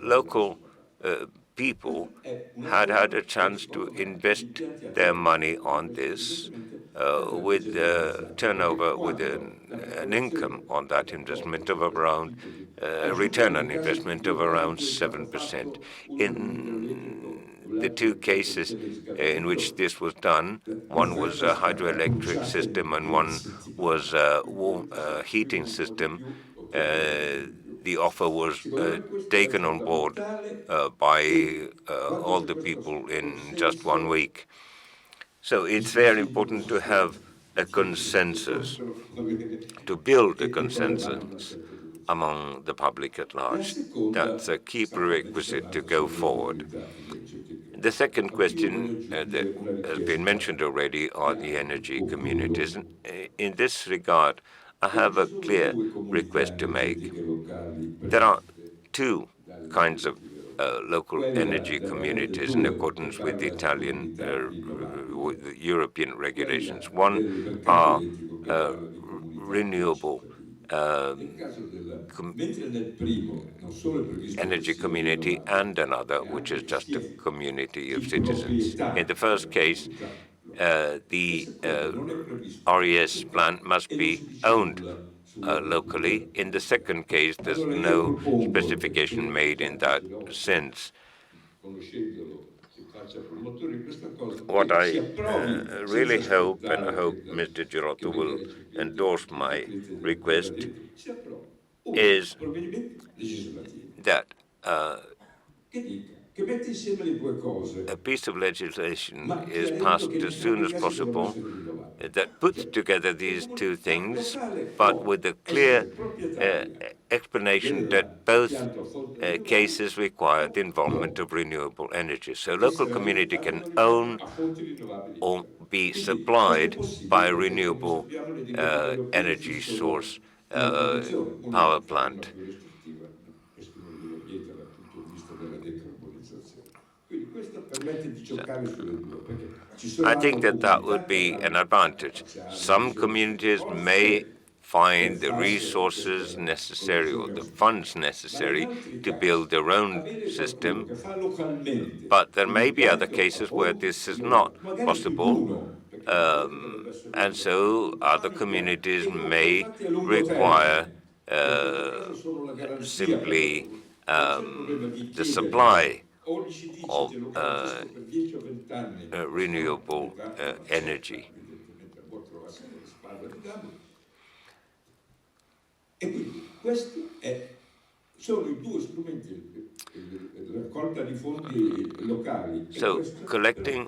local people had a chance to invest their money on this with turnover, with an income on that investment of around return on investment of around 7%. In the two cases in which this was done, one was a hydroelectric system and one was a heating system. The offer was taken on board by all the people in just 1 week. So it's very important to have a consensus, to build a consensus among the public at large. That's a key prerequisite to go forward. The second question that has been mentioned already are the energy communities. In this regard, I have a clear request to make. There are two kinds of local energy communities in accordance with the Italian with the European regulations. One are renewable energy community, and another which is just a community of citizens. In the first case, the RES plant must be owned locally. In the second case, there's no specification made in that sense. What I really hope, and I hope Mr. Girotto will endorse my request, is that a piece of legislation is passed as soon as possible that puts together these two things, but with a clear explanation that both cases require the involvement of renewable energy. So local community can own or be supplied by a renewable energy source power plant. I think that would be an advantage. Some communities may find the resources necessary or the funds necessary to build their own system, but there may be other cases where this is not possible, and so other communities may require simply the supply of renewable energy. So collecting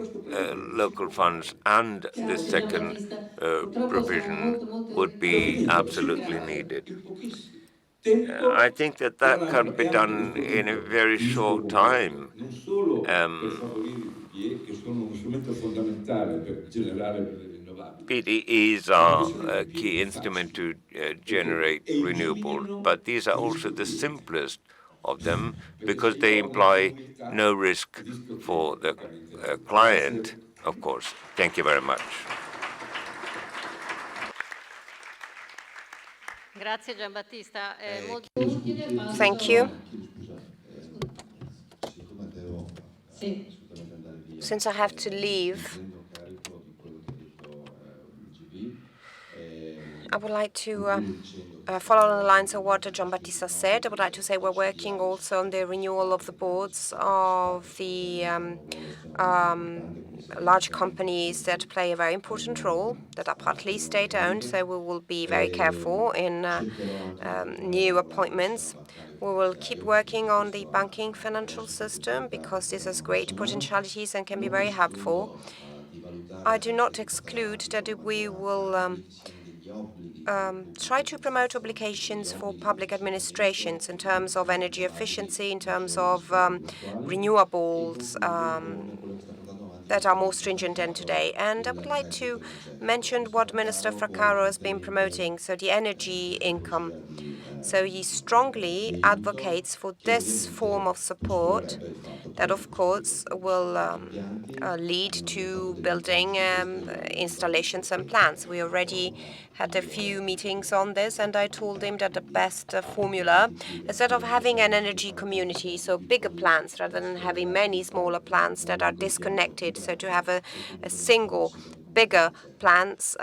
local funds and the second provision would be absolutely needed. I think that can be done in a very short time. PDEs are a key instrument to generate renewable, but these are also the simplest of them because they imply no risk for the client, of course. Thank you very much. Thank you. Since I have to leave, I would like to follow the lines of what Giambattista said. I would like to say we're working also on the renewal of the boards of the large companies that play a very important role, that are partly state-owned, so we will be very careful in new appointments. We will keep working on the banking financial system because this has great potentialities and can be very helpful. I do not exclude that we will try to promote obligations for public administrations in terms of energy efficiency, in terms of renewables that are more stringent than today. And I would like to mention what Minister Fraccaro has been promoting, so the energy income. So he strongly advocates for this form of support that, of course, will lead to building installations and plants. We already had a few meetings on this, and I told him that the best formula, instead of having an energy community, so bigger plants rather than having many smaller plants that are disconnected, so to have a single bigger plant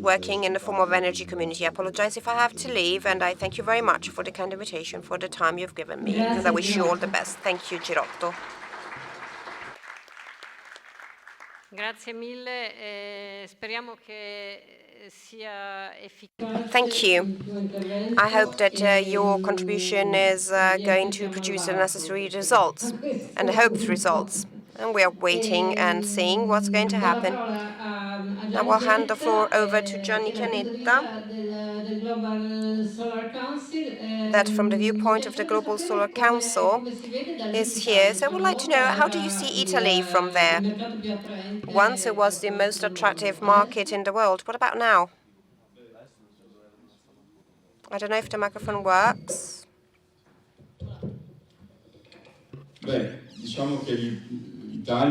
working in the form of energy community. I apologize if I have to leave, and I thank you very much for the kind invitation, for the time you've given me, and I wish you all the best. Thank you, Girotto. Thank you. I hope that your contribution is going to produce the necessary results and the hoped results. And we are waiting and seeing what's going to happen. Now I'll hand the floor over to Gianni Canetta, that from the viewpoint of the Global Solar Council is here. So I would like to know, how do you see Italy from there? Once it was the most attractive market in the world. What about now? I don't know if the microphone works. Well,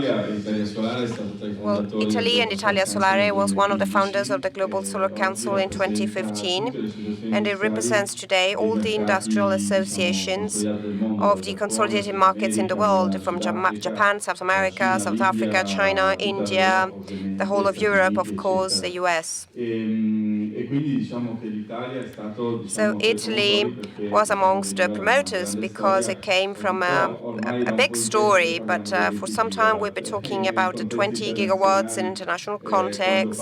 Italy and Italia Solare was one of the founders of the Global Solar Council in 2015, and it represents today all the industrial associations of the consolidated markets in the world, from Japan, South America, South Africa, China, India, the whole of Europe, of course, the US. So Italy was amongst the promoters because it came from a big story, but for some time we've been talking about the 20 gigawatts in international context.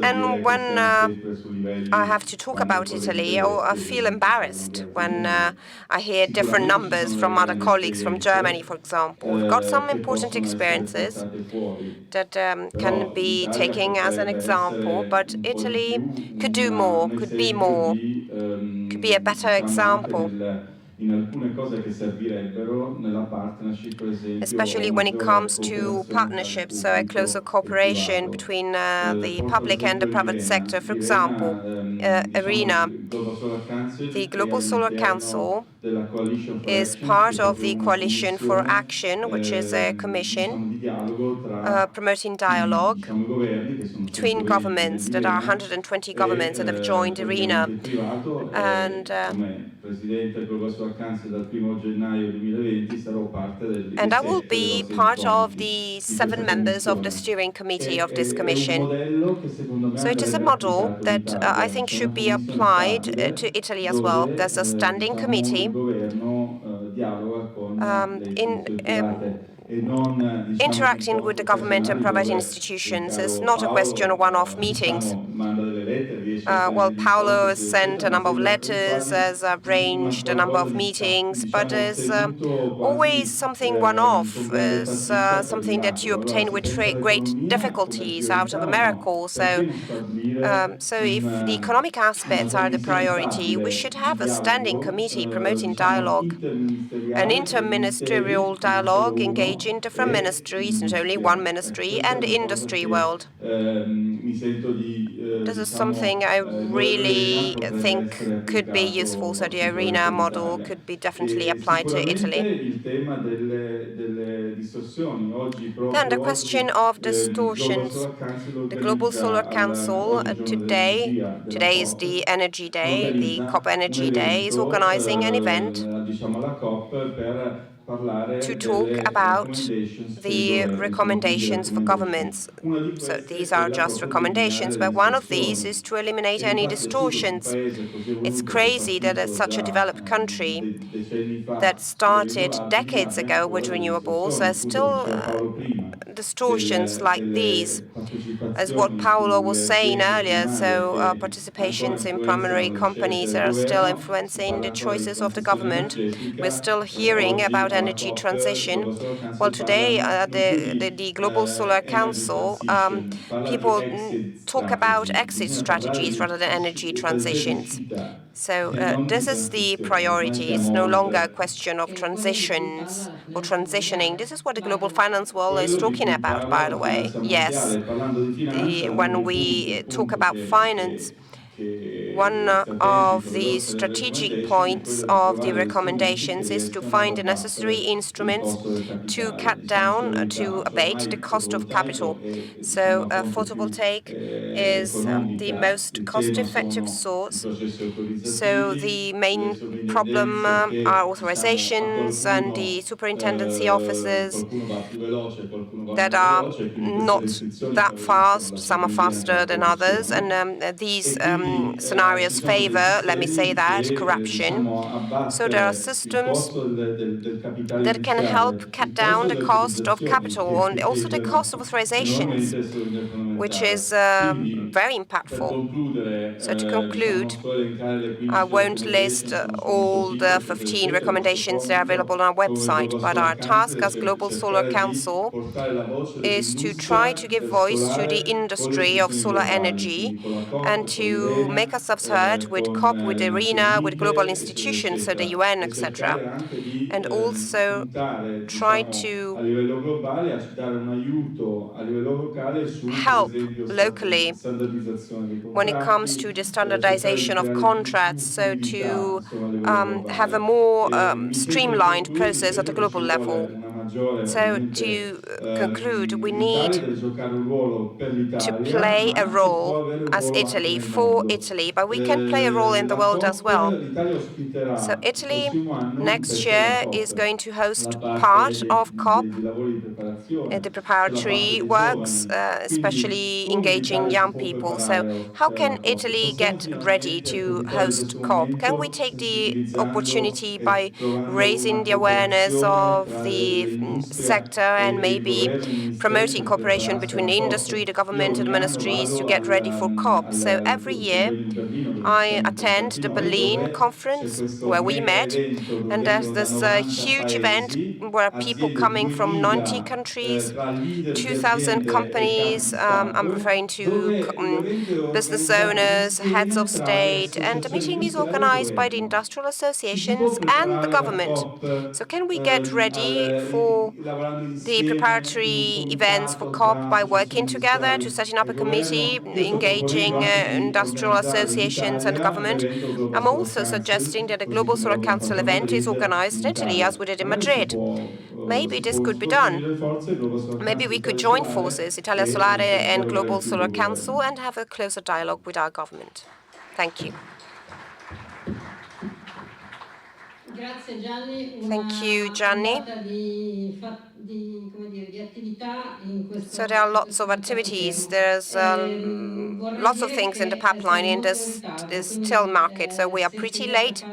And when I have to talk about Italy, I feel embarrassed when I hear different numbers from other colleagues from Germany, for example. We've got some important experiences that can be taken as an example, but Italy could do more, could be more, could be a better example, especially when it comes to partnerships, so a closer cooperation between the public and the private sector. For example, ARENA, the Global Solar Council, is part of the Coalition for Action, which is a commission promoting dialogue between governments. That are 120 governments that have joined ARENA. And I will be part of the 7 members of the steering committee of this commission. So it is a model that I think should be applied to Italy as well. There's a standing committee interacting with the government and private institutions. Is not a question of one-off meetings. Well, Paolo has sent a number of letters, has arranged a number of meetings, but there's always something one-off, something that you obtain with great difficulties out of a miracle. So if the economic aspects are the priority, we should have a standing committee promoting dialogue, an interministerial dialogue engaging different ministries, not only one ministry, and the industry world. This is something I really think could be useful, so the arena model could be definitely applied to Italy. Then the question of distortions. The Global Solar Council today is the Energy Day, the COP Energy Day, is organizing an event to talk about the recommendations for governments. So these are just recommendations, but one of these is to eliminate any distortions. It's crazy that at such a developed country that started decades ago with renewables, there's still distortions like these. As what Paolo was saying earlier, so participations in primary companies are still influencing the choices of the government. We're still hearing about energy transition. Well, today, the Global Solar Council, people talk about exit strategies rather than energy transitions. So this is the priority. It's no longer a question of transitions or transitioning. This is what the global finance world is talking about, by the way. Yes, when we talk about finance, one of the strategic points of the recommendations is to find the necessary instruments to cut down, to abate the cost of capital. So photovoltaic is the most cost-effective source. So the main problem are authorizations and the superintendency offices that are not that fast. Some are faster than others, and these scenarios favor, let me say that, corruption. So there are systems that can help cut down the cost of capital and also the cost of authorizations, which is very impactful. So to conclude, I won't list all the 15 recommendations that are available on our website, but our task as Global Solar Council is to try to give voice to the industry of solar energy and to make ourselves heard with COP, with ARENA, with global institutions, so the UN, etc. And also try to help locally when it comes to the standardization of contracts, so to have a more streamlined process at the global level. So to conclude, we need to play a role as Italy, for Italy, but we can play a role in the world as well. So Italy next year is going to host part of COP, the preparatory works, especially engaging young people. So how can Italy get ready to host COP? Can we take the opportunity by raising the awareness of the sector and maybe promoting cooperation between the industry, the government and the ministries to get ready for COP? So every year I attend the Berlin conference where we met, and there's this huge event where people coming from 90 countries, 2,000 companies, I'm referring to business owners, heads of state, and the meeting is organized by the industrial associations and the government. So can we get ready for the preparatory events for COP by working together to setting up a committee, engaging industrial associations and the government? I'm also suggesting that a Global Solar Council event is organized in Italy, as we did in Madrid. Maybe this could be done. Maybe we could join forces, Italia Solare and Global Solar Council, and have a closer dialogue with our government. Thank you. Thank you, Gianni. So there are lots of activities. There's lots of things in the pipeline in this still market. So we are pretty late.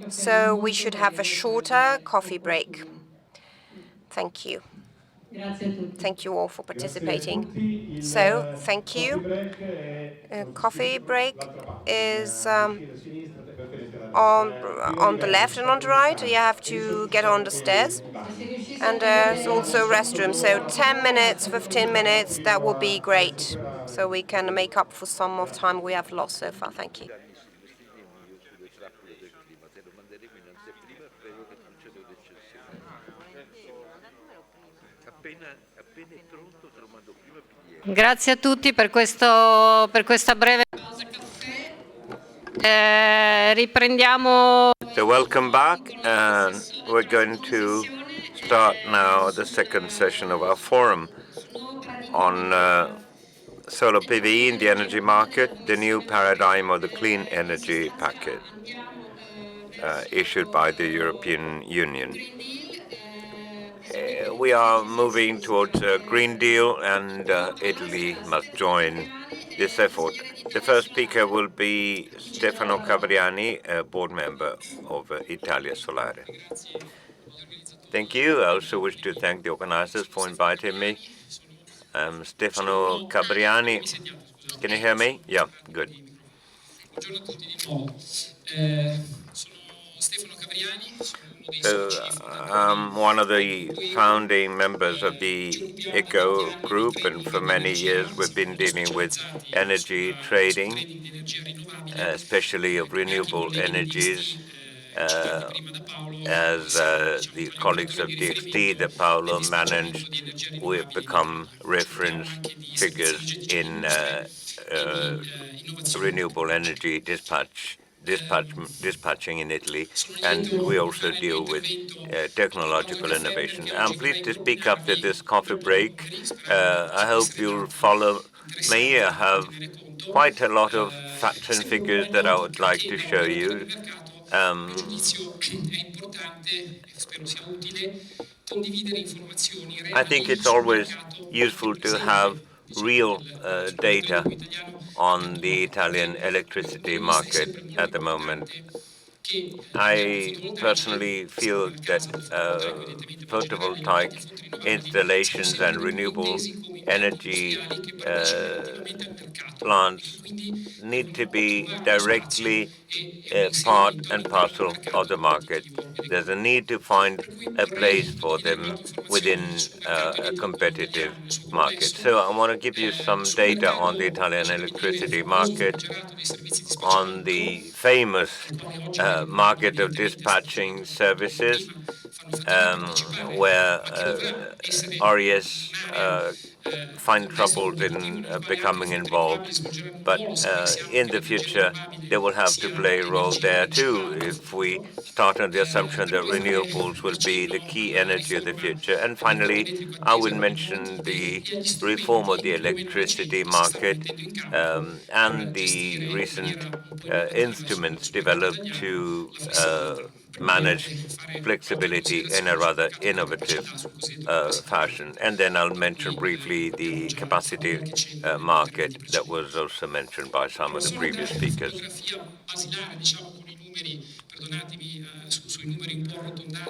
So we should have a shorter coffee break. Thank you. Thank you all for participating. So, thank you. Coffee break is on the left and on the right. You have to get on the stairs. And there's also restrooms. So 10 minutes, 15 minutes, that would be great. So we can make up for some of time we have lost so far. Thank you. Grazie a tutti per questa breve. Riprendiamo. So welcome back, and we're going to start now the second session of our forum on solar PV in the energy market, the new paradigm of the clean energy package issued by the European Union. We are moving towards a Green Deal, and Italy must join this effort. The first speaker will be Stefano Cavriani, a board member of Italia Solare. Thank you. I also wish to thank the organizers for inviting me. I'm Stefano Cavriani. Can you hear me? Yeah, good. So I'm one of the founding members of the ECO group, and for many years we've been dealing with energy trading, especially of renewable energies, as the colleagues of DXT that Paolo managed. We've become reference figures in renewable energy dispatching in Italy, and we also deal with technological innovation. I'm pleased to speak after this coffee break. I hope you'll follow me. I have quite a lot of facts and figures that I would like to show you. I think it's always useful to have real data on the Italian electricity market at the moment. I personally feel that photovoltaic installations and renewable energy plants need to be directly part and parcel of the market. There's a need to find a place for them within a competitive market. So I want to give you some data on the Italian electricity market, on the famous market of dispatching services, where RES find troubles in becoming involved. But in the future, they will have to play a role there too if we start on the assumption that renewables will be the key energy of the future. And finally, I will mention the reform of the electricity market and the recent instruments developed to manage flexibility in a rather innovative fashion. And then I'll mention briefly the capacity market that was also mentioned by some of the previous speakers.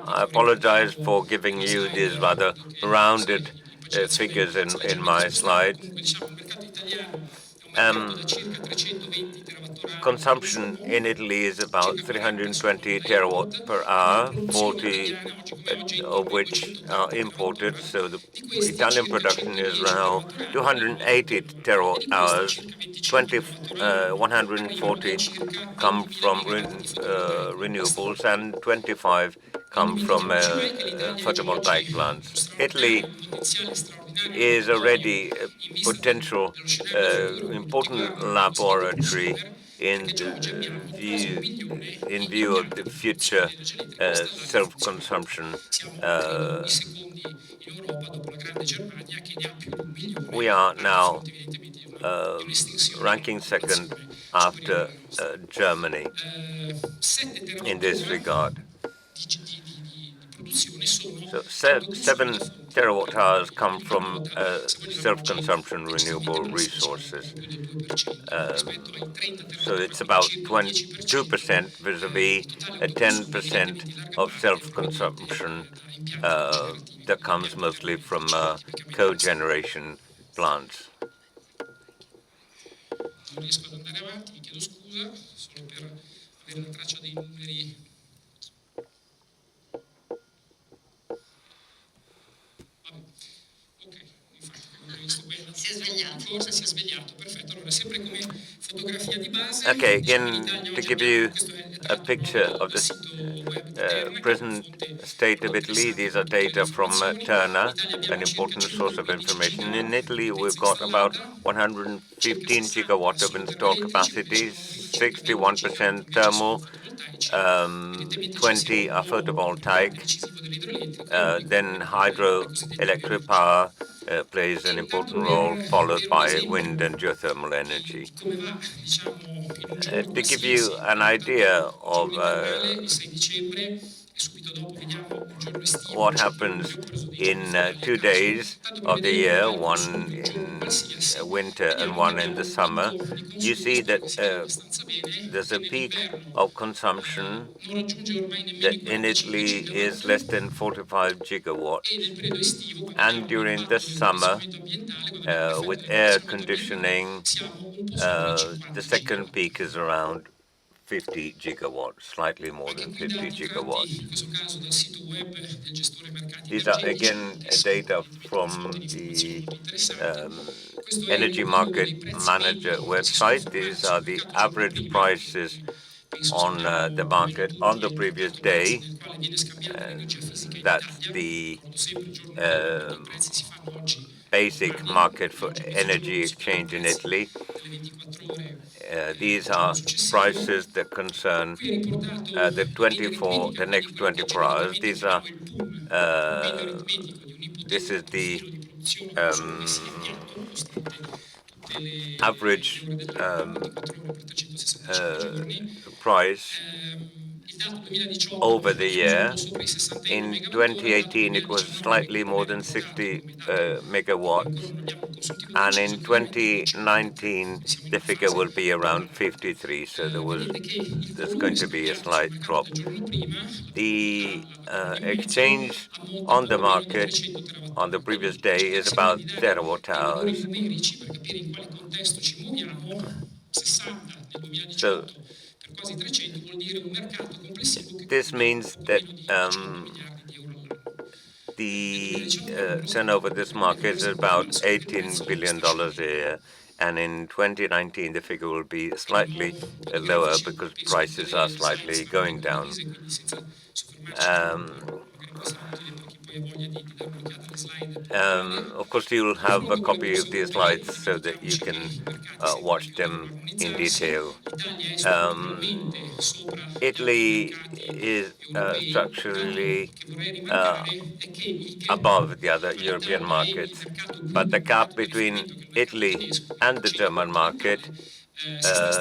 I apologize for giving you these rather rounded figures in my slides. Consumption in Italy is about 320 terawatt per hour, 40 of which are imported. So the Italian production is around 280 terawatt hours, 140 come from renewables, and 25 come from photovoltaic plants. Italy is already a potential important laboratory in view of the future self-consumption. We are now ranking second after Germany in this regard. So 7 terawatt hours come from self-consumption renewable resources. So it's about 2% vis-a-vis 10% of self-consumption that comes mostly from cogeneration plants. Non riesco ad andare avanti, mi chiedo scusa, solo per avere una traccia dei numeri. Vabbè, ok, infatti avevo visto quello. Si è svegliato. Forse si è svegliato, perfetto. Allora, sempre come fotografia di base. Okay, Diciamo, again, l'Italia to oggi give ha, you questo è a tratto picture of dal the sito web di Terna, che è una present fonte state of molto Italy. interessante These are per tutte le data from informazioni. Terna, In Italia an abbiamo circa important source of 115 information. In gigawatt di Italy, we've potenza got about installata, circa 115 60 gigawatt of sono installed termoelettrici, poi ci capacity, sono altri circa 20 gigawatt 61% invece sono thermal, fotovoltaici. Evidentemente ci 20 are secondo il ruolo photovoltaic. decisivo dell'idroelettrico, Then le cosiddette hydroelectric valvolati. power plays an E tanto important role, followed per un by esempio wind and geothermal di energy. come va, diciamo, in un giorno To give you qualsiasi, an in Italia, idea il giorno of invernale, il 6 dicembre, e subito dopo vediamo il giorno estivo, what cioè quello in cui happens abbiamo preso dei giorni in feriali a 2 days caso, tanto per of the vedere un year, impianto one subito in qualsiasi, winter and vediamo che one in abbiamo the un summer, picco di you see consumo, that dove si vede abbastanza bene, there's che a peak nell'inverno of consumption non raggiunge ormai nemmeno that i in 45 Italy is less gigawatt, than 45 e nel gigawatts. periodo estivo, quando And abbiamo during the l'impatto summer, dell'inquinamento ambientale, quando abbiamo l'effetto with delle air emissioni metaboliche, conditioning, siamo un po' sopra i the 50 second gigawatt. peak is around 50 gigawatts, slightly more Anche than qui 50 dati tratti in gigawatts. questo caso dal sito web del gestore mercati These are energetici, again data evidentemente una fonte from di informazioni the molto interessante. um, Questo è il Energy modello Market dei prezzi Manager medio che si sono website. formati These sul are the mercato il giorno average prima, prices quindi penso on the sappiamo come market on ridurre the il previous prezzo day. nel quale viene scambiata And l'energia fisica in that's Italia. the Ricordo sempre il giorno prima perché i um, prezzi si fanno oggi basic domani, market quindi for oggi a mezzogiorno energy si fanno i exchange in prezzi Italy. delle 24 ore del These giorno are successivo. prices that concern Qui è riportato the next 24 hours. genericamente These are chiamiamo il PUM, il medio uh, aritmetico di this is un'ipotetico the filo di produzione che posso avesse um, avviato nonostante tutte le average ore dell'anno, 24 ore per 365 uh, giorni. price Il dato 2018 over è the chiuso un po' year. sopra i 60 euro In megawattora, il dato 2018, it was 2019 slightly ancora more ben than riportato 60 come dato, quindi ancora megawatts, non abbiamo consuntivo and preciso, in però oggi vediamo 2019, come siamo in the una figure fase will be around tornante. 53. So Vedete che il there's volume going to be a scambiato sul slight mercato del drop. giorno prima, The la prima indicazione, exchange ammonta un on the po' meno di market 300 on the terawattora. previous Quindi day is cerchiamo about di dare terawatt dei valori hours. numerici per capire in quale contesto ci muoviamo. 60 nel So 2018 per quasi 300 vuol dire un mercato complessivo che this conta means poco that meno di 100 miliardi di euro all'anno. Nel the 2019 il numero turnover totale of this delle market is diverse about performance con il $18 prezzo billion a specifico. year, and in 2019 the figure will be Di slightly nuovo i lower grafici because penso tutte prices are le slide slightly saranno going ben down. condivise, quindi senza soffermarci Um, troppo, magari poi saranno utili per chi poi ha voglia di dare un'occhiata alle slide e poi vederle. of course, you'll Questo have a proprio per il copy of prossimo these blocchetto, slides quindi so that you ricordiamoci che can i mercati sempre watch più devono them in armonizzarsi. detail. L'Italia è Um, strutturalmente sopra gli altri Italy mercati is europei. Il dato structurally che vorrei uh, rimarcare è che il gap above the other European all'interno del markets, mercato but the gap globalizzato di between riferimento, che è il mercato Italy tedesco, il and mercato the ceco, il German mercato market alemane, si sta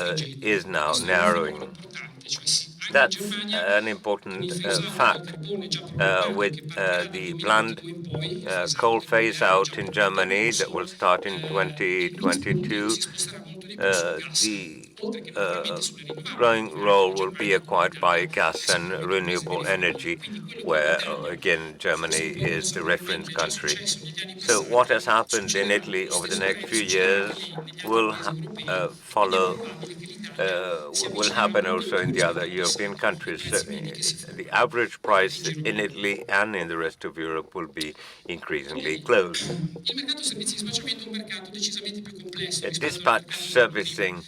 is stringendo. now Questo è un fenomeno narrowing. importante, cioè anche la That's Germania an con il important phase out del fact. carbone già programmato With che partirà dal the planned 2022 in poi, il phase coal out phase nucleare già out in programmato al Germany that ribasso, will start in il mix produttivo 2022, si sposterà molto di più sul gas, the oltre che naturalmente sulle rinnovabili, growing dove anche role in will be Germania come in acquired by Italia gas si and muove da paese di renewable energy, riferimento. Quindi quello che in where Italia again Germany forse proviamo a is the reference scoprire già country. successo negli anni So what passati, has happened in succederà con Italy lo over the stesso next few prezzo generale years negli altri will paesi europei, quindi è follow probabile che l'Italia si will avvicinerà happen molto di also in più the other rispetto ai European 60 dei countries. So, prezzi medi che si the formano average nei price prossimi in giorni. Italy and in the rest of Europe will be increasingly close. Il mercato servizi di spacciamento è un mercato decisamente più complesso A rispetto al dispatch mercato servicing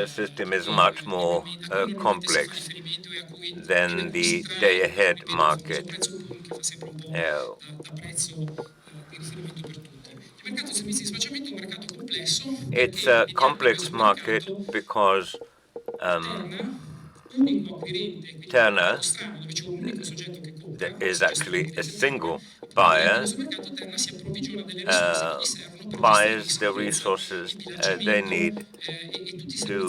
system is much more cui normalmente si fa complex riferimento e a cui viene than the considerato, day-ahead ripeto, il famoso market. prezzo PUM che fa sempre un po' Uh, da prezzo di riferimento per tutti. Il mercato servizi di spacciamento è un mercato complesso it's perché a vediamo in complex questo market mercato because Terna Terna is actually a single buyer, buys the resources they need to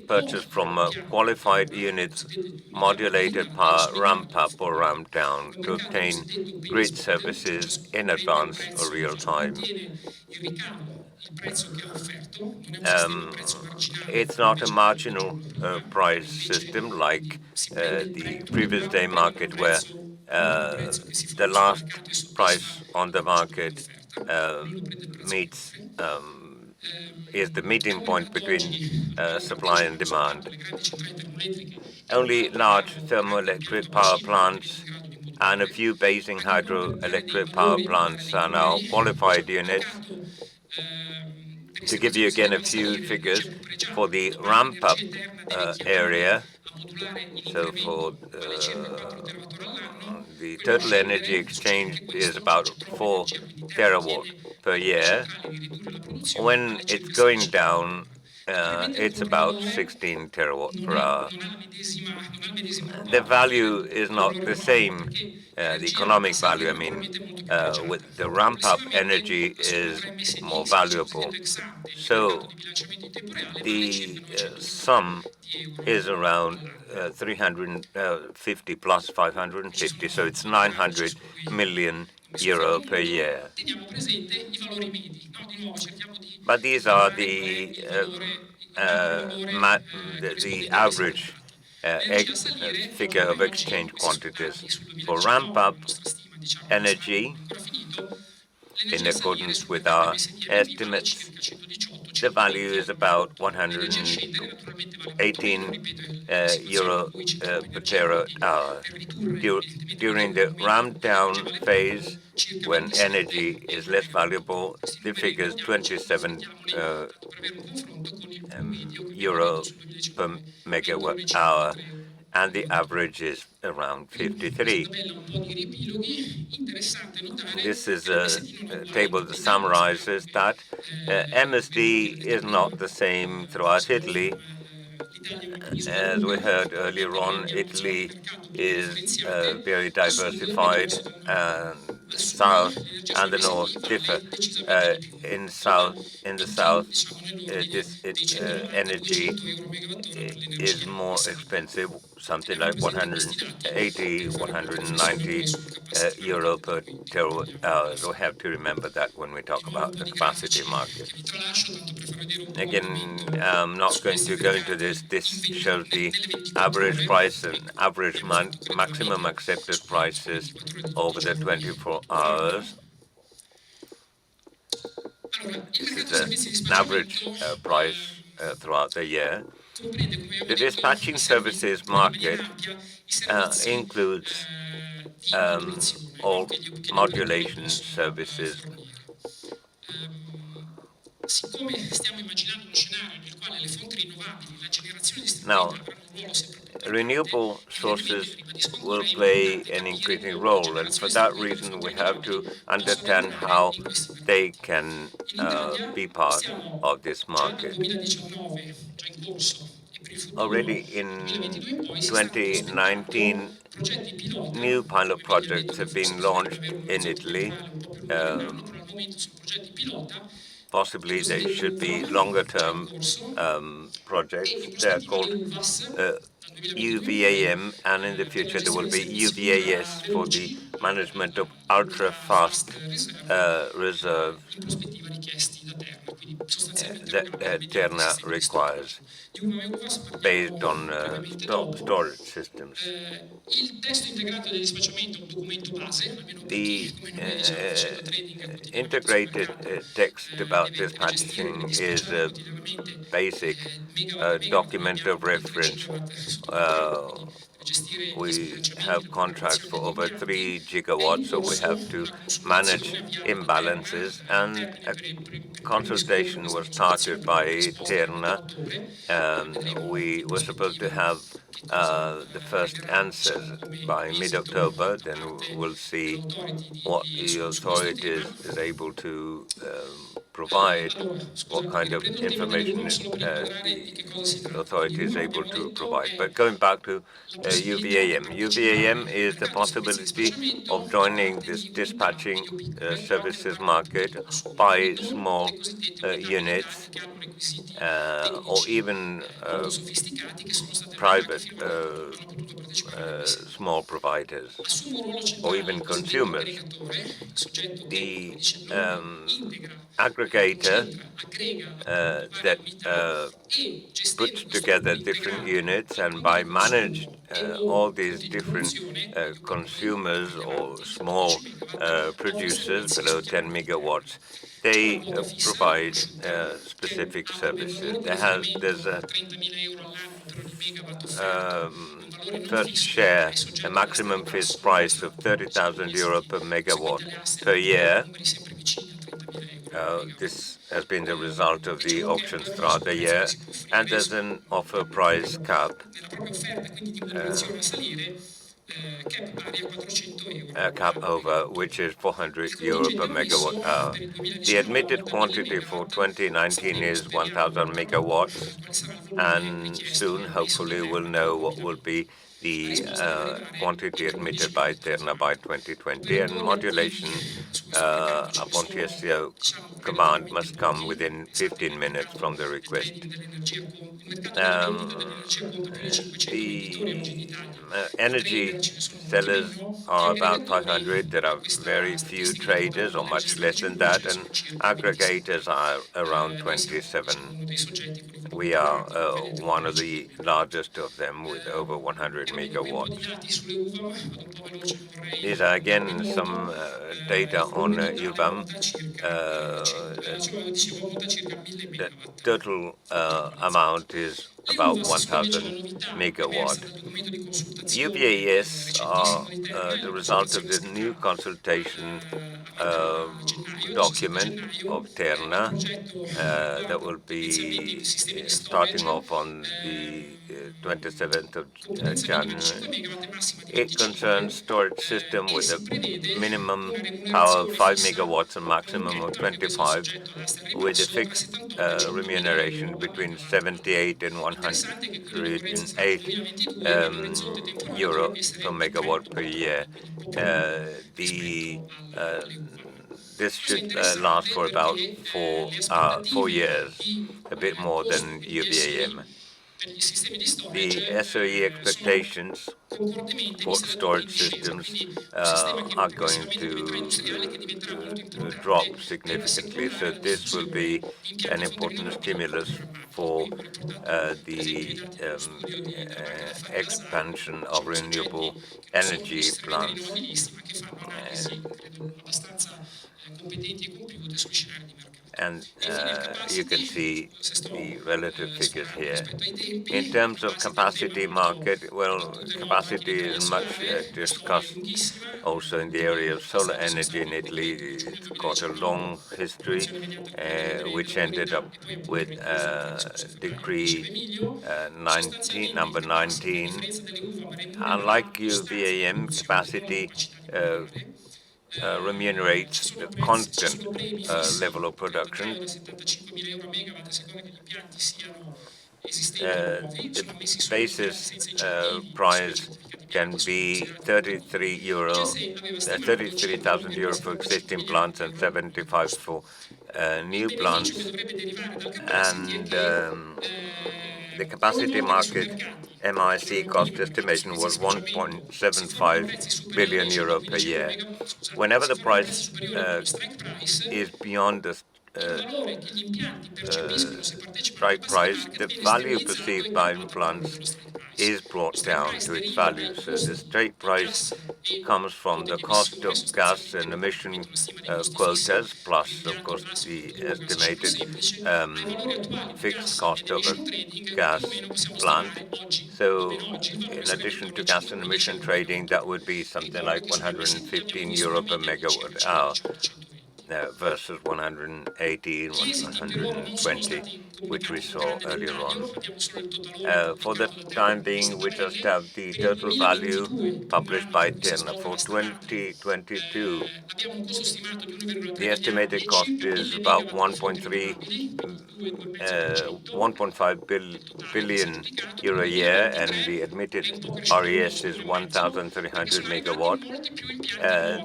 purchase from qualified units, modulated power, ramp up or ramp down to obtain grid services in advance or real time. It's not a marginal price system like the previous day market, where the last price on the market meets is the meeting point between supply and demand. Only large thermoelectric power plants and a few basing hydroelectric power plants are now qualified units. To give you again a few figures, for the ramp-up area, so for the total energy exchange is about 4 terawatt per year. When it's going down, it's about 16 terawatt per hour. The value is not the same, the economic value, I mean, with the ramp-up energy is more valuable. So the sum is around 350 plus 550, so it's 900 million euro per year. But these are the average figure of exchange quantities. For ramp-up energy, in accordance with our estimates, the value is about 118 euro per terawatt hour. During the ramp down phase, when energy is less valuable, the figure is 27 euro per megawatt hour, and the average is around 53. This is a table that summarizes that MSD is not the same throughout Italy. As we heard earlier on, Italy is very diversified, and the south and the north differ. In the south, energy is more expensive, something like 180, 190 euro per terawatt hour. So we have to remember that when we talk about the capacity market. Again, I'm not going to go into this. This shows the average price and average maximum accepted prices over the 24 hours. This is an average price throughout the year. The dispatching services market includes all modulation services. Now, renewable sources will play an increasing role, and for that reason we have to understand how they can be part of this market. Already in 2019, new pilot projects have been launched in Italy. Possibly they should be longer-term projects. They're called UVAM, and in the future there will be UVAS for the management of ultra-fast reserve that Terna requires, based on storage systems. The integrated text about dispatching is a basic document of reference. We have contracts for over 3 gigawatts, so we have to manage imbalances, and a consultation was started by Terna. We were supposed to have the first answers by mid-October, then we'll see what the authorities is able to provide, what kind of information the authority is able to provide. But going back to UVAM. UVAM is the possibility of joining this dispatching services market by small units or even private small providers or even consumers. The aggregator that puts together different units and by manage all these different consumers or small producers below 10 megawatts, they provide specific services. There's a first share, a maximum fixed price of 30,000 euro per megawatt per year. This has been the result of the auctions throughout the year, and there's an offer price cap over, which is 400 euro per megawatt hour. The admitted quantity for 2019 is 1,000 megawatts, and soon, hopefully, we'll know what will be the quantity admitted by Terna by 2020, and modulation upon TSO command must come within 15 minutes from the request. The energy sellers are about 500. There are very few traders, or much less than that, and aggregators are around 27. We are one of the largest of them with over 100 megawatts. These are again some data on UVAM. The total amount is about 1,000 megawatt. UVAS are the result of the new consultation document of Terna that will be starting off on the 27th of January. It concerns storage system with a minimum power of 5 megawatts and maximum of 25, with a fixed remuneration between 78 and 108 euro per megawatt per year. This should last for about 4 years, a bit more than UVAM. The SOE expectations for storage systems are going to drop significantly. So this will be an important stimulus for the expansion of renewable energy plants. And you can see the relative figures here. In terms of capacity market, well, capacity is much discussed also in the area of solar energy in Italy. It's got a long history, which ended up with Decree number 19. Unlike UVAM, capacity remunerates the constant level of production. The basis price can be 33,000 euro for existing plants and 75 for new plants. And the capacity market MIC cost estimation was 1.75 billion euro per year. Whenever the price is beyond the strike price, the value perceived by plants is brought down to its value. So the straight price comes from the cost of gas and emission quotas, plus, of course, the estimated fixed cost of a gas plant. So in addition to gas and emission trading, that would be something like 115 euro per megawatt hour. versus 118, 120, which we saw earlier on. For the time being, we just have the total value published by Terna for 2022. The estimated cost is about 1.5 billion euro a year, and the admitted RES is 1,300 megawatt.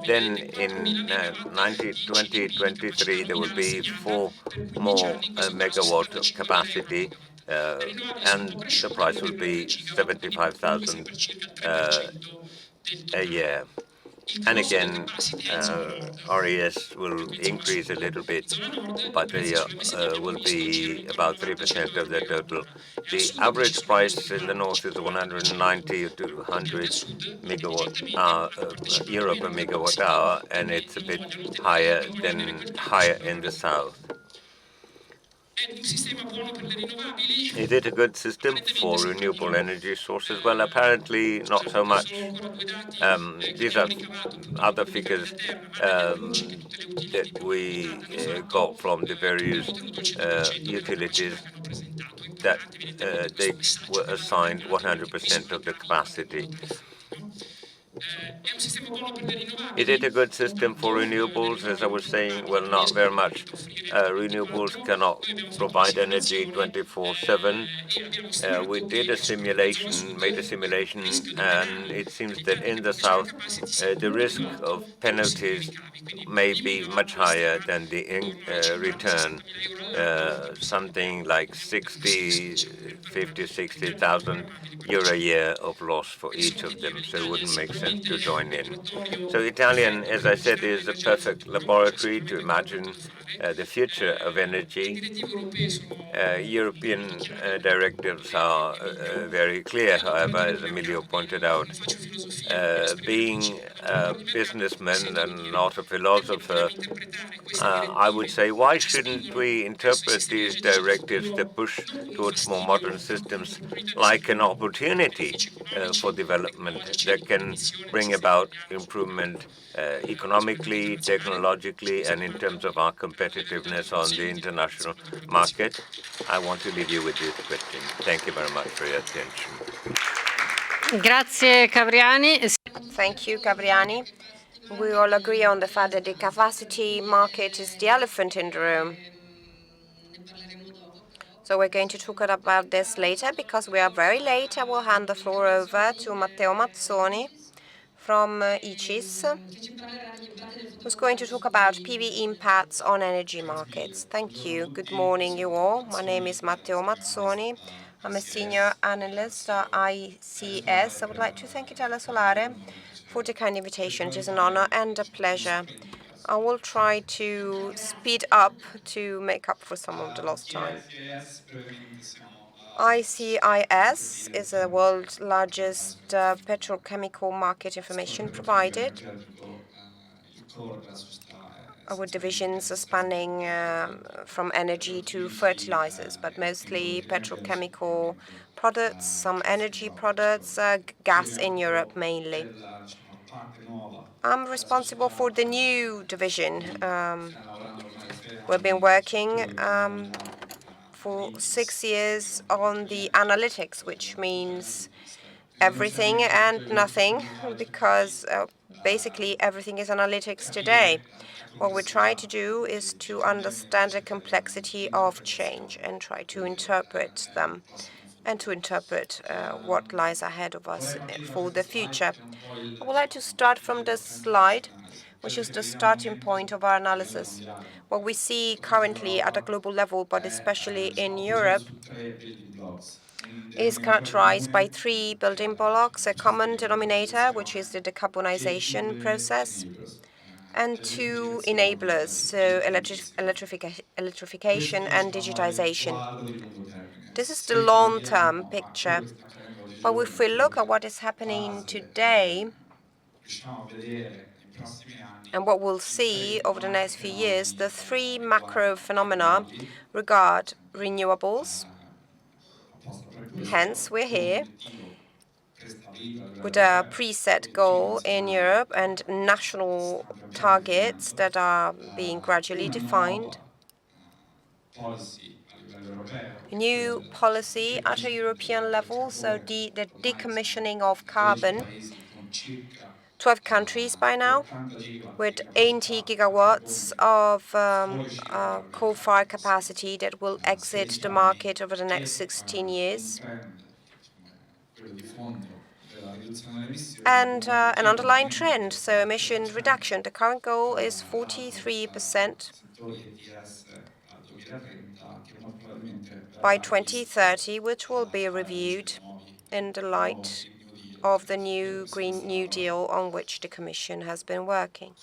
Then in 2023, there will be 4 more megawatt of capacity, and the price will be 75,000 a year. And again, RES will increase a little bit, but they will be about 3% of the total. The average price in the north is 190 to 100 euro per megawatt hour, and it's a bit higher in the south. Is it a good system for renewable energy sources? Well, apparently not so much. These are other figures that we got from the various utilities that they were assigned 100% of the capacity. Is it a good system for renewables? As I was saying, well, not very much. Renewables cannot provide energy 24/7. We did a simulation, made a simulation, and it seems that in the south, the risk of penalties may be much higher than the return, something like 60,000 euro a year of loss for each of them, so it wouldn't make sense to join in. So Italian, as I said, is a perfect laboratory to imagine the future of energy. European directives are very clear, however, as Emilio pointed out. Being a businessman and not a philosopher, I would say, why shouldn't we interpret these directives that push towards more modern systems like an opportunity for development that can bring about improvement economically, technologically, and in terms of our competitiveness on the international market? I want to leave you with this question. Thank you very much for your attention. Grazie, Cavriani. Thank you, Cavriani. We all agree on the fact that the capacity market is the elephant in the room. So we're going to talk about this later because we are very late. I will hand the floor over to Matteo Mazzoni from ICIS, who's going to talk about PV impacts on energy markets. Thank you. Good morning, you all. My name is Matteo Mazzoni. I'm a senior analyst at ICS. I would like to thank Italia Solare for the kind invitation. It is an honor and a pleasure. I will try to speed up to make up for some of the lost time. ICIS is the world's largest petrochemical market information provider, with divisions spanning from energy to fertilizers, but mostly petrochemical products, some energy products, gas in Europe mainly. I'm responsible for the new division. We've been working for 6 years on the analytics, which means everything and nothing, because basically everything is analytics today. What we try to do is to understand the complexity of change and try to interpret them and to interpret what lies ahead of us for the future. I would like to start from this slide, which is the starting point of our analysis. What we see currently at a global level, but especially in Europe, is characterized by 3 building blocks: a common denominator, which is the decarbonization process, and 2 enablers, so electrification and digitization. This is the long-term picture. But if we look at what is happening today and what we'll see over the next few years, the 3 macro phenomena regard renewables. Hence, we're here. with a preset goal in Europe and national targets that are being gradually defined. A new policy at a European level, so the decommissioning of carbon. 12 countries by now, with 80 gigawatts of coal-fired capacity that will exit the market over the next 16 years. And an underlying trend, so emission reduction. The current goal is 43% by 2030, which will be reviewed in the light of the new Green New Deal on which the Commission has been working.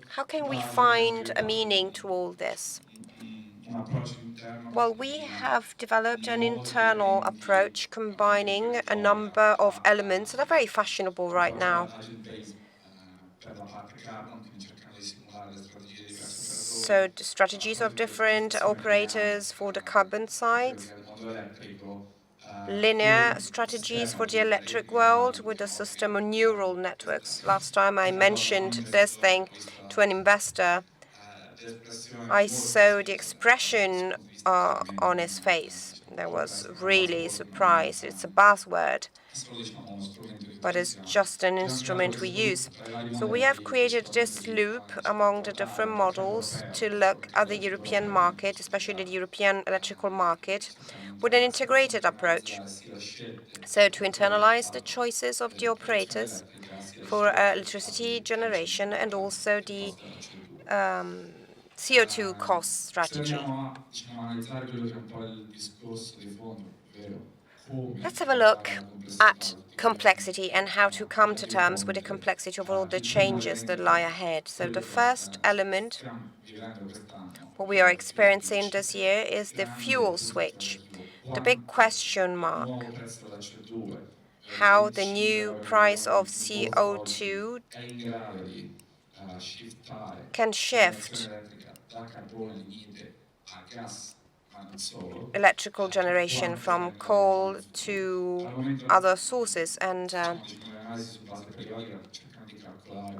How can we find a meaning to all this? Well, we have developed an internal approach combining a number of elements that are very fashionable right now. So the strategies of different operators for the carbon side, linear strategies for the electric world with a system of neural networks. Last time I mentioned this thing to an investor, I saw the expression on his face. That was really surprised. It's a buzzword, but it's just an instrument we use. So we have created this loop among the different models to look at the European market, especially the European electrical market, with an integrated approach. So to internalize the choices of the operators for electricity generation and also the CO2 cost strategy. Let's have a look at complexity and how to come to terms with the complexity of all the changes that lie ahead. So the first element, what we are experiencing this year, is the fuel switch, the big question mark. How the new price of CO2 can shift electrical generation from coal to other sources, and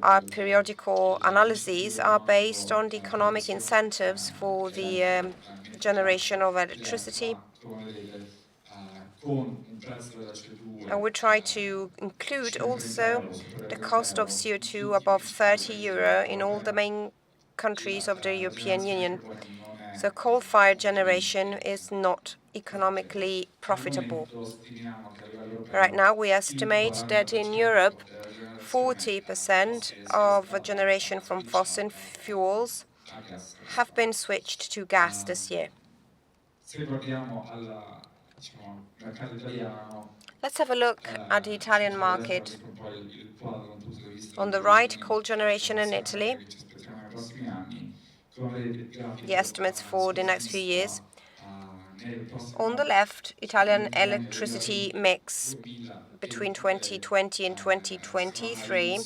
our periodical analyses are based on the economic incentives for the generation of electricity. And we try to include also the cost of CO2 above 30 euro in all the main countries of the European Union. So coal-fired generation is not economically profitable. Right now, we estimate that in Europe, 40% of generation from fossil fuels have been switched to gas this year. Let's have a look at the Italian market. On the right, coal generation in Italy, the estimates for the next few years. On the left, Italian electricity mix between 2020 and 2023.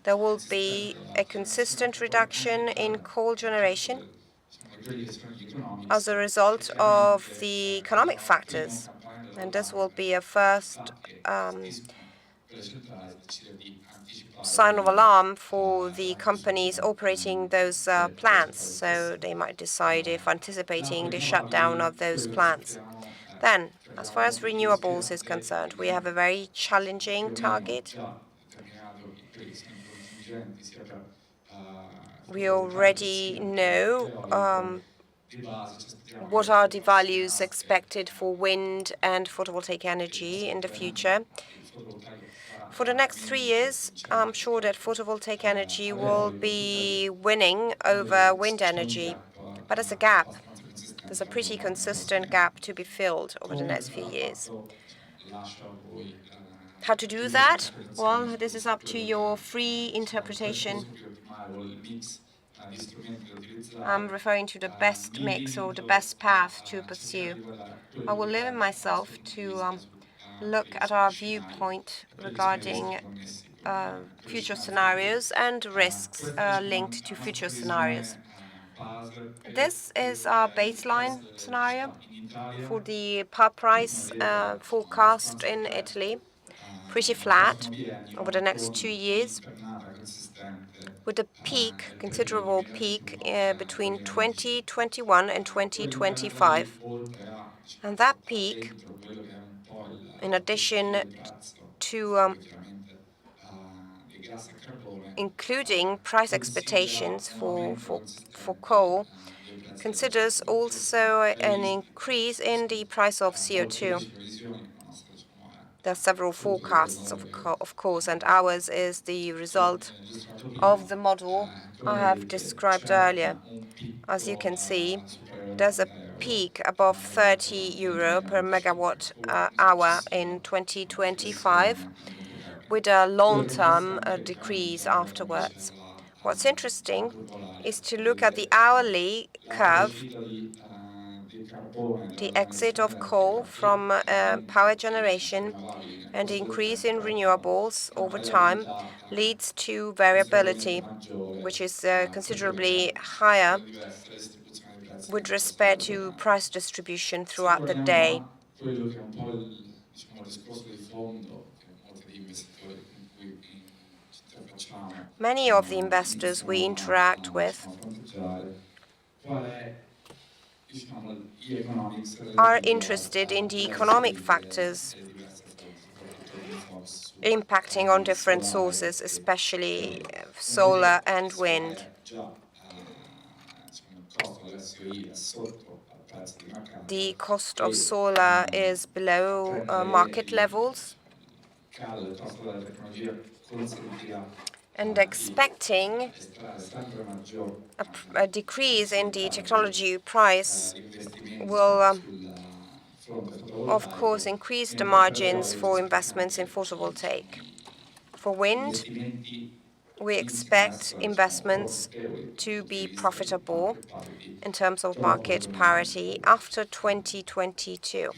There will be a consistent reduction in coal generation as a result of the economic factors. And this will be a first sign of alarm for the companies operating those plants. So they might decide if anticipating the shutdown of those plants. Then, as far as renewables is concerned, we have a very challenging target. We already know what are the values expected for wind and photovoltaic energy in the future. For the next 3 years, I'm sure that photovoltaic energy will be winning over wind energy. But there's a gap. There's a pretty consistent gap to be filled over the next few years. How to do that? Well, this is up to your free interpretation. I'm referring to the best mix or the best path to pursue. I will limit myself to look at our viewpoint regarding future scenarios and risks linked to future scenarios. This is our baseline scenario for the power price forecast in Italy. Pretty flat over the next 2 years, with a peak, considerable peak, between 2021 and 2025. And that peak, in addition to including price expectations for coal, considers also an increase in the price of CO2. There are several forecasts, of course, and ours is the result of the model I have described earlier. As you can see, there's a peak above 30 euro per megawatt hour in 2025, with a long-term decrease afterwards. What's interesting is to look at the hourly curve. The exit of coal from power generation and the increase in renewables over time leads to variability, which is considerably higher with respect to price distribution throughout the day. Many of the investors we interact with are interested in the economic factors impacting on different sources, especially solar and wind. The cost of solar is below market levels, and expecting a decrease in the technology price will, of course, increase the margins for investments in photovoltaic. For wind, we expect investments to be profitable in terms of market parity after 2022.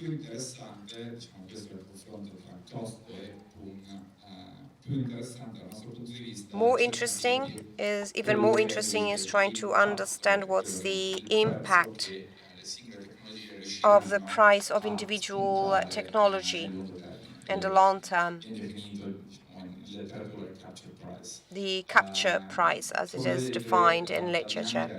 Even more interesting is trying to understand what's the impact of the price of individual technology in the long term. The capture price, as it is defined in literature.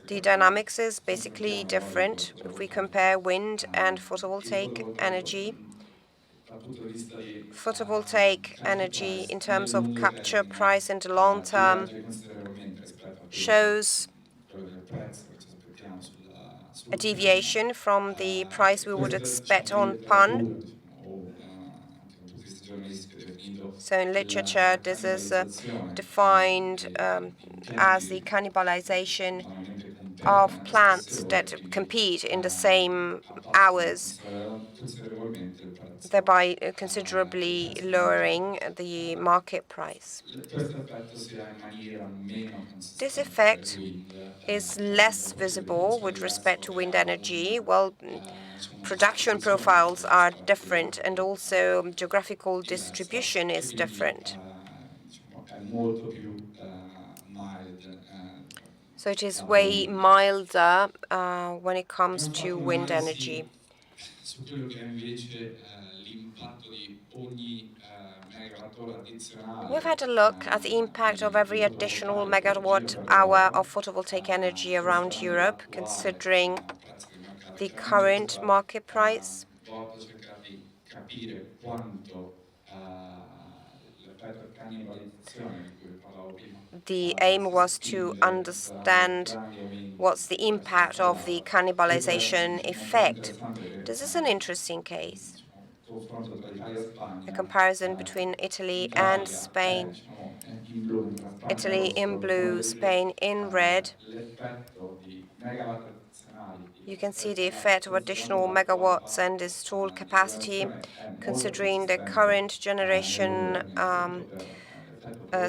The dynamics is basically different if we compare wind and photovoltaic energy. Photovoltaic energy, in terms of capture price in the long term, shows a deviation from the price we would expect on PUN. So in literature, this is defined as the cannibalization of plants that compete in the same hours, thereby considerably lowering the market price. This effect is less visible with respect to wind energy. Well, production profiles are different, and also geographical distribution is different. So it is way milder when it comes to wind energy. We've had a look at the impact of every additional megawatt hour of photovoltaic energy around Europe, considering the current market price. The aim was to understand what's the impact of the cannibalization effect. This is an interesting case. A comparison between Italy and Spain. Italy in blue, Spain in red. You can see the effect of additional megawatts and installed capacity, considering the current generation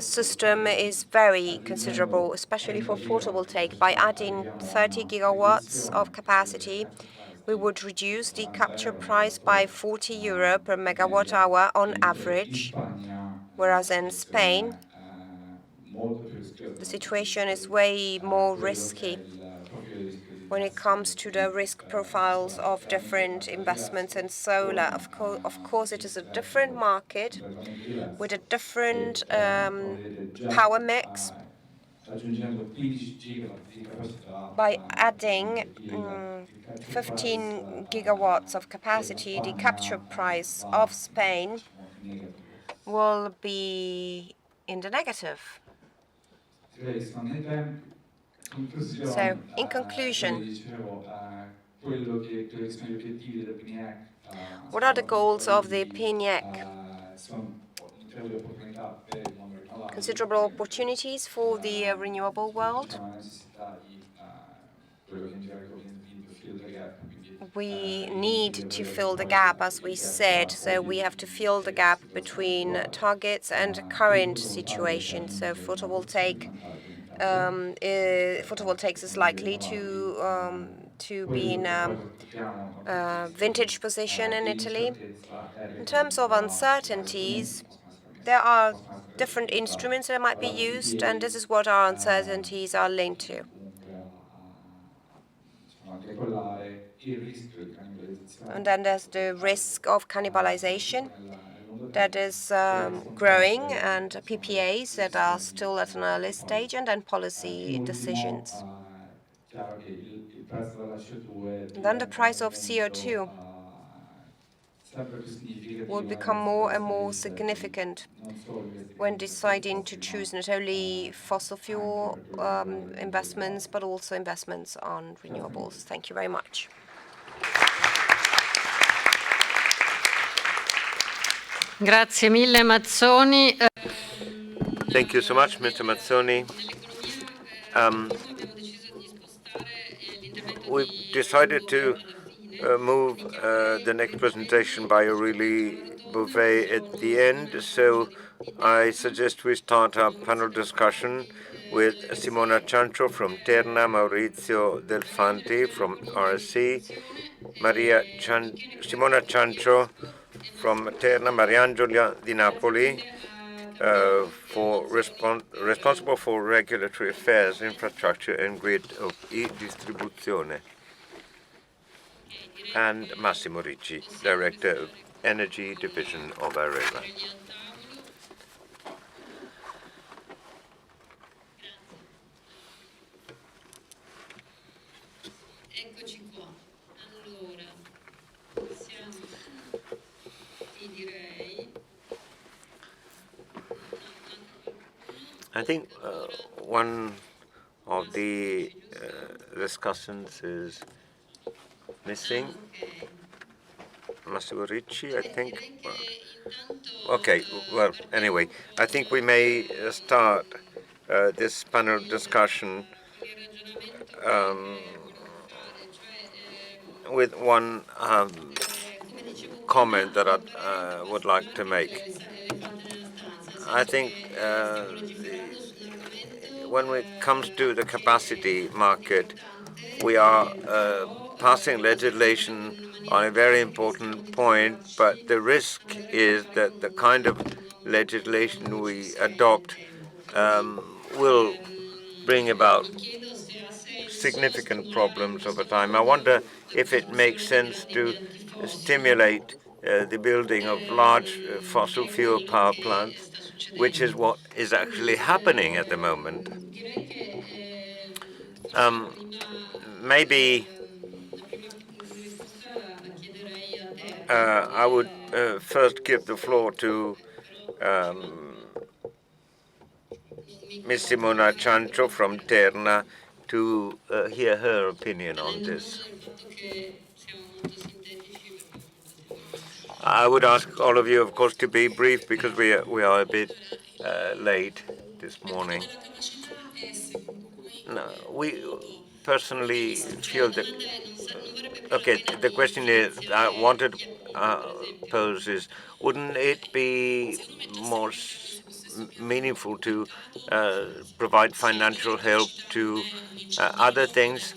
system is very considerable, especially for photovoltaic. By adding 30 gigawatts of capacity, we would reduce the capture price by 40 euro per megawatt hour on average, whereas in Spain, the situation is way more risky when it comes to the risk profiles of different investments in solar. Of course, it is a different market with a different power mix. By adding 15 gigawatts of capacity, the capture price of Spain will be in the negative. So, in conclusion, what are the goals of the PNIEC? Considerable opportunities for the renewable world. We need to fill the gap, as we said. So we have to fill the gap between targets and current situation. So photovoltaics is likely to be in a vintage position in Italy. In terms of uncertainties, there are different instruments that might be used, and this is what our uncertainties are linked to. And then there's the risk of cannibalization that is growing, and PPAs that are still at an early stage, and then policy decisions. And then the price of CO2 will become more and more significant when deciding to choose not only fossil fuel investments, but also investments on renewables. Thank you very much. Grazie mille, Mazzoni. Thank you so much, Mr. Mazzoni. We've decided to move the next presentation by Aurélie Bouvet at the end, so I suggest we start our panel discussion with Simona Ciancio from Terna, Maurizio Delfanti from RSC, Simona Ciancio from Terna, Mariangela Di Napoli, responsible for regulatory affairs, infrastructure and grid of e-distribuzione, and Massimo Ricci, Director of Energy Division of Areva. I think one of the discussants is missing. Massimo Ricci, I think. Okay, well, anyway, I think we may start this panel discussion with one comment that I would like to make. I think when it comes to the capacity market, we are passing legislation on a very important point, but the risk is that the kind of legislation we adopt will bring about significant problems over time. I wonder if it makes sense to stimulate the building of large fossil fuel power plants, which is what is actually happening at the moment. Maybe I would first give the floor to Ms. Simona Ciancio from Terna to hear her opinion on this. I would ask all of you, of course, to be brief because we are a bit late this morning. No, we personally feel that. Okay, the question is I wanted to pose is: wouldn't it be more meaningful to provide financial help to other things?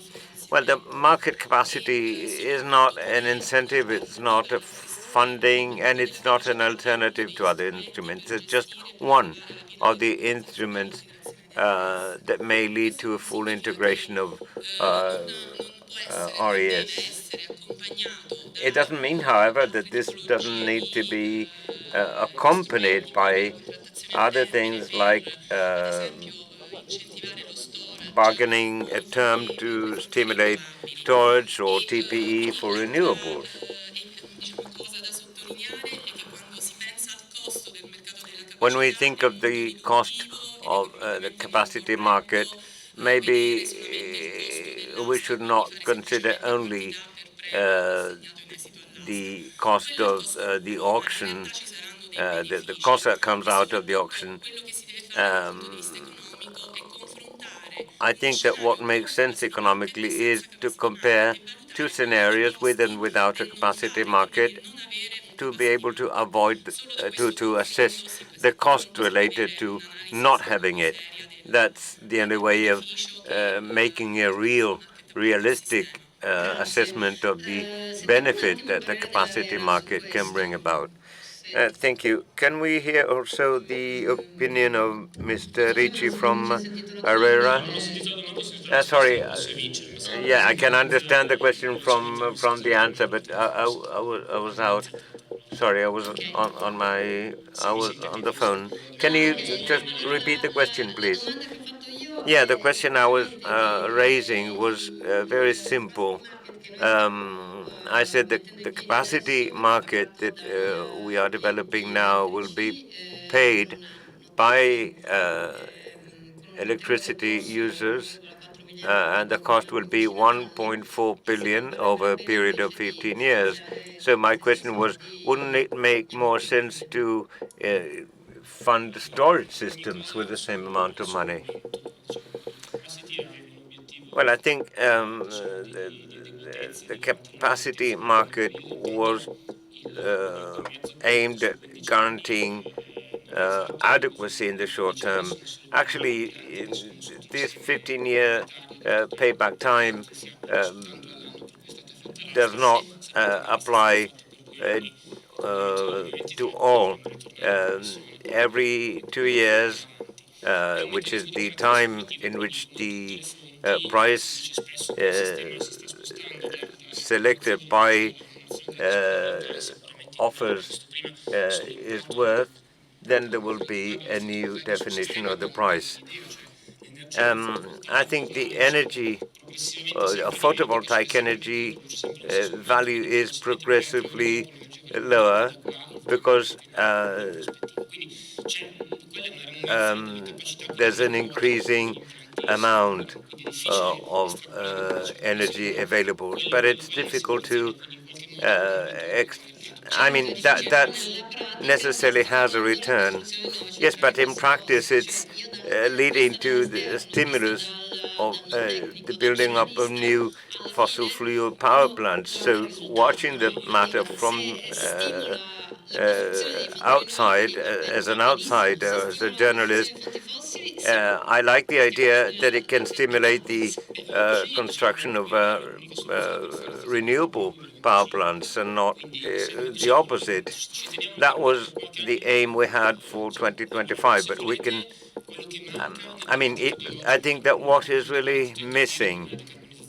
Well, the market capacity is not an incentive, it's not a funding, and it's not an alternative to other instruments. It's just one of the instruments that may lead to a full integration of RES. It doesn't mean, however, that this doesn't need to be accompanied by other things like bargaining a term to stimulate storage or TPE for renewables. When we think of the cost of the capacity market, maybe we should not consider only the cost of the auction, the cost that comes out of the auction. I think that what makes sense economically is to compare two scenarios with and without a capacity market to be able to avoid, to assess the cost related to not having it. That's the only way of making a realistic assessment of the benefit that the capacity market can bring about. Thank you. Can we hear also the opinion of Mr. Ricci from Herrera? Sorry. Yeah, I can understand the question from the answer, but I was out. Sorry, I was I was on the phone. Can you just repeat the question, please? Yeah, the question I was raising was very simple. I said that the capacity market that we are developing now will be paid by electricity users, and the cost will be 1.4 billion over a period of 15 years. So my question was, wouldn't it make more sense to fund storage systems with the same amount of money? Well, I think the capacity market was aimed at guaranteeing adequacy in the short term. Actually, this 15-year payback time does not apply to all. Every 2 years, which is the time in which the price selected by offers is worth, then there will be a new definition of the price. I think the energy, photovoltaic energy value is progressively lower because there's an increasing amount of energy available, but it's difficult to I mean, that necessarily has a return. Yes, but in practice, it's leading to the stimulus of the building up of new fossil fuel power plants. So watching the matter from outside, as an outsider, as a journalist, I like the idea that it can stimulate the construction of renewable power plants and not the opposite. That was the aim we had for 2025, but we can, I think that what is really missing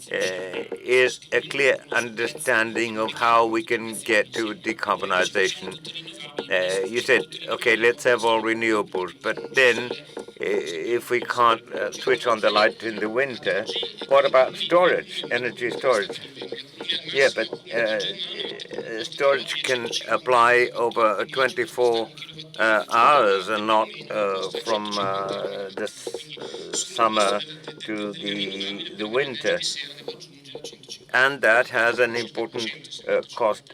is a clear understanding of how we can get to decarbonization. You said, okay, let's have all renewables, but then if we can't switch on the light in the winter, what about storage, energy storage? Yeah, but storage can apply over 24 hours and not from the summer to the winter. And that has an important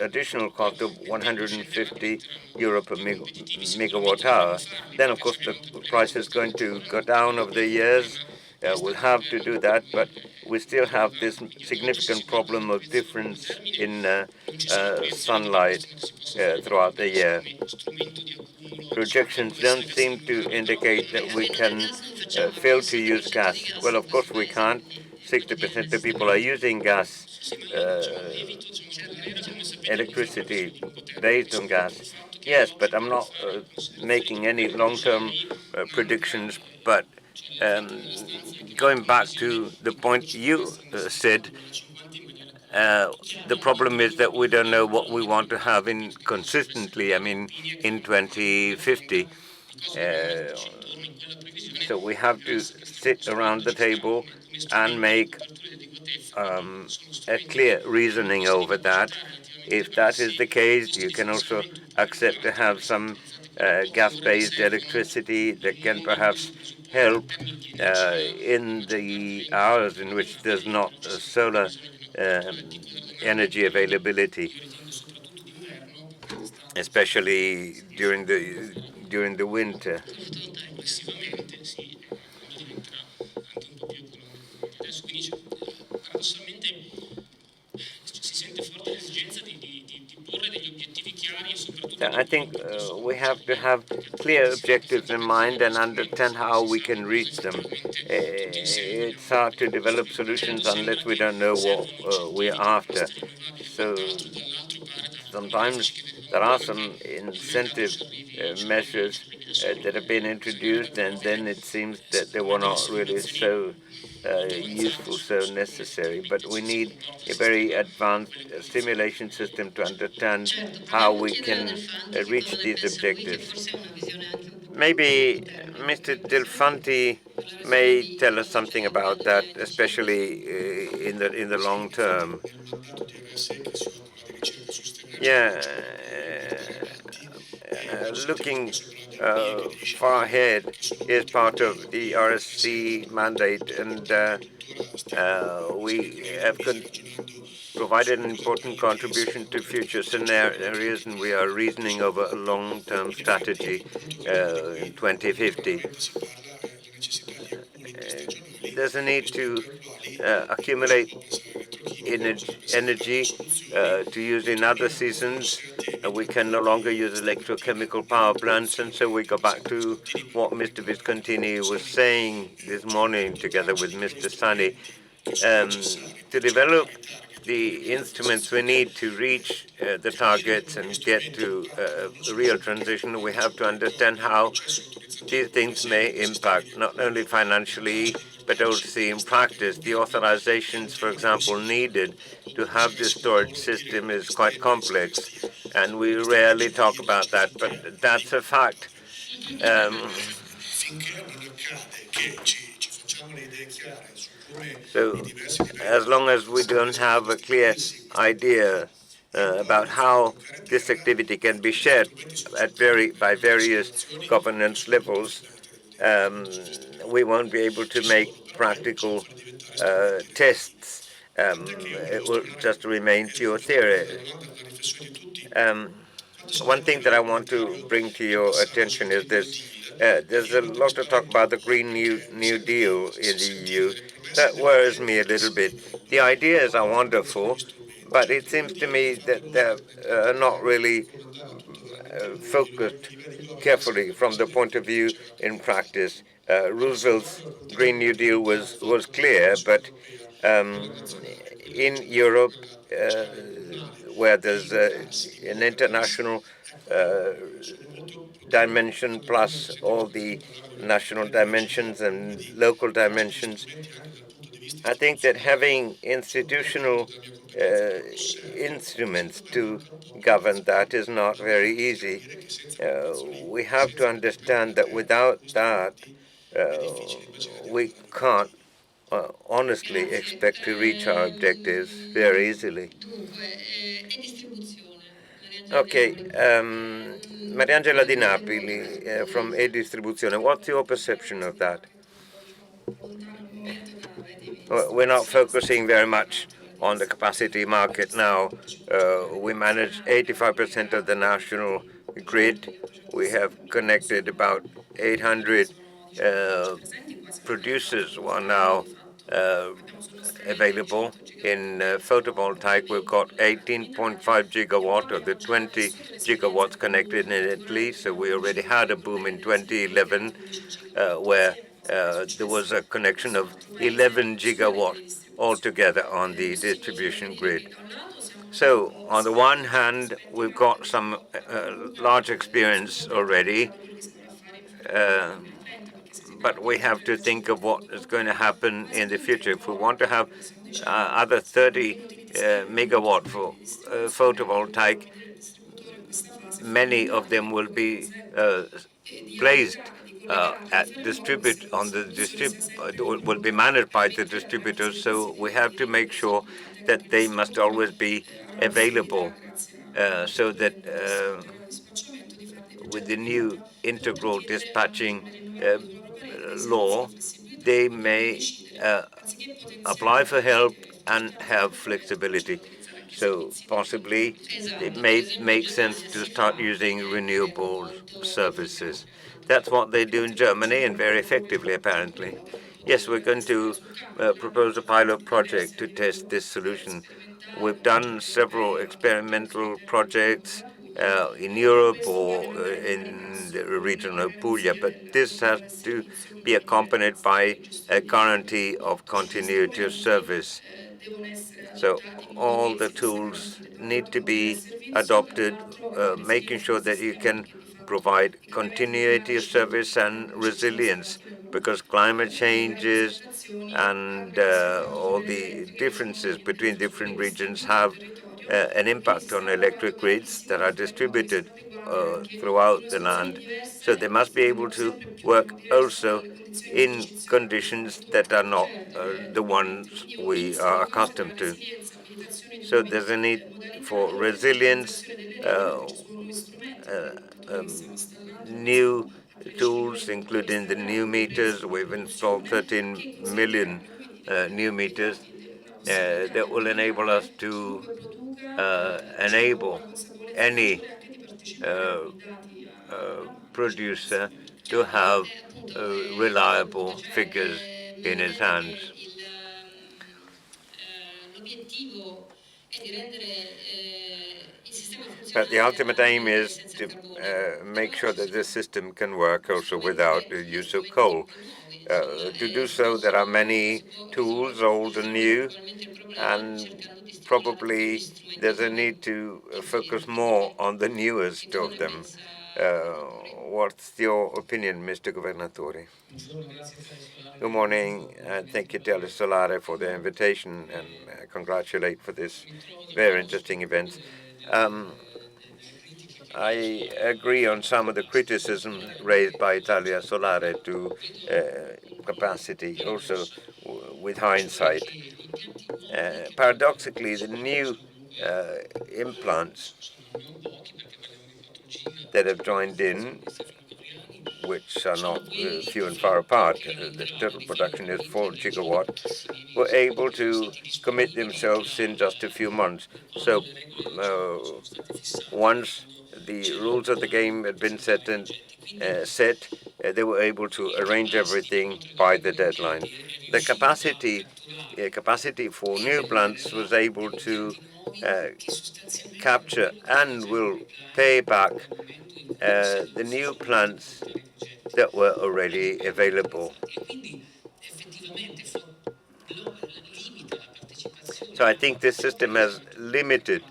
additional cost of 150 euro per megawatt hour. Then, of course, the price is going to go down over the years. We'll have to do that, but we still have this significant problem of difference in sunlight throughout the year. Projections don't seem to indicate that we can fail to use gas. Well, of course we can't. 60% of people are using gas, electricity based on gas. Yes, but I'm not making any long-term predictions, but going back to the point you said, the problem is that we don't know what we want to have in consistently. I mean, in 2050. So we have to sit around the table and make a clear reasoning over that. If that is the case, you can also accept to have some gas-based electricity that can perhaps help in the hours in which there's not solar energy availability, especially during the winter. I think we have to have clear objectives in mind and understand how we can reach them. It's hard to develop solutions unless we don't know what we're after. So sometimes there are some incentive measures that have been introduced, and then it seems that they were not really so useful, so necessary. But we need a very advanced simulation system to understand how we can reach these objectives. Maybe Mr. Delfanti may tell us something about that, especially in the long term. Yeah, looking far ahead is part of the RSC mandate, and we have provided an important contribution to future scenarios, and we are reasoning over a long-term strategy in 2050. There's a need to accumulate energy to use in other seasons. We can no longer use electrochemical power plants, and so we go back to what Mr. Viscontini was saying this morning together with Mr. Sani. To develop the instruments we need to reach the targets and get to a real transition, we have to understand how these things may impact, not only financially, but also in practice. The authorizations, for example, needed to have this storage system is quite complex, and we rarely talk about that, but that's a fact. So as long as we don't have a clear idea about how this activity can be shared by various governance levels, we won't be able to make practical tests. It will just remain pure theory. One thing that I want to bring to your attention is this. There's a lot of talk about the Green New Deal in the EU. That worries me a little bit. The ideas are wonderful, but it seems to me that they're not really focused carefully from the point of view in practice. Roosevelt's Green New Deal was clear, but in Europe, where there's an international dimension plus all the national dimensions and local dimensions, I think that having institutional instruments to govern that is not very easy. We have to understand that without that, we can't honestly expect to reach our objectives very easily. Okay, Mariangela Di Napoli from E-Distribuzione, what's your perception of that? We're not focusing very much on the capacity market now. We manage 85% of the national grid. We have connected about 800 producers who are now available. In photovoltaic, we've got 18.5 gigawatt of the 20 gigawatts connected in Italy. So we already had a boom in 2011 where there was a connection of 11 gigawatt altogether on the distribution grid. So on the one hand, we've got some large experience already, but we have to think of what is going to happen in the future. If we want to have other 30 megawatt for photovoltaic, many of them will be placed will be managed by the distributors. So we have to make sure that they must always be available, so that with the new integral dispatching law, they may apply for help and have flexibility. So possibly it may make sense to start using renewable services. That's what they do in Germany, and very effectively, apparently. Yes, we're going to propose a pilot project to test this solution. We've done several experimental projects in Europe or in the region of Puglia, but this has to be accompanied by a guarantee of continuity of service. So all the tools need to be adopted, making sure that you can provide continuity of service and resilience, because climate changes and all the differences between different regions have an impact on electric grids that are distributed throughout the land. So they must be able to work also in conditions that are not the ones we are accustomed to. So there's a need for resilience, new tools, including the new meters. We've installed 13 million new meters that will enable us to enable any producer to have reliable figures in his hands. But the ultimate aim is to make sure that the system can work also without the use of coal. To do so, there are many tools, old and new, and probably there's a need to focus more on the newest of them. What's your opinion, Mr. Governatore? Good morning, and thank you, Italia Solare, for the invitation, and congratulate for this very interesting event. I agree on some of the criticism raised by Italia Solare to capacity, also with hindsight. Paradoxically, the new implants that have joined in, which are not few and far apart, the total production is 4 gigawatt, were able to commit themselves in just a few months. So once the rules of the game had been set, they were able to arrange everything by the deadline. The capacity for new plants was able to capture and will pay back the new plants that were already available. So I think this system has limited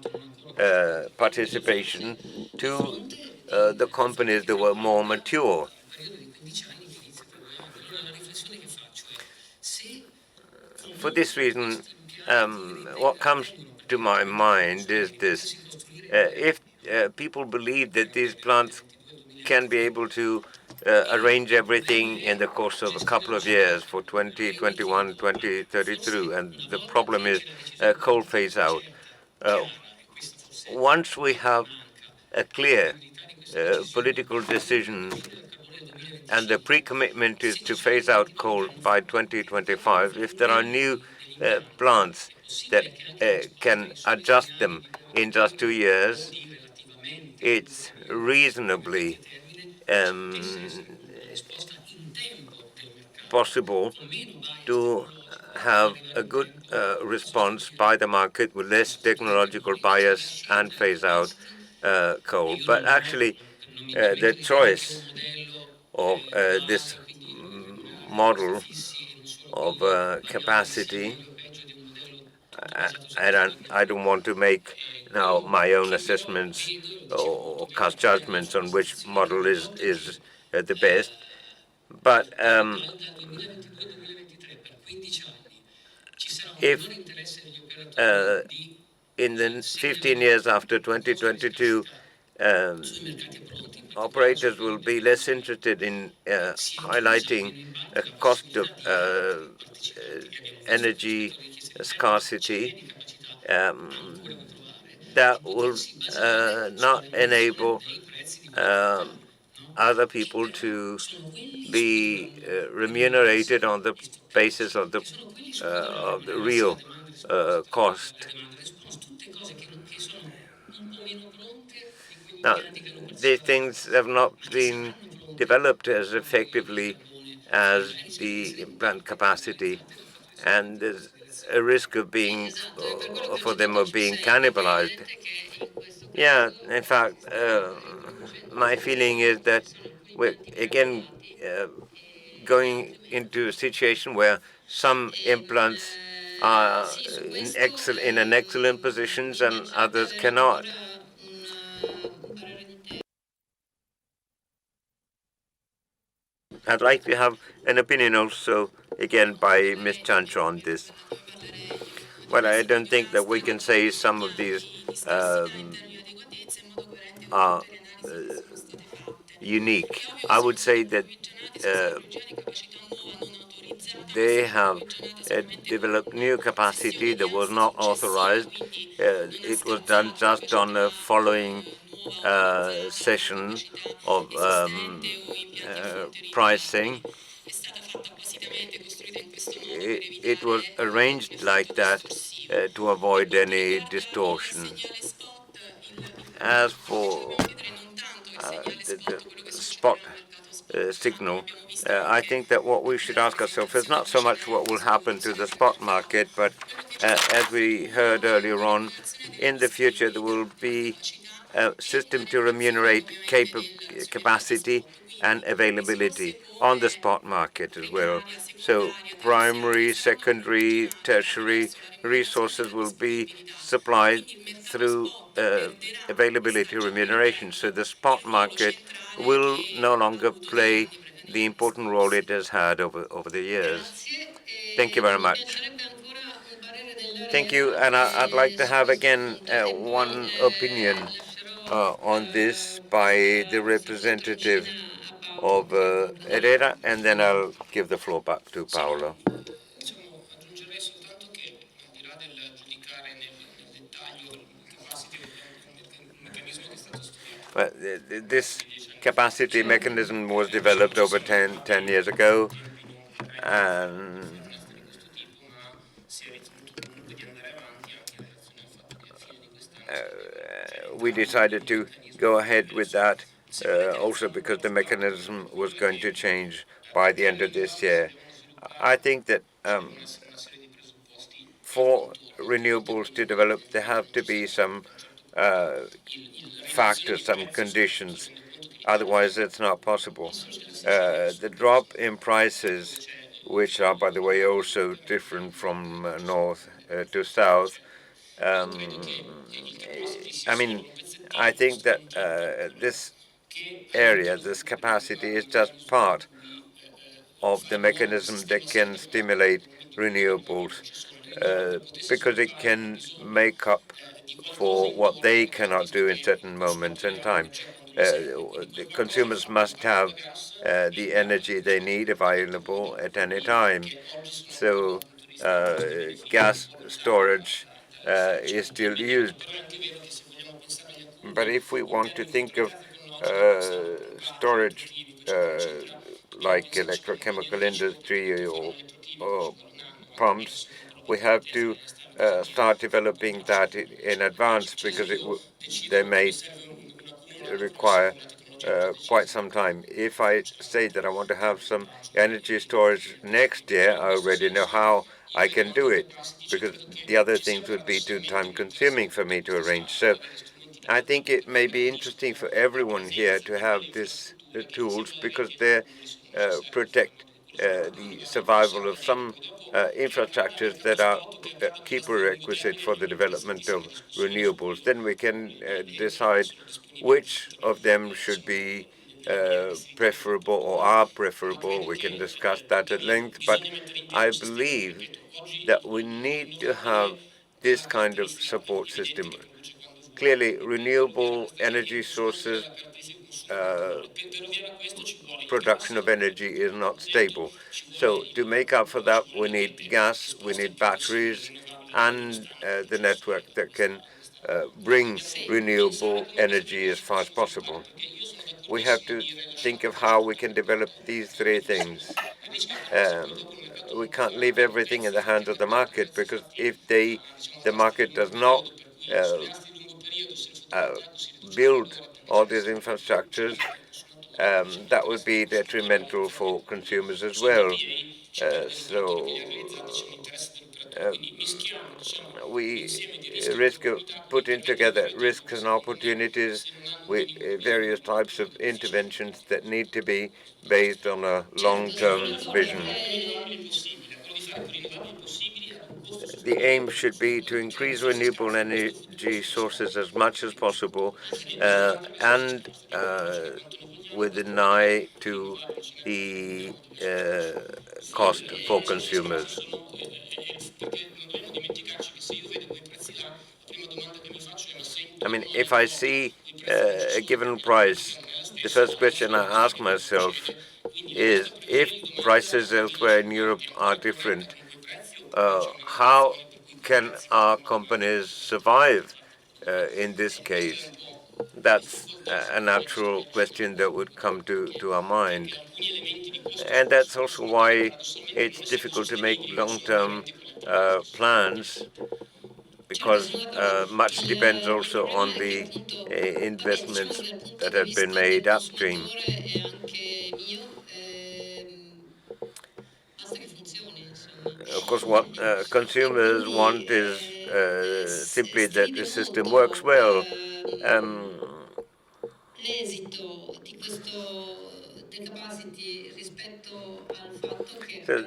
participation to the companies that were more mature. For this reason, what comes to my mind is this. If people believe that these plants can be able to arrange everything in the course of a couple of years for 2021, 2032, and the problem is coal phase out. Once we have a clear political decision and the pre-commitment is to phase out coal by 2025, if there are new plants that can adjust them in just 2 years, it's reasonably possible to have a good response by the market with less technological bias and phase out coal. But actually, the choice of this model of capacity, I don't want to make now my own assessments or cast judgments on which model is the best. But if in the 15 years after 2022, operators will be less interested in highlighting a cost of energy scarcity, that will not enable other people to be remunerated on the basis of the real cost. Now, these things have not been developed as effectively as the implant capacity, and there's a risk of being, for them of being cannibalized. Yeah, in fact, my feeling is that we're again going into a situation where some implants are in an excellent positions and others cannot. I'd like to have an opinion also, again, by Ms. Chancho on this. Well, I don't think that we can say some of these are unique. I would say that they have developed new capacity that was not authorized. It was done just on the following session of pricing. It was arranged like that to avoid any distortion. As for the spot signal, I think that what we should ask ourselves is not so much what will happen to the spot market, but as we heard earlier on, in the future there will be a system to remunerate capacity and availability on the spot market as well. So primary, secondary, tertiary resources will be supplied through availability remuneration. So the spot market will no longer play the important role it has had over the years. Thank you very much. Thank you, and I'd like to have again one opinion on this by the representative of Herrera, and then I'll give the floor back to Paolo. But this capacity mechanism was developed over 10 years ago, and we decided to go ahead with that also because the mechanism was going to change by the end of this year. I think that for renewables to develop, there have to be some factors, some conditions. Otherwise, it's not possible. The drop in prices, which are, by the way, also different from north to south, I mean, I think that this area, this capacity, is just part of the mechanism that can stimulate renewables because it can make up for what they cannot do in certain moments in time. The consumers must have the energy they need available at any time. So gas storage is still used. But if we want to think of storage like electrochemical industry or pumps, we have to start developing that in advance because they may require quite some time. If I say that I want to have some energy storage next year, I already know how I can do it because the other things would be too time consuming for me to arrange. So I think it may be interesting for everyone here to have the tools because they protect the survival of some infrastructures that are key prerequisite for the development of renewables. Then we can decide which of them should be preferable or are preferable. We can discuss that at length, but I believe that we need to have this kind of support system. Clearly, renewable energy sources, production of energy is not stable. So to make up for that, we need gas, we need batteries, and the network that can bring renewable energy as far as possible. We have to think of how we can develop these three things. We can't leave everything in the hands of the market, because if the market does not build all these infrastructures, that would be detrimental for consumers as well. So we risk of putting together risks and opportunities with various types of interventions that need to be based on a long-term vision. The aim should be to increase renewable energy sources as much as possible, and with an eye to the cost for consumers. I mean, if I see a given price, the first question I ask myself is, if prices elsewhere in Europe are different, how can our companies survive in this case? That's a natural question that would come to our mind. And that's also why it's difficult to make long-term plans, because much depends also on the investments that have been made upstream. Of course, what consumers want is simply that the system works well. So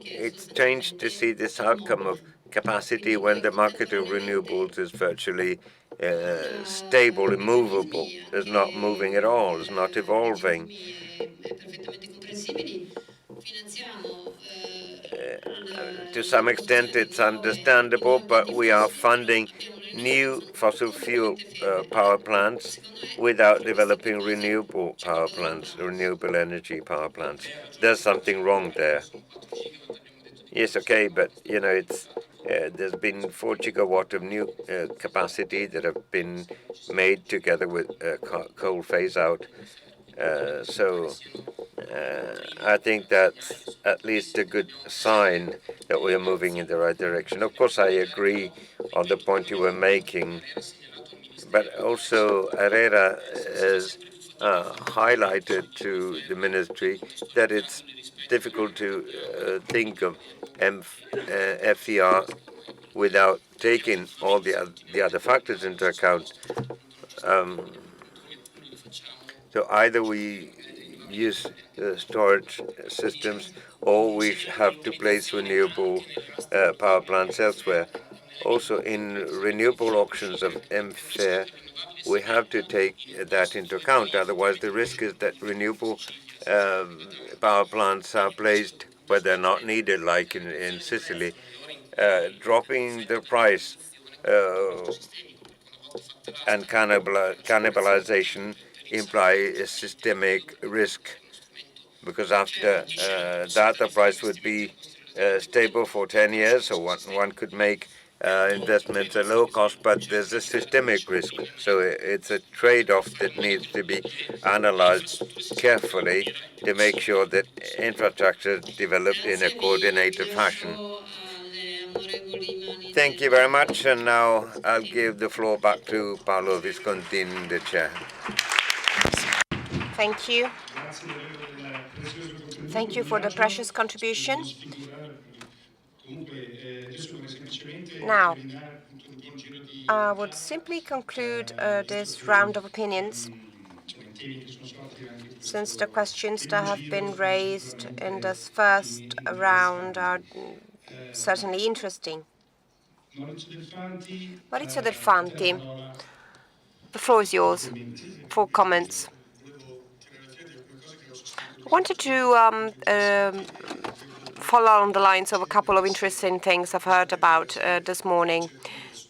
it's strange to see this outcome of capacity when the market of renewables is virtually stable, immovable. It's not moving at all. It's not evolving. To some extent, it's understandable, but we are funding new fossil fuel power plants without developing renewable power plants, renewable energy power plants. There's something wrong there. Yes, okay, but it's there's been 4 gigawatt of new capacity that have been made together with coal phase out. So I think that's at least a good sign that we are moving in the right direction. Of course, I agree on the point you were making, but also Herrera has highlighted to the ministry that it's difficult to think of FER without taking all the other factors into account. So either we use storage systems, or we have to place renewable power plants elsewhere. Also, in renewable auctions of MFAIR, we have to take that into account. Otherwise, the risk is that renewable power plants are placed where they're not needed, like in Sicily, dropping the price and cannibalization imply a systemic risk, because after that the price would be stable for 10 years, so one could make investments at low cost, but there's a systemic risk. So it's a trade-off that needs to be analyzed carefully to make sure that infrastructure is developed in a coordinated fashion. Thank you very much, and now I'll give the floor back to Paolo Viscontini, the chair. Thank you. Thank you for the precious contribution. Now, I would simply conclude this round of opinions, since the questions that have been raised in this first round are certainly interesting. Maurizio Del Fanti, the floor is yours for comments. I wanted to follow along the lines of a couple of interesting things I've heard about this morning.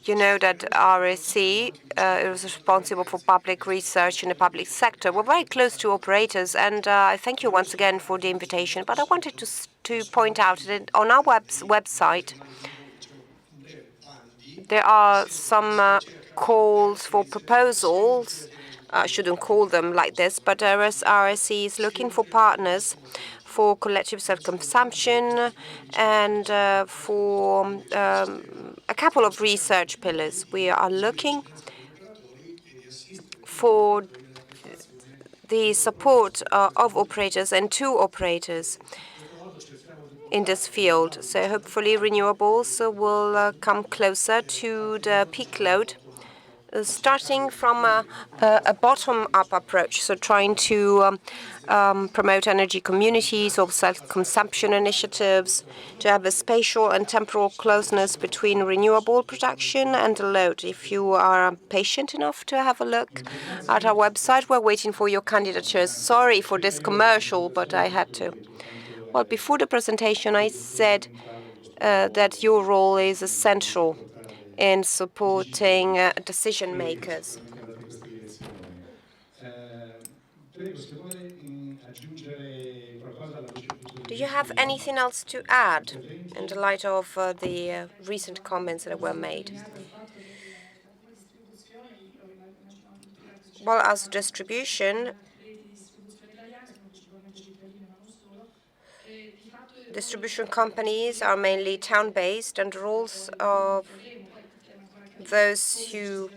You know that RSC is responsible for public research in the public sector. We're very close to operators, and I thank you once again for the invitation. But I wanted to point out that on our website, there are some calls for proposals. I shouldn't call them like this, but RSC is looking for partners for collective self-consumption and for a couple of research pillars. We are looking for the support of operators and to operators in this field. So hopefully renewables will come closer to the peak load, starting from a bottom-up approach, so trying to promote energy communities or self-consumption initiatives, to have a spatial and temporal closeness between renewable production and the load. If you are patient enough to have a look at our website, we're waiting for your candidatures. Sorry for this commercial, but I had to. Well, before the presentation, I said that your role is essential in supporting decision makers. Do you have anything else to add in the light of the recent comments that were made? Well, as distribution companies are mainly town-based, and the roles of those who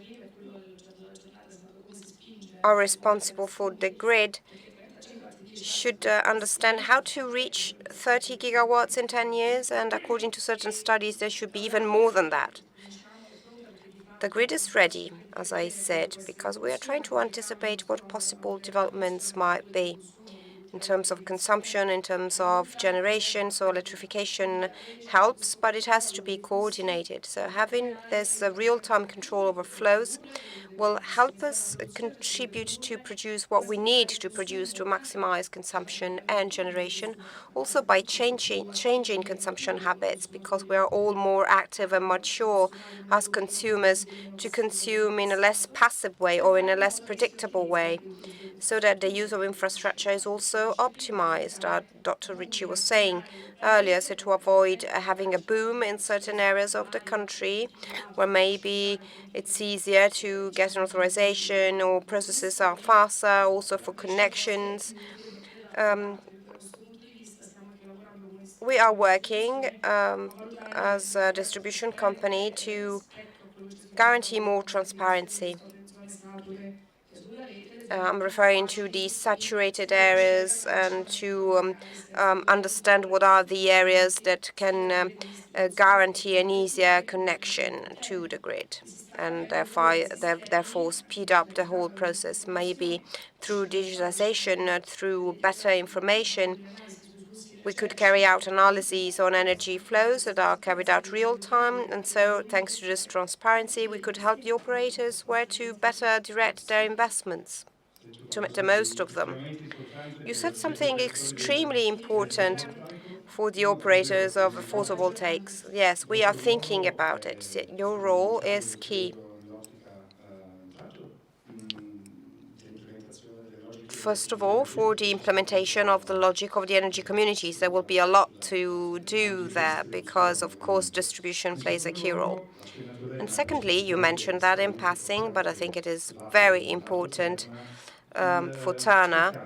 are responsible for the grid should understand how to reach 30 gigawatts in 10 years, and according to certain studies, there should be even more than that. The grid is ready, as I said, because we are trying to anticipate what possible developments might be in terms of consumption, in terms of generation. So electrification helps, but it has to be coordinated. So having this real-time control over flows will help us contribute to produce what we need to produce to maximize consumption and generation, also by changing consumption habits, because we are all more active and mature as consumers to consume in a less passive way or in a less predictable way, so that the use of infrastructure is also optimized. Dr. Ricci was saying earlier, so to avoid having a boom in certain areas of the country where maybe it's easier to get an authorization or processes are faster, also for connections. We are working as a distribution company to guarantee more transparency. I'm referring to the saturated areas and to understand what are the areas that can guarantee an easier connection to the grid, and therefore speed up the whole process, maybe through digitalization, through better information. We could carry out analyses on energy flows that are carried out real time, and so thanks to this transparency, we could help the operators where to better direct their investments to make the most of them. You said something extremely important for the operators of photovoltaics. Yes, we are thinking about it. Your role is key. First of all, for the implementation of the logic of the energy communities, there will be a lot to do there because, of course, distribution plays a key role. And secondly, you mentioned that in passing, but I think it is very important for Terna.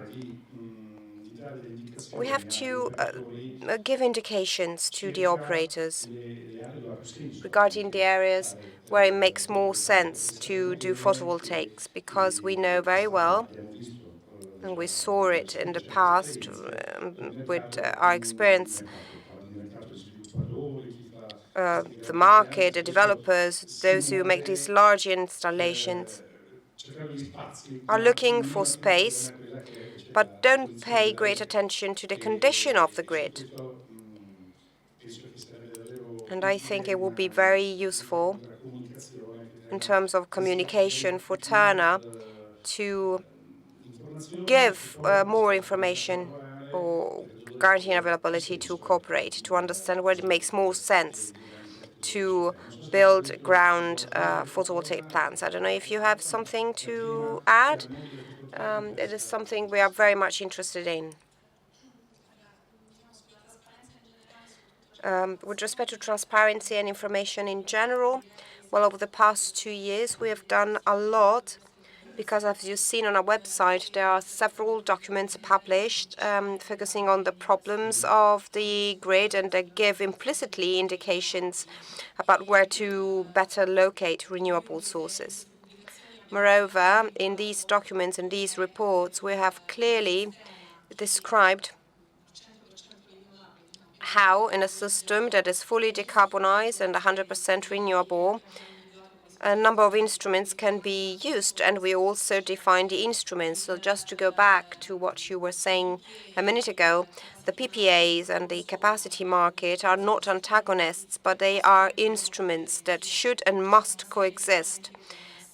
We have to give indications to the operators regarding the areas where it makes more sense to do photovoltaics, because we know very well, and we saw it in the past with our experience, the market, the developers, those who make these large installations, are looking for space, but don't pay great attention to the condition of the grid. And I think it will be very useful in terms of communication for Terna to give more information or guaranteeing availability to cooperate, to understand where it makes more sense to build ground photovoltaic plants. I don't know if you have something to add. It is something we are very much interested in. With respect to transparency and information in general, well, over the past 2 years, we have done a lot because, as you've seen on our website, there are several documents published focusing on the problems of the grid, and they give implicitly indications about where to better locate renewable sources. Moreover, in these documents and these reports, we have clearly described how, in a system that is fully decarbonized and 100% renewable, a number of instruments can be used, and we also define the instruments. So just to go back to what you were saying a minute ago, the PPAs and the capacity market are not antagonists, but they are instruments that should and must coexist.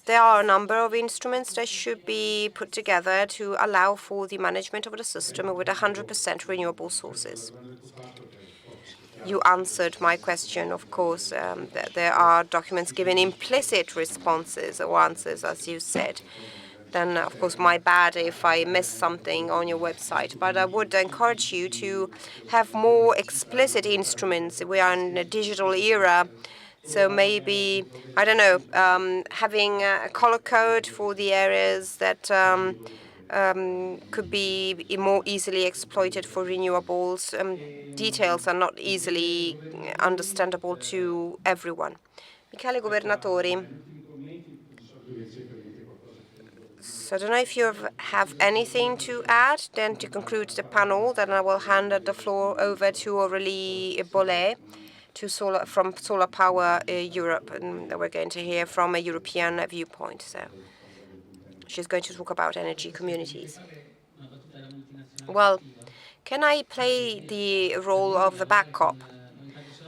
There are a number of instruments that should be put together to allow for the management of the system with 100% renewable sources. You answered my question, of course. There are documents giving implicit responses or answers, as you said. Then, of course, my bad if I missed something on your website. But I would encourage you to have more explicit instruments. We are in a digital era. So maybe, I don't know, having a color code for the areas that could be more easily exploited for renewables. Details are not easily understandable to everyone. Michele Governatori. So I don't know if you have anything to add. Then to conclude the panel, then I will hand the floor over to Aurélie Bollet from Solar Power Europe, and we're going to hear from a European viewpoint. So she's going to talk about energy communities. Well, can I play the role of the back cop?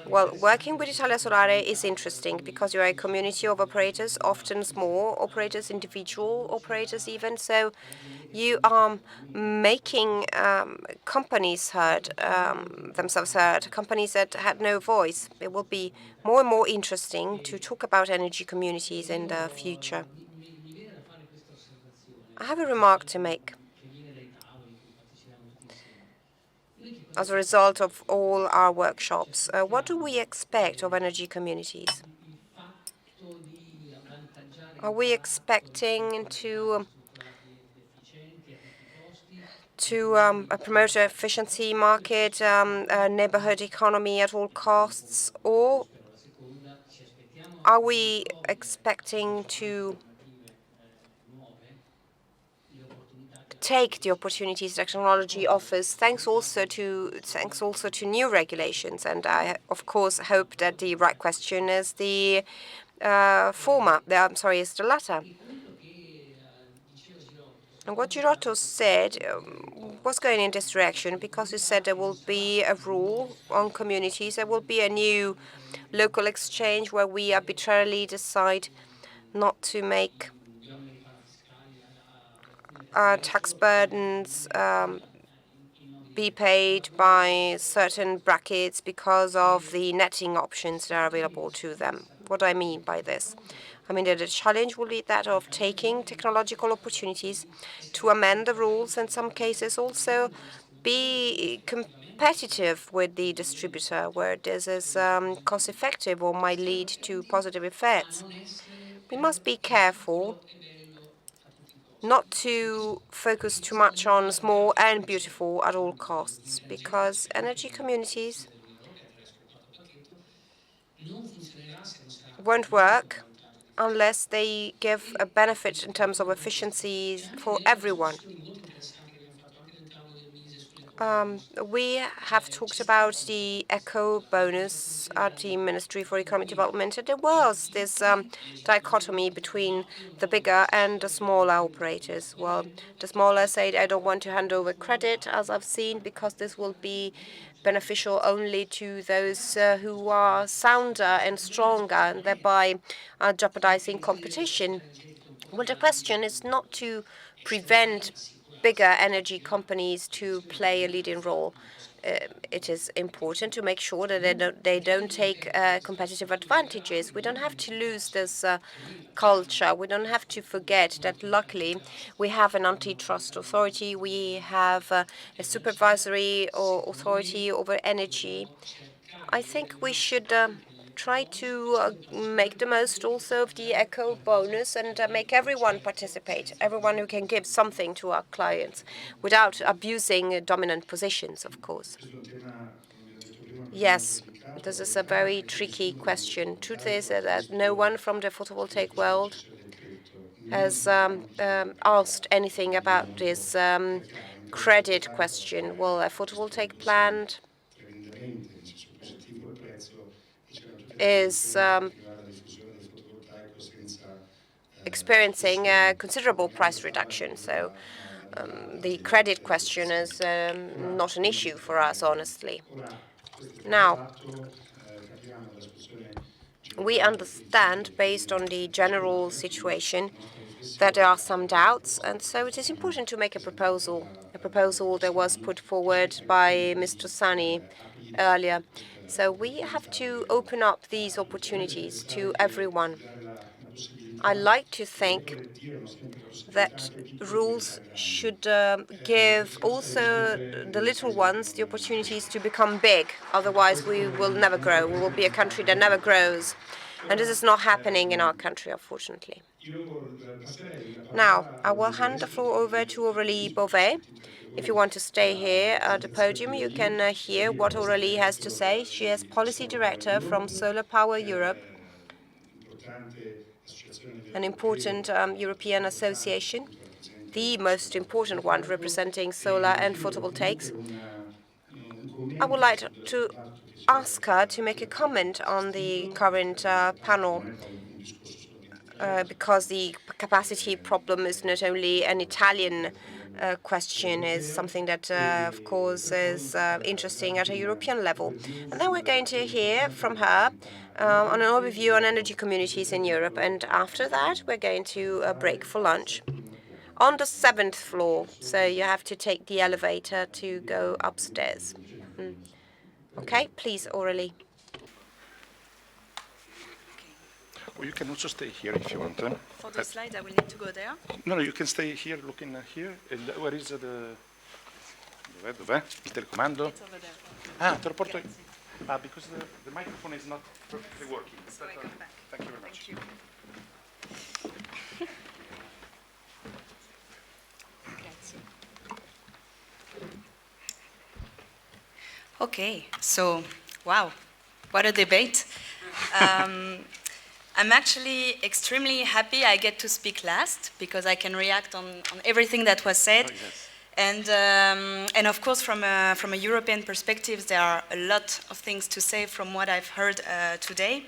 Well, working with Italia Solare is interesting because you're a community of operators, often small operators, individual operators even. So you are making companies themselves heard, companies that had no voice. It will be more and more interesting to talk about energy communities in the future. I have a remark to make. As a result of all our workshops, what do we expect of energy communities? Are we expecting to promote an efficiency market, a neighborhood economy at all costs, or are we expecting to take the opportunities technology offers, thanks also to new regulations? And I, of course, hope that the right question is the is the latter. And what Girotto said was going in this direction, because he said there will be a rule on communities, there will be a new local exchange where we arbitrarily decide not to make tax burdens be paid by certain brackets because of the netting options that are available to them. What do I mean by this? I mean that the challenge will be that of taking technological opportunities to amend the rules, in some cases also be competitive with the distributor where this is cost-effective or might lead to positive effects. We must be careful not to focus too much on small and beautiful at all costs, because energy communities won't work unless they give a benefit in terms of efficiencies for everyone. We have talked about the eco bonus at the Ministry for Economic Development, and there was this dichotomy between the bigger and the smaller operators. Well, the smaller said, I don't want to hand over credit, as I've seen, because this will be beneficial only to those who are sounder and stronger, and thereby jeopardizing competition. Well, the question is not to prevent bigger energy companies to play a leading role. It is important to make sure that they don't take competitive advantages. We don't have to lose this culture. We don't have to forget that luckily we have an antitrust authority, we have a supervisory authority over energy. I think we should try to make the most also of the eco bonus and make everyone participate, everyone who can give something to our clients without abusing dominant positions, of course. Yes, this is a very tricky question. Truth is that no one from the photovoltaic world has asked anything about this credit question. Well, a photovoltaic plant is experiencing a considerable price reduction. So the credit question is not an issue for us, honestly. Now, we understand, based on the general situation, that there are some doubts, and so it is important to make a proposal that was put forward by Mr. Sani earlier. So we have to open up these opportunities to everyone. I like to think that rules should give also the little ones the opportunities to become big. Otherwise, we will never grow. We will be a country that never grows. And this is not happening in our country, unfortunately. Now, I will hand the floor over to Aurélie Beauvais. If you want to stay here at the podium, you can hear what Aurélie has to say. She is Policy Director from Solar Power Europe, an important European association, the most important one representing solar and photovoltaics. I would like to ask her to make a comment on the current panel, because the capacity problem is not only an Italian question, is something that, of course, is interesting at a European level. And then we're going to hear from her on an overview on energy communities in Europe. And after that, we're going to break for lunch on the 7th floor. So you have to take the elevator to go upstairs. Okay, please, Aurélie. Well, you can also stay here if you want. For the slide, I will need to go there. No, you can stay here, looking here. And where is the... Dov'è? Il telecomando? It's over there. Ah, te lo porto. Because the microphone is not perfectly working. So I come back. Thank you very much. Thank you. Okay, so, wow, what a debate. I'm actually extremely happy I get to speak last, because I can react on everything that was said. Oh, yes. And of course, from a European perspective, there are a lot of things to say from what I've heard today.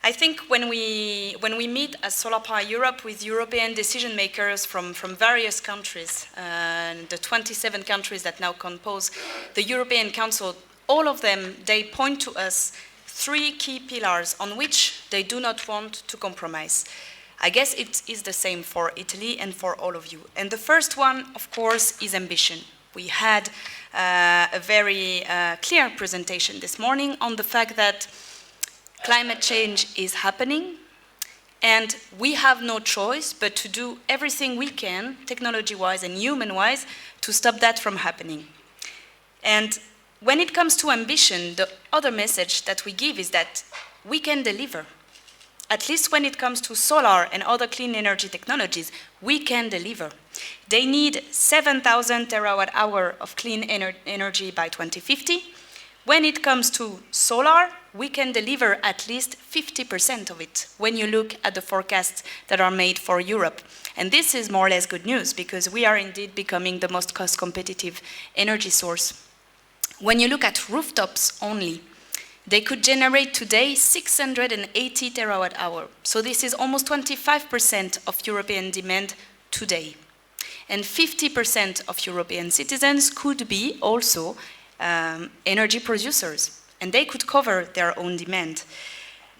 I think when we meet as Solar Power Europe with European decision makers from various countries, the 27 countries that now compose the European Council, all of them, they point to us 3 key pillars on which they do not want to compromise. I guess it is the same for Italy and for all of you. And the first one, of course, is ambition. We had a very clear presentation this morning on the fact that climate change is happening, and we have no choice but to do everything we can, technology-wise and human-wise, to stop that from happening. And when it comes to ambition, the other message that we give is that we can deliver. At least when it comes to solar and other clean energy technologies, we can deliver. They need 7,000 terawatt-hour of clean energy by 2050. When it comes to solar, we can deliver at least 50% of it when you look at the forecasts that are made for Europe. And this is more or less good news, because we are indeed becoming the most cost-competitive energy source. When you look at rooftops only, they could generate today 680 terawatt-hour. So this is almost 25% of European demand today. And 50% of European citizens could be also energy producers, and they could cover their own demand.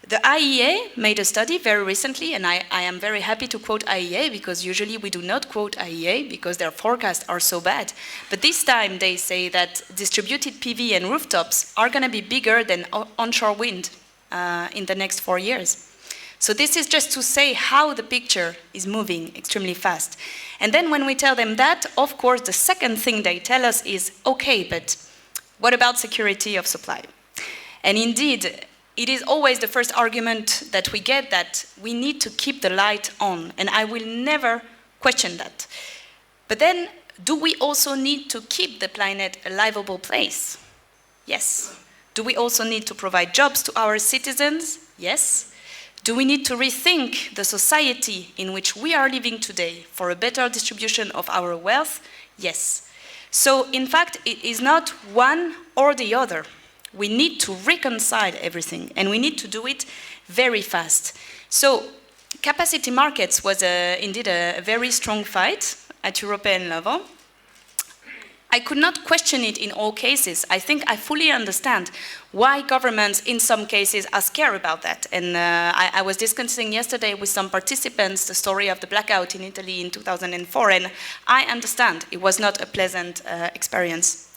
The IEA made a study very recently, and I am very happy to quote IEA because usually we do not quote IEA because their forecasts are so bad. But this time they say that distributed PV and rooftops are going to be bigger than onshore wind in the next 4 years. So this is just to say how the picture is moving extremely fast. And then when we tell them that, of course, the second thing they tell us is, okay, but what about security of supply? And indeed, it is always the first argument that we get, that we need to keep the light on, and I will never question that. But then, do we also need to keep the planet a livable place? Yes. Do we also need to provide jobs to our citizens? Yes. Do we need to rethink the society in which we are living today for a better distribution of our wealth? Yes. So, in fact, it is not one or the other. We need to reconcile everything, and we need to do it very fast. So, capacity markets was indeed a very strong fight at European level. I could not question it in all cases. I think I fully understand why governments in some cases are scared about that. And I was discussing yesterday with some participants the story of the blackout in Italy in 2004, and I understand it was not a pleasant experience.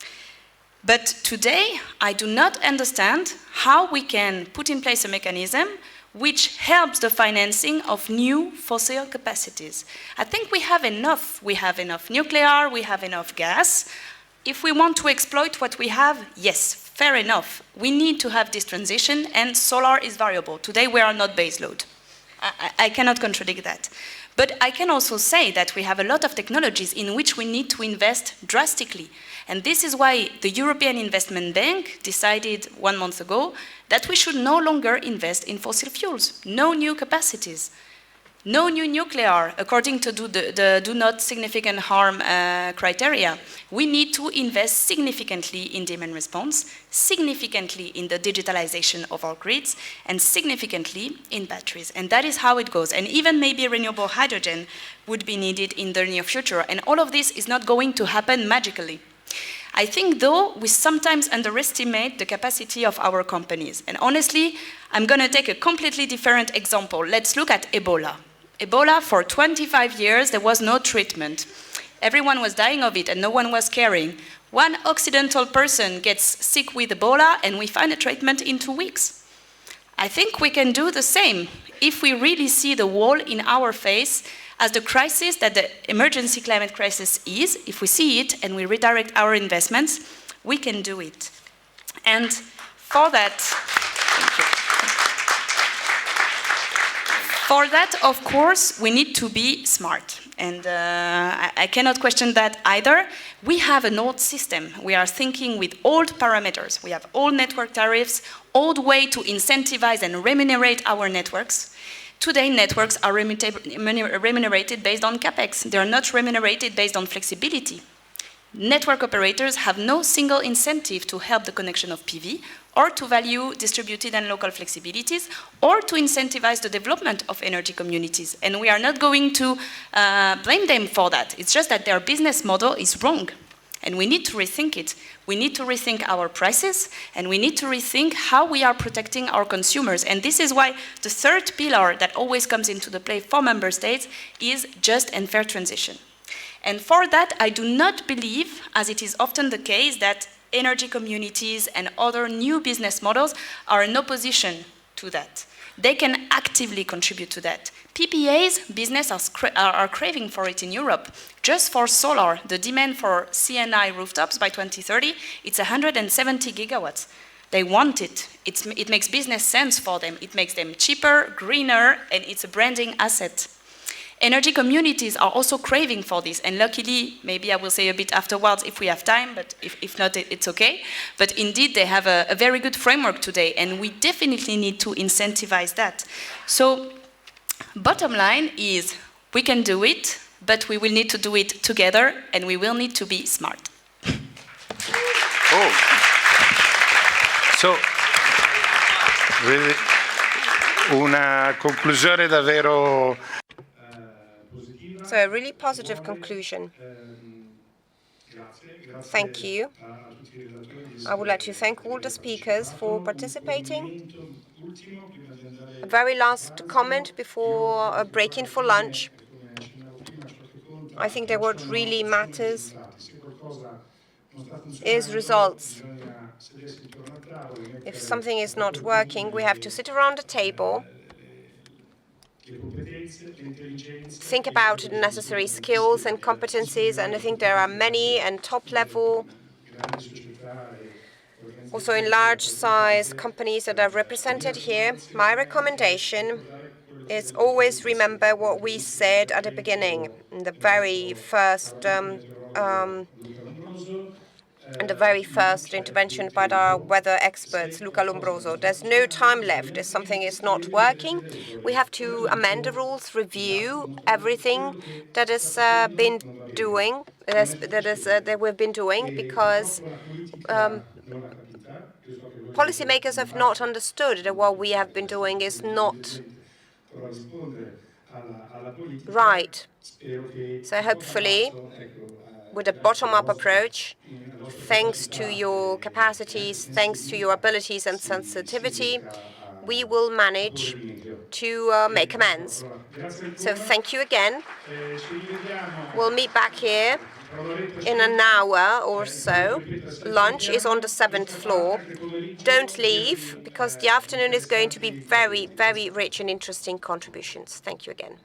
But today, I do not understand how we can put in place a mechanism which helps the financing of new fossil capacities. I think we have enough. We have enough nuclear, we have enough gas. If we want to exploit what we have, yes, fair enough. We need to have this transition, and solar is variable. Today, we are not baseload. I cannot contradict that. But I can also say that we have a lot of technologies in which we need to invest drastically. And this is why the European Investment Bank decided 1 month ago that we should no longer invest in fossil fuels. No new capacities. No new nuclear, according to the do not significant harm criteria. We need to invest significantly in demand response, significantly in the digitalization of our grids, and significantly in batteries. And that is how it goes. And even maybe renewable hydrogen would be needed in the near future. And all of this is not going to happen magically. I think, though, we sometimes underestimate the capacity of our companies. And honestly, I'm going to take a completely different example. Let's look at Ebola. Ebola, for 25 years, there was no treatment. Everyone was dying of it and no one was caring. One Occidental person gets sick with Ebola and we find a treatment in 2 weeks. I think we can do the same if we really see the wall in our face as the crisis that the emergency climate crisis is. If we see it and we redirect our investments, we can do it. And for that, thank you. For that, of course, we need to be smart. And I cannot question that either. We have an old system. We are thinking with old parameters. We have old network tariffs, old way to incentivize and remunerate our networks. Today, networks are remunerated based on capex. They are not remunerated based on flexibility. Network operators have no single incentive to help the connection of PV, or to value distributed and local flexibilities, or to incentivize the development of energy communities. And we are not going to blame them for that. It's just that their business model is wrong. And we need to rethink it. We need to rethink our prices, and we need to rethink how we are protecting our consumers. And this is why the third pillar that always comes into the play for member states is just and fair transition. And for that, I do not believe, as it is often the case, that energy communities and other new business models are in opposition to that. They can actively contribute to that. PPAs, business are craving for it in Europe. Just for solar, the demand for CNI rooftops by 2030, it's 170 gigawatts. They want it. It makes business sense for them. It makes them cheaper, greener, and it's a branding asset. Energy communities are also craving for this, and luckily, maybe I will say a bit afterwards if we have time, but if not, it's okay. But indeed, they have a very good framework today, and we definitely need to incentivize that. So, bottom line is, we can do it, but we will need to do it together, and we will need to be smart. Oh. So, really, una conclusione davvero... So a really positive conclusion. Thank you. I would like to thank all the speakers for participating. A very last comment before breaking for lunch. I think that what really matters is results. If something is not working, we have to sit around a table, think about the necessary skills and competencies, and I think there are many and top level, also in large size companies that are represented here. My recommendation is always remember what we said at the beginning, in the very first intervention by our weather experts, Luca Lombroso. There's no time left. If something is not working, we have to amend the rules, review everything that has been doing, that we've been doing, because policymakers have not understood that what we have been doing is not right. So hopefully, with a bottom-up approach, thanks to your capacities, thanks to your abilities and sensitivity, we will manage to make amends. So thank you again. We'll meet back here in an hour or so. Lunch is on the 7th floor. Don't leave, because the afternoon is going to be very, very rich in interesting contributions. Thank you again.